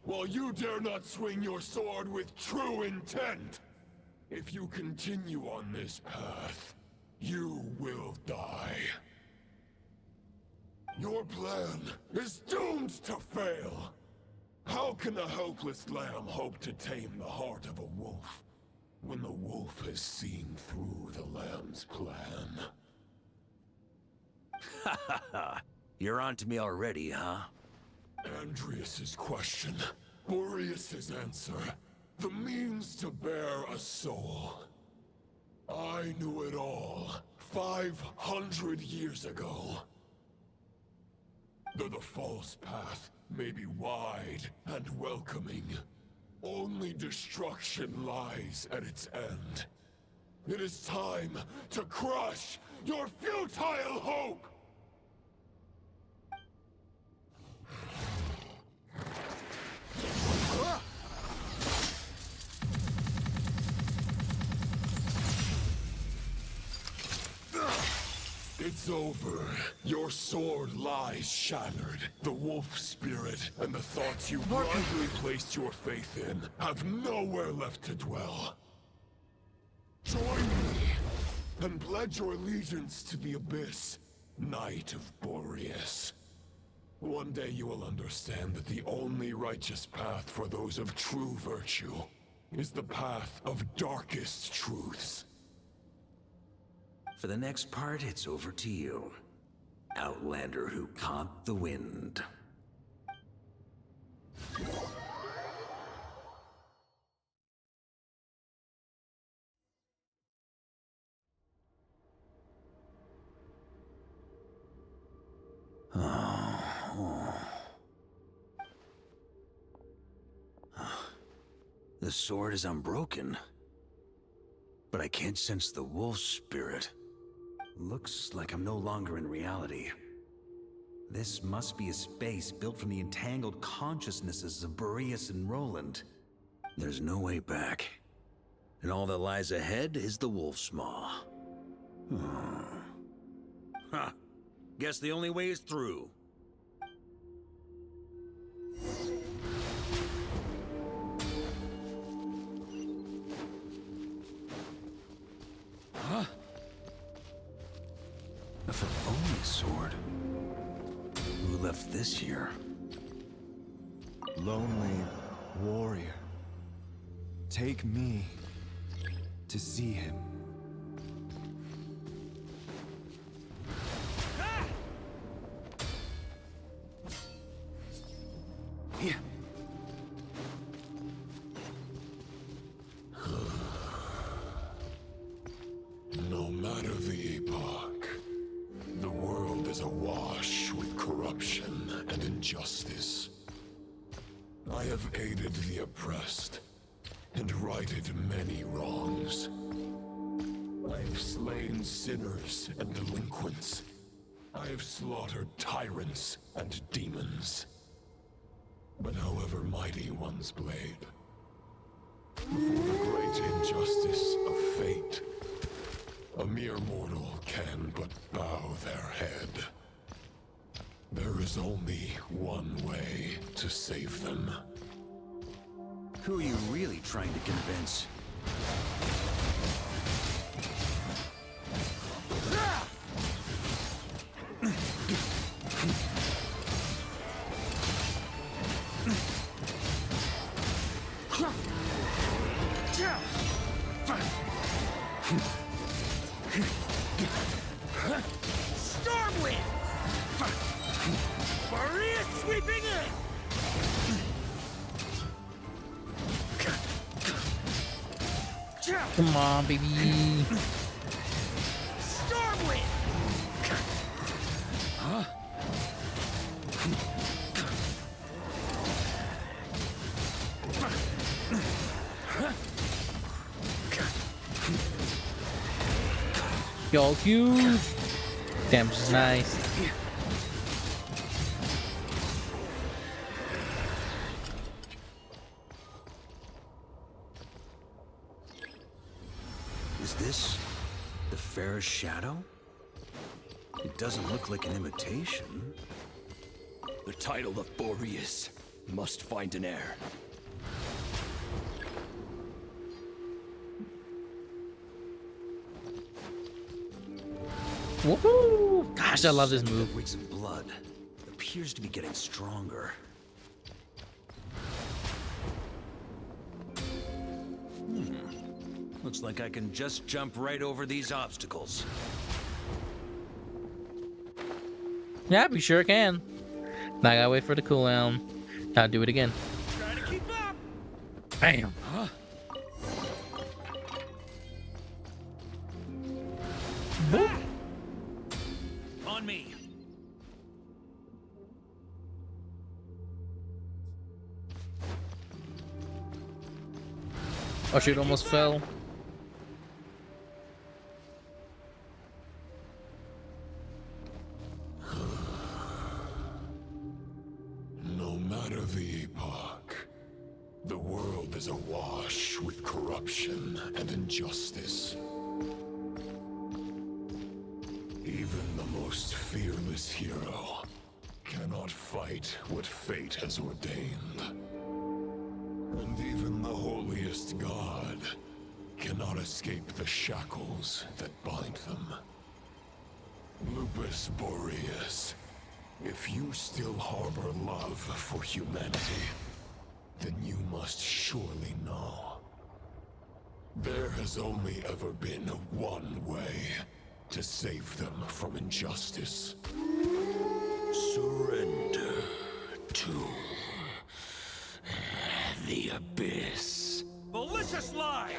while you dare not swing your sword with true intent. If you continue on this path, you will die. Your plan is doomed to fail. How can a helpless lamb hope to tame the heart of a wolf, when the wolf has seen through the lamb's plan? Ha ha ha! You're on to me already, huh? Andrias's question, Boreas's answer, the means to bear a soul. I knew it all 500 years ago. Though the false path may be wide and welcoming, only destruction lies at its end. It is time to crush your futile hope! It's over. Your sword lies shattered. The wolf spirit and the thoughts you blindly placed your faith in have nowhere left to dwell. Join me and pledge your allegiance to the abyss, Knight of Boreas. One day you will understand that the only righteous path for those of true virtue is the path of darkest truths. For the next part, it's over to you. Outlander who caught the wind. The sword is unbroken, but I can't sense the wolf spirit. Looks like I'm no longer in reality. This must be a space built from the entangled consciousnesses of Boreas and Roland. There's no way back. And all that lies ahead is the wolf's maw. Huh. Guess the only way is through. Huh? A Favonius sword? Who left this here? Lonely warrior. Take me to see him. awash with corruption and injustice. I have aided the oppressed and righted many wrongs. I have slain sinners and delinquents. I have slaughtered tyrants and demons. But however mighty one's blade, before the great injustice of fate, a mere mortal can but bow their head. There is only one way to save them. Who are you really trying to convince? Stormwind! Maria sweeping in! Come on, baby. Stormwind! Huh? Yo, huge. Damn, this is nice. Is this the fairest shadow? It doesn't look like an imitation. The title of Boreas must find an heir. Woohoo! Gosh, I love this move. That reeks of blood appears to be getting stronger. Looks like I can just jump right over these obstacles. Yeah, we sure can. Now I gotta wait for the cooldown. I'll do it again. Try to keep up! Bam! Huh? Boop. On me. Oh shoot, almost fell. No matter the epoch, the world is awash with corruption and injustice. Even the most fearless hero cannot fight what fate has ordained. And even the holiest god cannot escape the shackles that bind them. Lupus Boreas, if you still harbor love for humanity, then you must surely know. There has only ever been one way to save them from injustice. Surrender to the abyss. Malicious lies!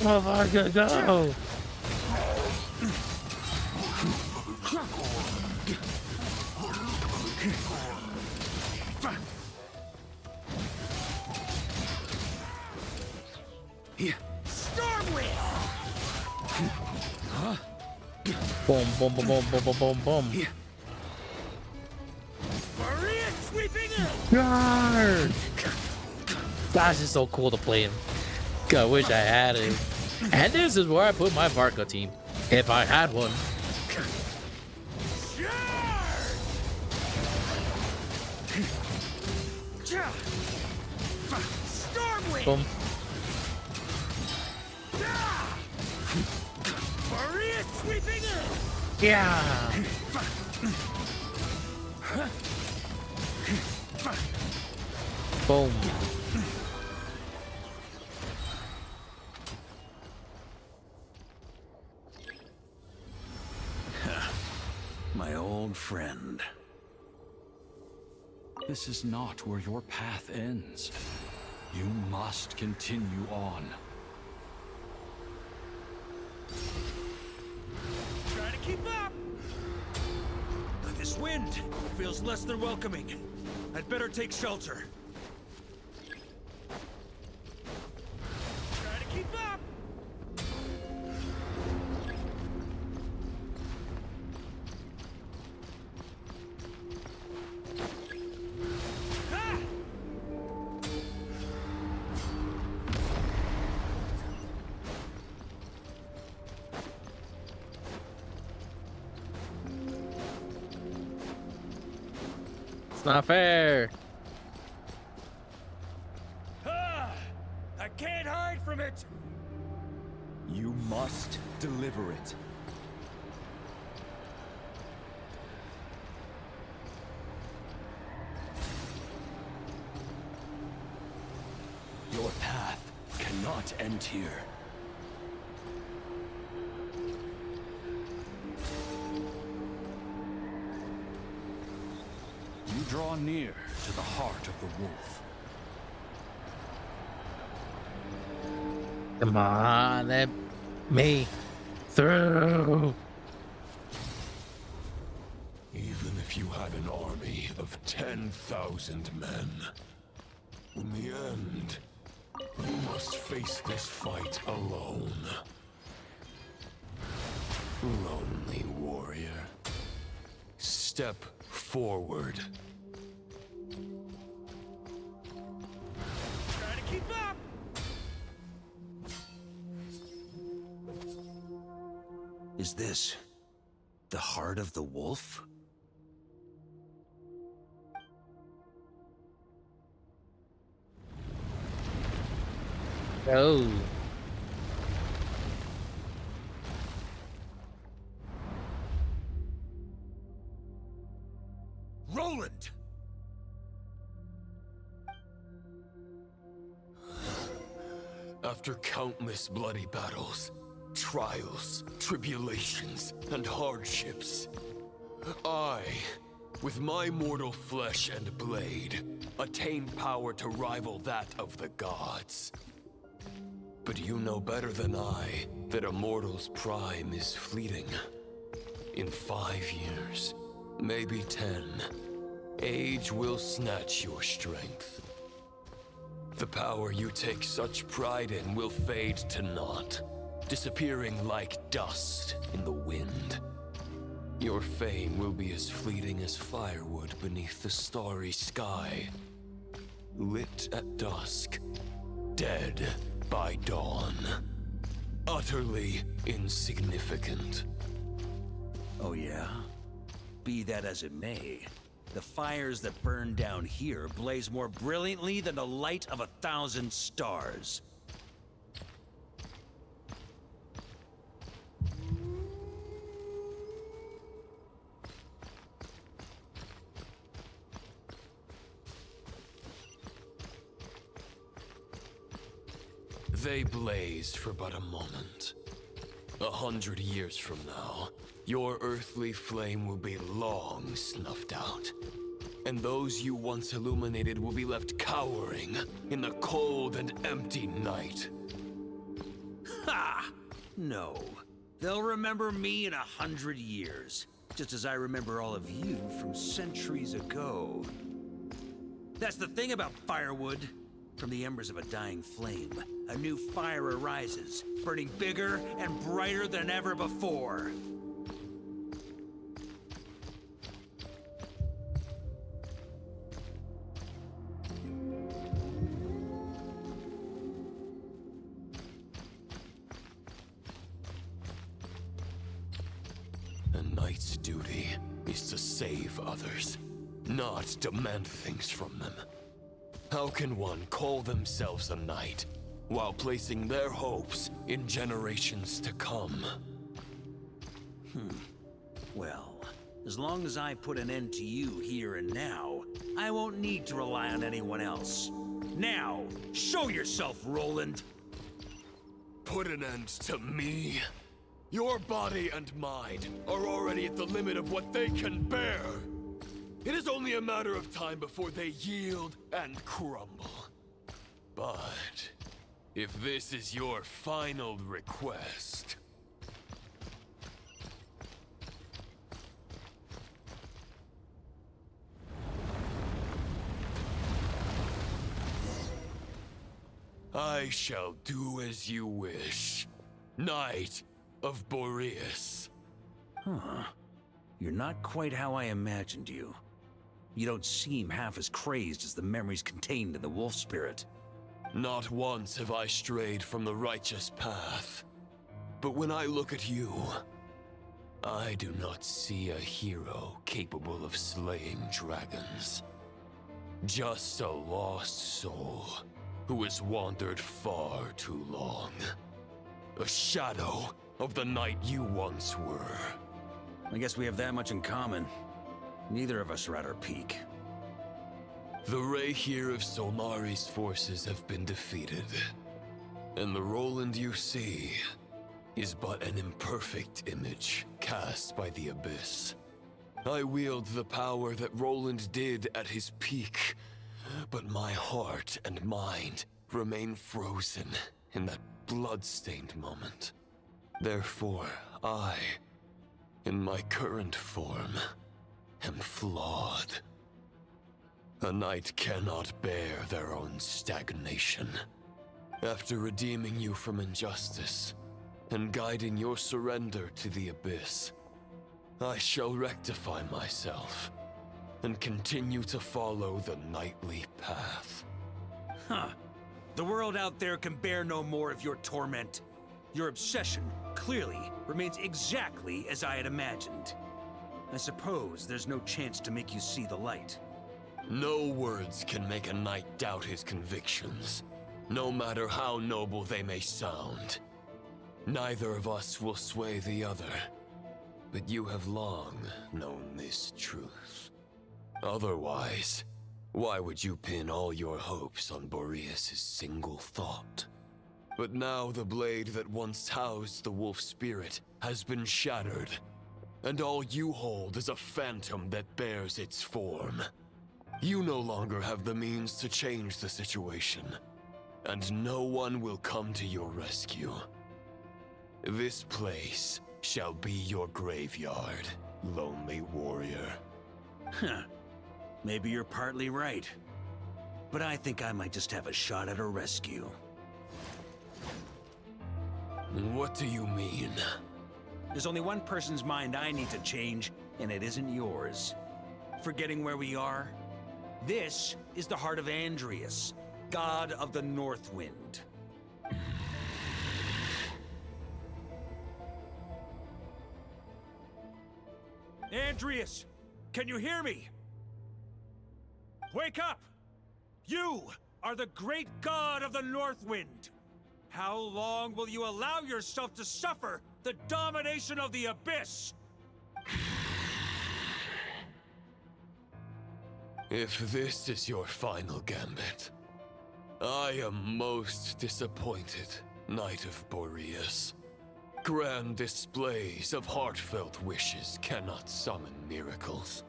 Oh, Varka, go! Stormwind! Huh? Boom, boom, boom, boom, boom, boom, boom, boom. Maria sweeping in! Guard! Gosh, it's so cool to play him. I wish I had it. And this is where I put my Varka team. If I had one. Stormwind! Boom. Maria sweeping in! Yeah! Boom. My old friend. This is not where your path ends. You must continue on. Try to keep up! This wind feels less than welcoming. I'd better take shelter. Try to keep up! It's not fair. I can't hide from it! You must deliver it. Your path cannot end here. You draw near to the heart of the wolf. Come on, let me through. Even if you had an army of 10,000 men, in the end, you must face this fight alone. Lonely warrior. Step forward. Try to keep up! Is this the heart of the wolf? Oh. Roland! After countless bloody battles, trials, tribulations, and hardships, I, with my mortal flesh and blade, attained power to rival that of the gods. But you know better than I that a mortal's prime is fleeting. In 5 years, maybe 10, age will snatch your strength. The power you take such pride in will fade to naught, disappearing like dust in the wind. Your fame will be as fleeting as firewood beneath the starry sky. Lit at dusk, dead by dawn. Utterly insignificant. Oh yeah? Be that as it may, the fires that burn down here blaze more brilliantly than the light of 1,000 stars. They blaze for but a moment. 100 years from now, your earthly flame will be long snuffed out. And those you once illuminated will be left cowering in the cold and empty night. Ha! No. They'll remember me in 100 years, just as I remember all of you from centuries ago. That's the thing about firewood. From the embers of a dying flame, a new fire arises, burning bigger and brighter than ever before. A knight's duty is to save others, not demand things from them. How can one call themselves a knight while placing their hopes in generations to come? Well, as long as I put an end to you here and now, I won't need to rely on anyone else. Now, show yourself, Roland! Put an end to me? Your body and mind are already at the limit of what they can bear. It is only a matter of time before they yield and crumble. But if this is your final request... I shall do as you wish, Knight of Boreas. Huh. You're not quite how I imagined you. You don't seem half as crazed as the memories contained in the wolf spirit. Not once have I strayed from the righteous path. But when I look at you, I do not see a hero capable of slaying dragons. Just a lost soul who has wandered far too long. A shadow of the knight you once were. I guess we have that much in common. Neither of us are at our peak. The Rayhir of Solmari's forces have been defeated, and the Roland you see is but an imperfect image cast by the Abyss. I wield the power that Roland did at his peak, but my heart and mind remain frozen in that blood-stained moment. Therefore, I, in my current form, am flawed. A knight cannot bear their own stagnation. After redeeming you from injustice and guiding your surrender to the Abyss, I shall rectify myself and continue to follow the knightly path. Huh. The world out there can bear no more of your torment. Your obsession, clearly, remains exactly as I had imagined. I suppose there's no chance to make you see the light. No words can make a knight doubt his convictions, no matter how noble they may sound. Neither of us will sway the other, but you have long known this truth. Otherwise, why would you pin all your hopes on Boreas' single thought? But now the blade that once housed the wolf spirit has been shattered, and all you hold is a phantom that bears its form. You no longer have the means to change the situation, and no one will come to your rescue. This place shall be your graveyard, lonely warrior. Huh. Maybe you're partly right. But I think I might just have a shot at a rescue. What do you mean? There's only one person's mind I need to change, and it isn't yours. Forgetting where we are? This is the heart of Andrias, god of the North Wind. Andrias! Can you hear me? Wake up! You are the great god of the North Wind! How long will you allow yourself to suffer the domination of the Abyss? If this is your final gambit, I am most disappointed, Knight of Boreas. Grand displays of heartfelt wishes cannot summon miracles.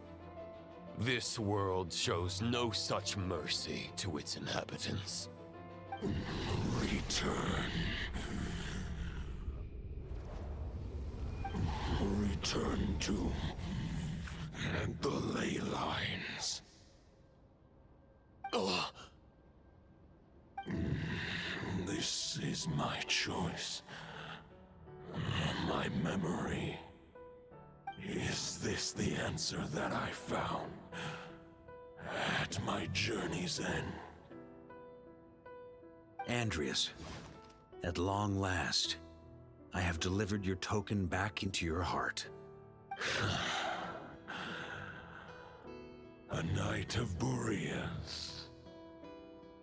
This world shows no such mercy to its inhabitants. Return. Return to the ley lines. This is my choice. My memory. Is this the answer that I found at my journey's end? Andrias, at long last, I have delivered your token back into your heart. A Knight of Boreas.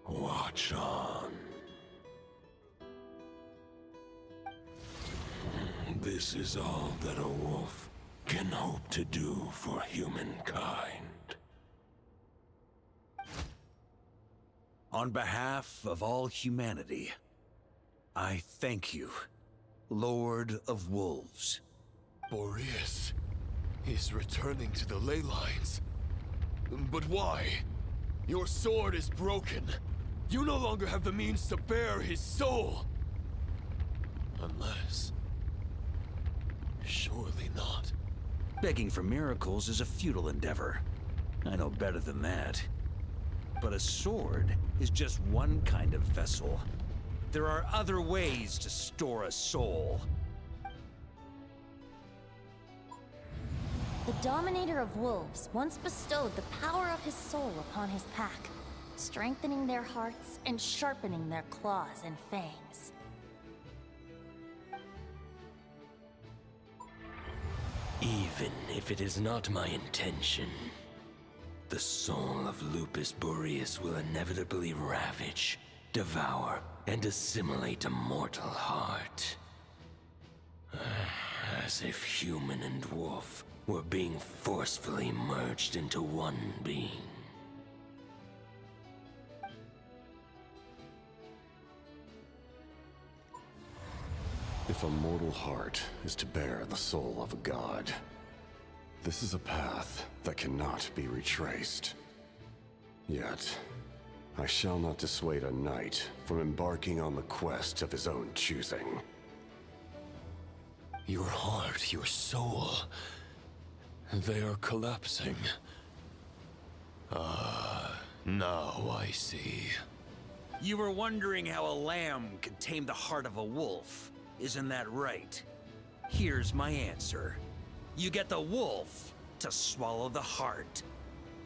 Watch on. This is all that a wolf can hope to do for humankind. On behalf of all humanity, I thank you, Lord of Wolves. Boreas is returning to the ley lines. But why? Your sword is broken. You no longer have the means to bear his soul. Unless... surely not. Begging for miracles is a futile endeavor. I know better than that. But a sword is just one kind of vessel. There are other ways to store a soul. The Dominator of Wolves once bestowed the power of his soul upon his pack, strengthening their hearts and sharpening their claws and fangs. Even if it is not my intention, the soul of Lupus Boreas will inevitably ravage, devour, and assimilate a mortal heart. As if human and wolf were being forcefully merged into one being. If a mortal heart is to bear the soul of a god, this is a path that cannot be retraced. Yet, I shall not dissuade a knight from embarking on the quest of his own choosing. Your heart, your soul... they are collapsing. Now I see. You were wondering how a lamb could tame the heart of a wolf. Isn't that right? Here's my answer. You get the wolf to swallow the heart.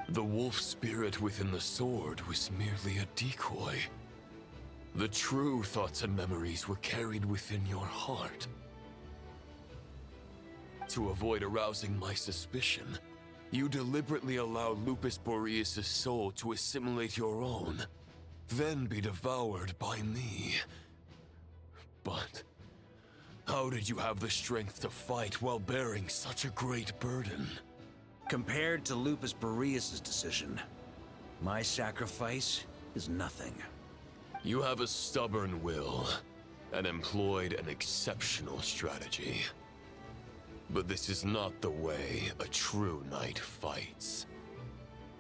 The wolf spirit within the sword was merely a decoy. The true thoughts and memories were carried within your heart. To avoid arousing my suspicion, you deliberately allowed Lupus Boreas' soul to assimilate your own, then be devoured by me. But how did you have the strength to fight while bearing such a great burden? Compared to Lupus Boreas' decision, my sacrifice is nothing. You have a stubborn will, and employed an exceptional strategy. But this is not the way a true knight fights.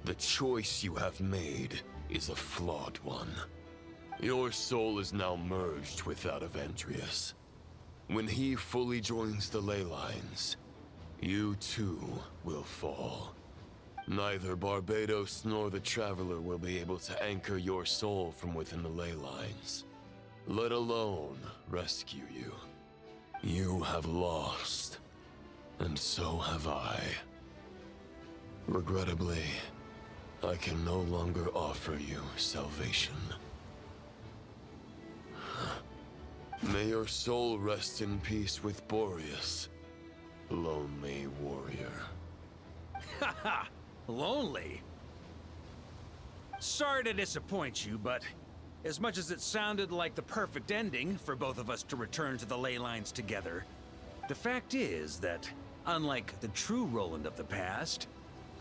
The choice you have made is a flawed one. Your soul is now merged with that of Andreas. When he fully joins the ley lines, you too will fall. Neither Barbados nor the Traveler will be able to anchor your soul from within the ley lines, let alone rescue you. You have lost, and so have I. Regrettably, I can no longer offer you salvation. May your soul rest in peace with Boreas, lonely warrior. Haha! Lonely? Sorry to disappoint you, but as much as it sounded like the perfect ending for both of us to return to the ley lines together, the fact is that, unlike the true Roland of the past,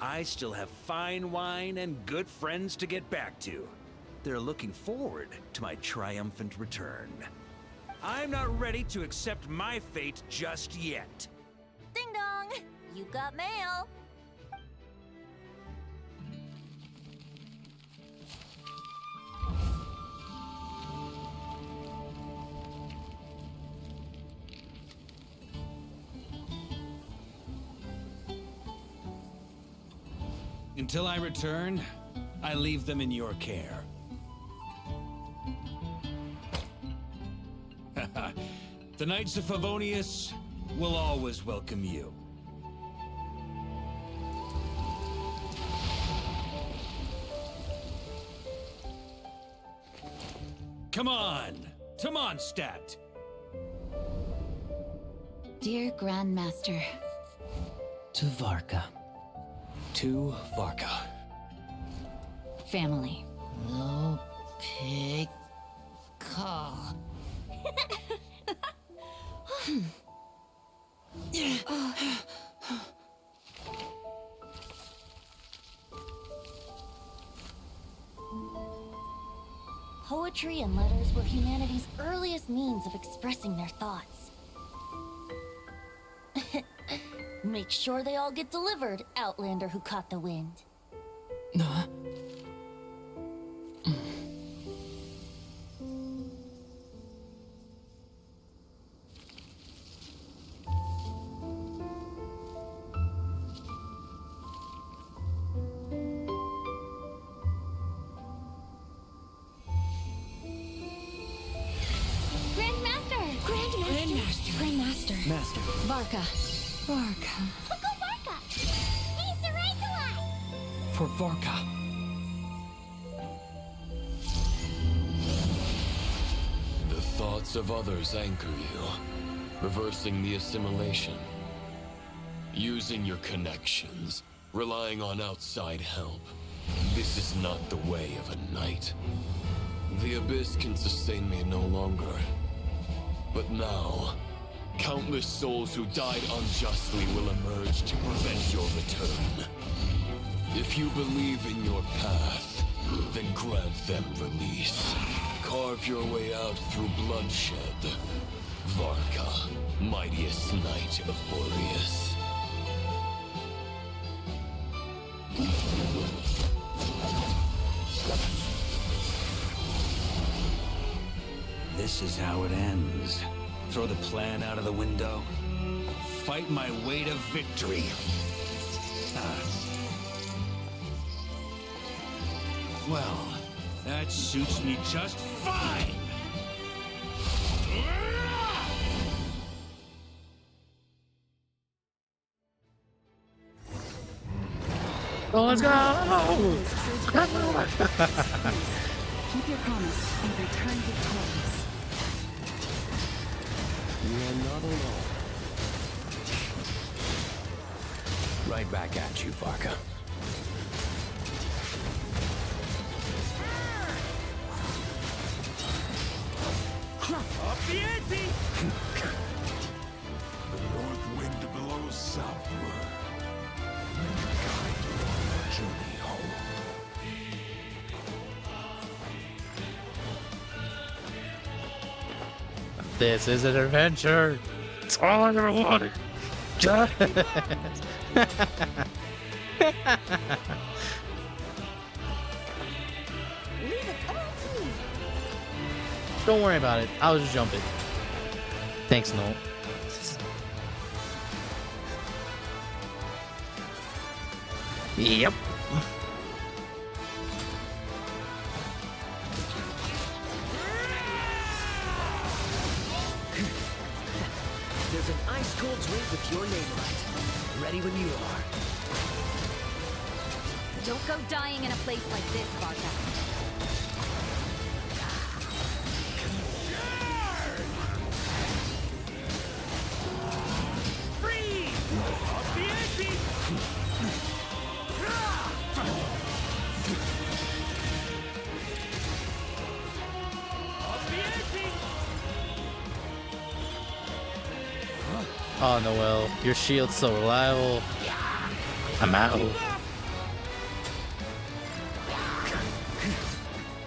I still have fine wine and good friends to get back to. They're looking forward to my triumphant return. I'm not ready to accept my fate just yet. Ding dong! You've got mail! Until I return, I leave them in your care. The Knights of Favonius will always welcome you. Come on, to Mondstadt. Dear Grandmaster. To Varka. To Varka. Family. No pig call. Poetry and letters were humanity's earliest means of expressing their thoughts. Make sure they all get delivered, Outlander who caught the wind. Master. Master. Varka. Varka. Uncle Varka! He's the right one! For Varka. The thoughts of others anchor you, reversing the assimilation. Using your connections, relying on outside help. This is not the way of a knight. The Abyss can sustain me no longer. But now, countless souls who died unjustly will emerge to prevent your return. If you believe in your path, then grant them release. Carve your way out through bloodshed. Varka, mightiest knight of Boreas. This is how it ends. Throw the plan out of the window. Fight my way to victory. Well, that suits me just fine! Oh, let's go! Keep your promise and return victorious. You are not alone. Right back at you, Varka. Up the ante! The north wind blows southward. May it guide you on your journey home. This is an adventure. It's all I ever wanted. Just. Leave it all to me. Don't worry about it. I'll just jump it. Thanks, Noel. Yep. There's an ice-cold drink with your name on it. Ready when you are. Don't go dying in a place like this, Varka. Oh, Noel, your shield's so reliable. I'm out.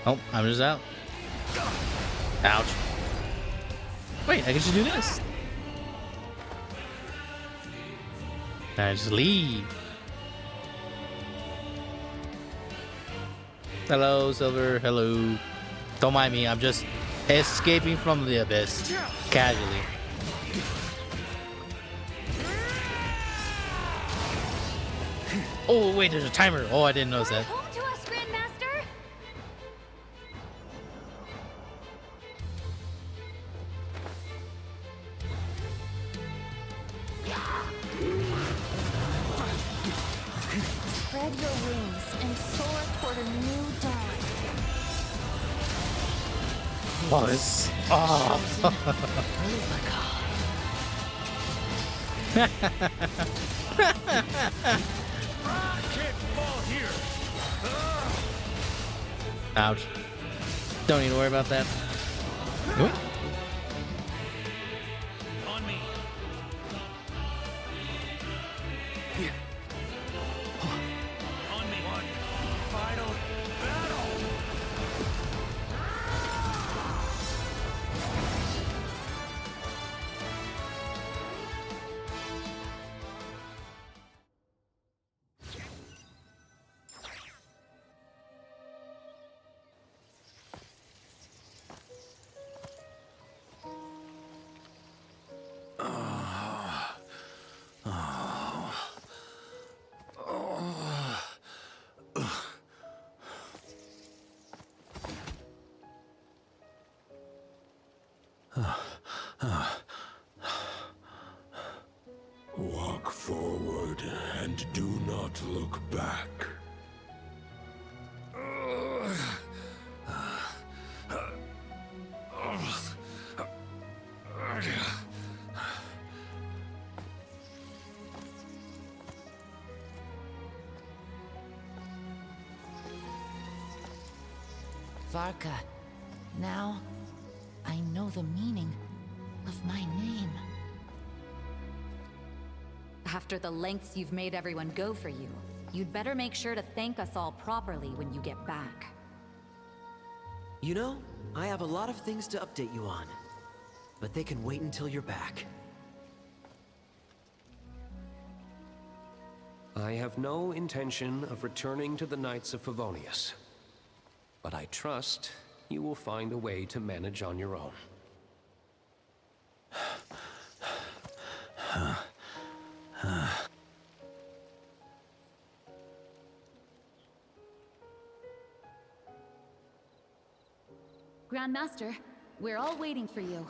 Oh, I'm just out. Ouch. Wait, I can just do this. I just leave. Hello, Silver. Hello. Don't mind me. I'm just escaping from the abyss. Casually. Oh, wait, there's a timer. Oh, I didn't notice that. Home to us, Grandmaster! Spread your wings and soar toward a new dawn. Oh, this. Oh. Ouch. Don't need to worry about that. What? On me. On me. One final battle. look back. Varka, now I know the meaning of my name. After the lengths you've made everyone go for you, you'd better make sure to thank us all properly when you get back. You know, I have a lot of things to update you on, but they can wait until you're back. I have no intention of returning to the Knights of Favonius, but I trust you will find a way to manage on your own. Grandmaster, we're all waiting for you.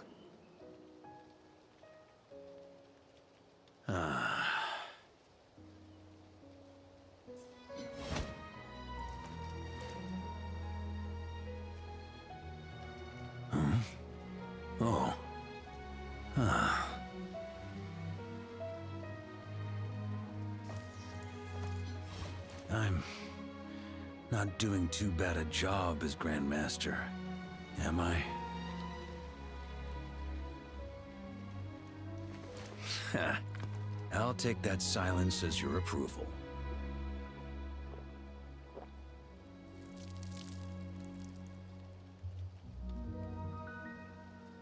Oh. I'm not doing too bad a job as Grandmaster, am I? I'll take that silence as your approval.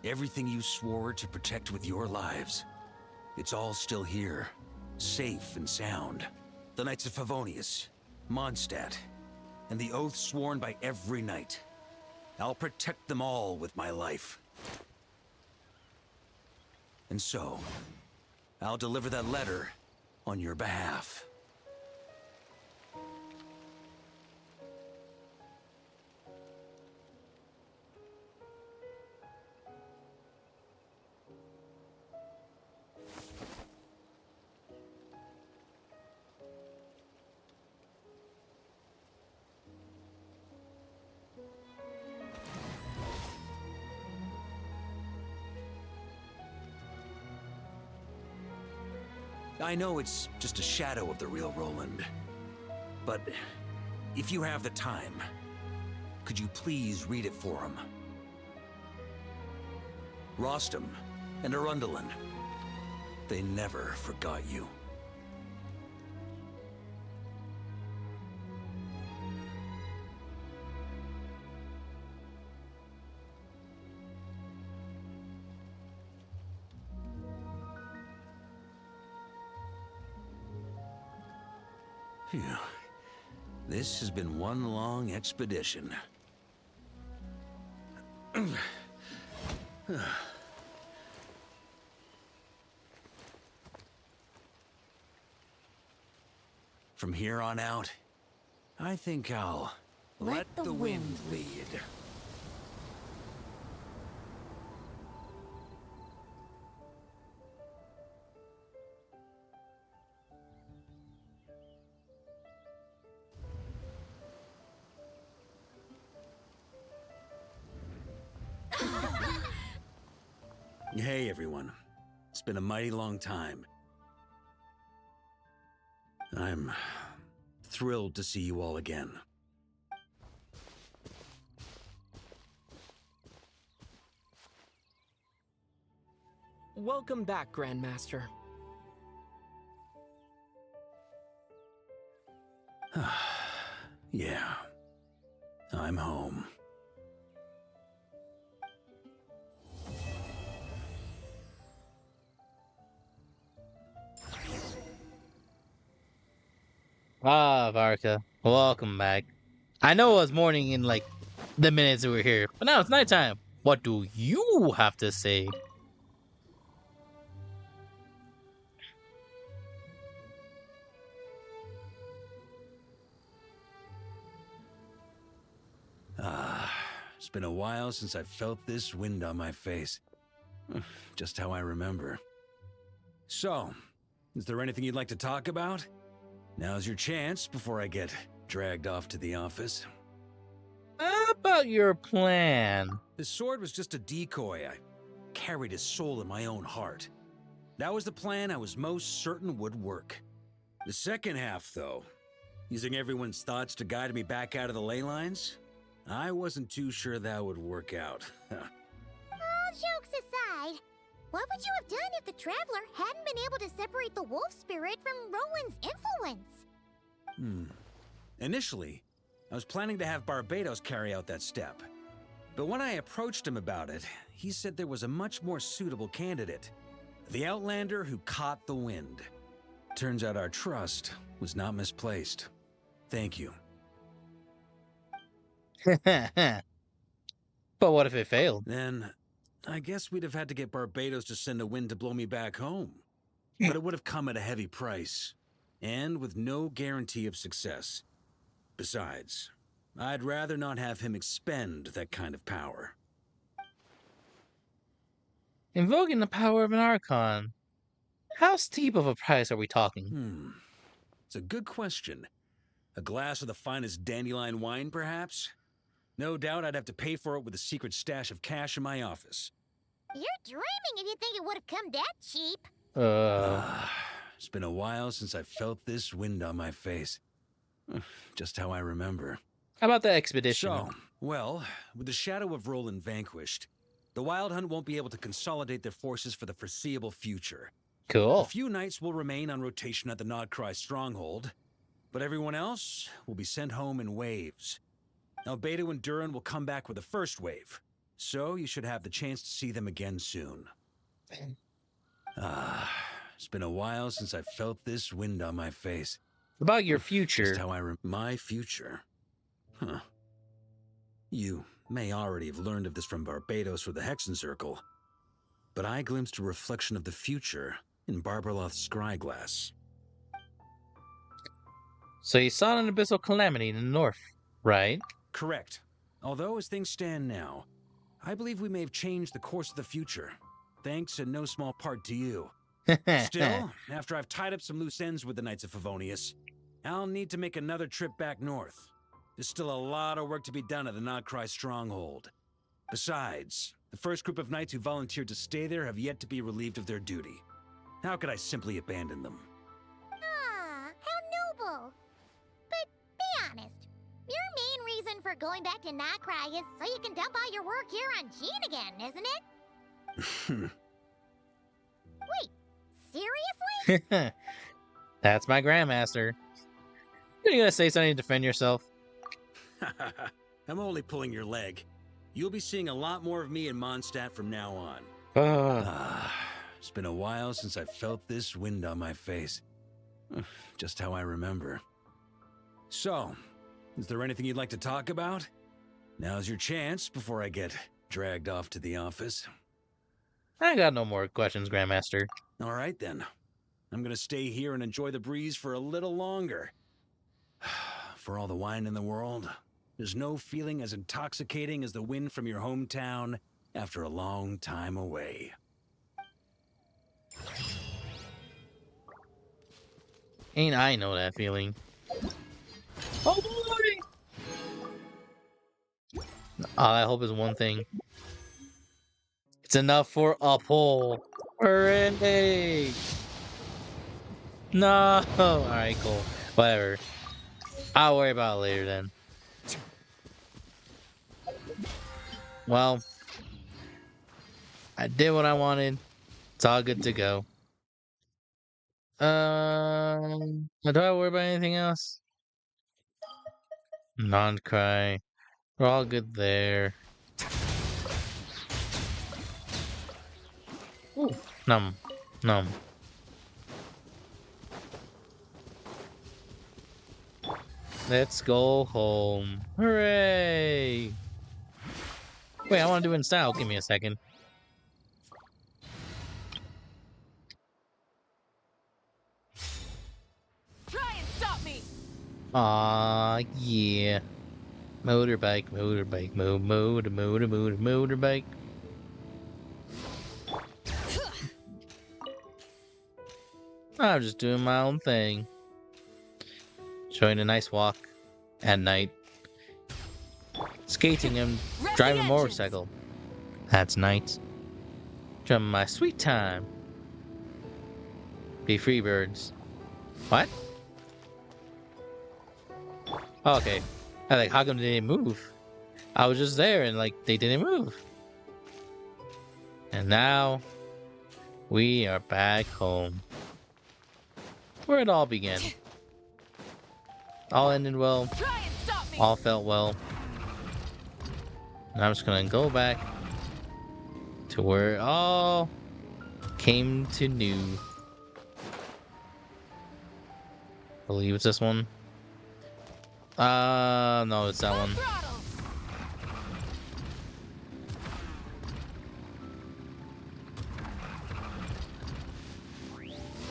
Everything you swore to protect with your lives, it's all still here, safe and sound. The Knights of Favonius, Mondstadt, and the oath sworn by every knight. I'll protect them all with my life. And so, I'll deliver that letter on your behalf. I know it's just a shadow of the real Roland, but if you have the time, could you please read it for him? Rostam and Arundelen, they never forgot you. Phew. This has been one long expedition. From here on out, I think I'll let the wind lead. Hey everyone, it's been a mighty long time. I'm thrilled to see you all again. Welcome back, Grandmaster. Yeah, I'm home. Ah, Varka, welcome back. I know it was morning in like the minutes we were here, but now it's nighttime. What do you have to say? It's been a while since I felt this wind on my face. Just how I remember. So, is there anything you'd like to talk about? Now's your chance before I get dragged off to the office. How about your plan? The sword was just a decoy. I carried his soul in my own heart. That was the plan I was most certain would work. The second half, though, using everyone's thoughts to guide me back out of the ley lines, I wasn't too sure that would work out. All jokes aside, what would you have done if the Traveler hadn't been able to separate the wolf spirit from Roland's influence? Initially, I was planning to have Barbados carry out that step. But when I approached him about it, he said there was a much more suitable candidate. The Outlander who caught the wind. Turns out our trust was not misplaced. Thank you. But what if it failed? Then, I guess we'd have had to get Barbados to send a wind to blow me back home. But it would have come at a heavy price, and with no guarantee of success. Besides, I'd rather not have him expend that kind of power. Invoking the power of an Archon. How steep of a price are we talking? It's a good question. A glass of the finest dandelion wine, perhaps? No doubt I'd have to pay for it with a secret stash of cash in my office. You're dreaming if you think it would have come that cheap. It's been a while since I felt this wind on my face. Just how I remember. How about the expedition? So, well, with the shadow of Roland vanquished, the Wild Hunt won't be able to consolidate their forces for the foreseeable future. Cool. A few knights will remain on rotation at the Nodcry stronghold, but everyone else will be sent home in waves. Albedo and Durin will come back with the first wave, so you should have the chance to see them again soon. It's been a while since I felt this wind on my face. About your future. Just how my future? Huh. You may already have learned of this from Barbados or the Hexen Circle, but I glimpsed a reflection of the future in Barbarloth's scryglass. So you saw an abyssal calamity in the north, right? Correct. Although, as things stand now, I believe we may have changed the course of the future, thanks in no small part to you. Still, after I've tied up some loose ends with the Knights of Favonius, I'll need to make another trip back north. There's still a lot of work to be done at the Nodcry stronghold. Besides, the first group of knights who volunteered to stay there have yet to be relieved of their duty. How could I simply abandon them? Ah, how noble. But be honest, your main reason for going back to Nodcry is so you can dump all your work here on Jean again, isn't it? Wait, seriously? That's my Grandmaster. Are you gonna say something to defend yourself? I'm only pulling your leg. You'll be seeing a lot more of me in Mondstadt from now on. It's been a while since I felt this wind on my face. Just how I remember. So, is there anything you'd like to talk about? Now's your chance before I get dragged off to the office. I got no more questions, Grandmaster. All right, then. I'm gonna stay here and enjoy the breeze for a little longer. For all the wine in the world, there's no feeling as intoxicating as the wind from your hometown after a long time away. Ain't I know that feeling. Oh boy! All I hope is one thing. It's enough for a pull. Hooray! No! Alright, cool. Whatever. I'll worry about it later then. Well, I did what I wanted. It's all good to go. Do I worry about anything else? Non-cry. We're all good there. Ooh, num. Let's go home. Hooray! Wait, I want to do it in style. Give me a second. Try and stop me! Aw, yeah. Motorbike, motorbike. I'm just doing my own thing. Showing a nice walk at night. Skating and driving a motorcycle. That's nice. Enjoying my sweet time. Be free birds. What? Oh, okay. I like, how come they didn't move? I was just there and like they didn't move. And now we are back home. Where it all began. All ended well. All felt well. And I'm just gonna go back to where it all came to new. I believe it's this one. No, it's that one.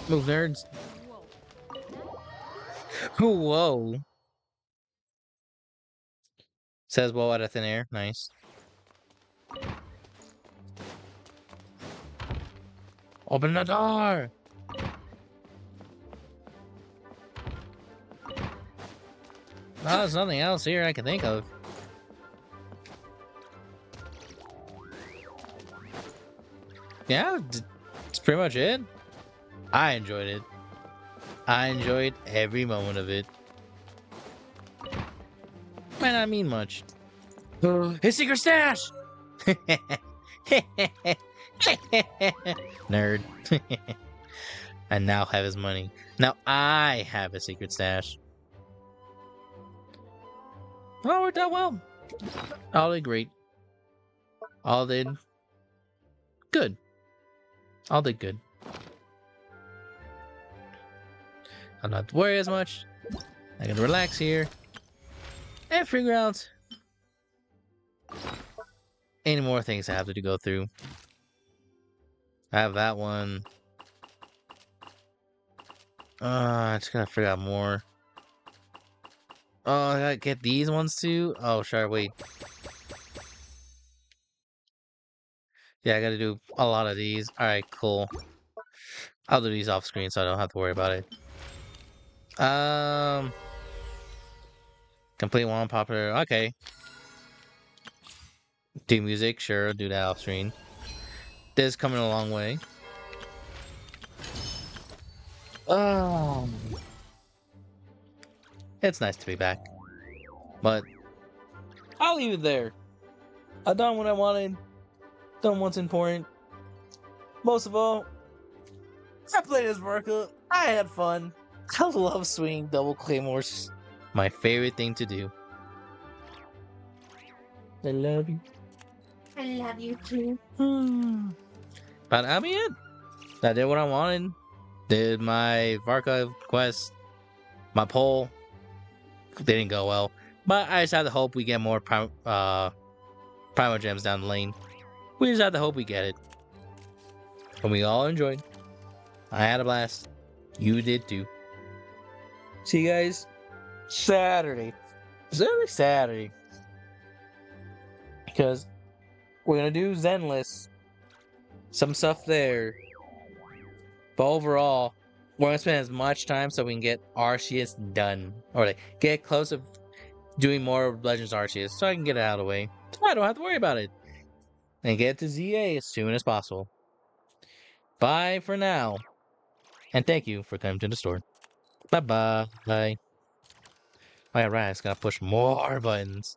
Move, nerds. Whoa. Says whoa out of thin air. Nice. Open the door! No, there's nothing else here I can think of. Yeah, that's pretty much it. I enjoyed it. I enjoyed every moment of it. Might not mean much. His secret stash! Nerd. I now have his money. Now I have a secret stash. Oh, worked out well. All did great. All did good. All did good. I don't have to worry as much. I can relax here and figure out any more things I have to go through. I have that one. I just gotta figure out more. Oh, I gotta get these ones too? Oh, sure, wait. Yeah, I gotta do a lot of these. Alright, cool. I'll do these off screen so I don't have to worry about it. Complete one popular. Okay. Do music, sure, do that off screen. This is coming a long way. Oh. It's nice to be back. But I'll leave it there. I've done what I wanted. Done what's important. Most of all, I played as Varka. I had fun. I love swinging double claymores. My favorite thing to do. I love you. I love you too. But I mean it. I did what I wanted. Did my Varka quest. My poll. Didn't go well. But I just have to hope we get more Primo Gems down the lane. We just have to hope we get it. And we all enjoyed. I had a blast. You did too. See you guys Saturday. Saturday. Because we're going to do Zenless. Some stuff there. But overall, we're going to spend as much time so we can get Arceus done. Or like, get close to doing more Legends Arceus so I can get it out of the way. So I don't have to worry about it. And get to ZA as soon as possible. Bye for now. And thank you for coming to the store. Bye-bye. Alright, I just gotta push more buttons.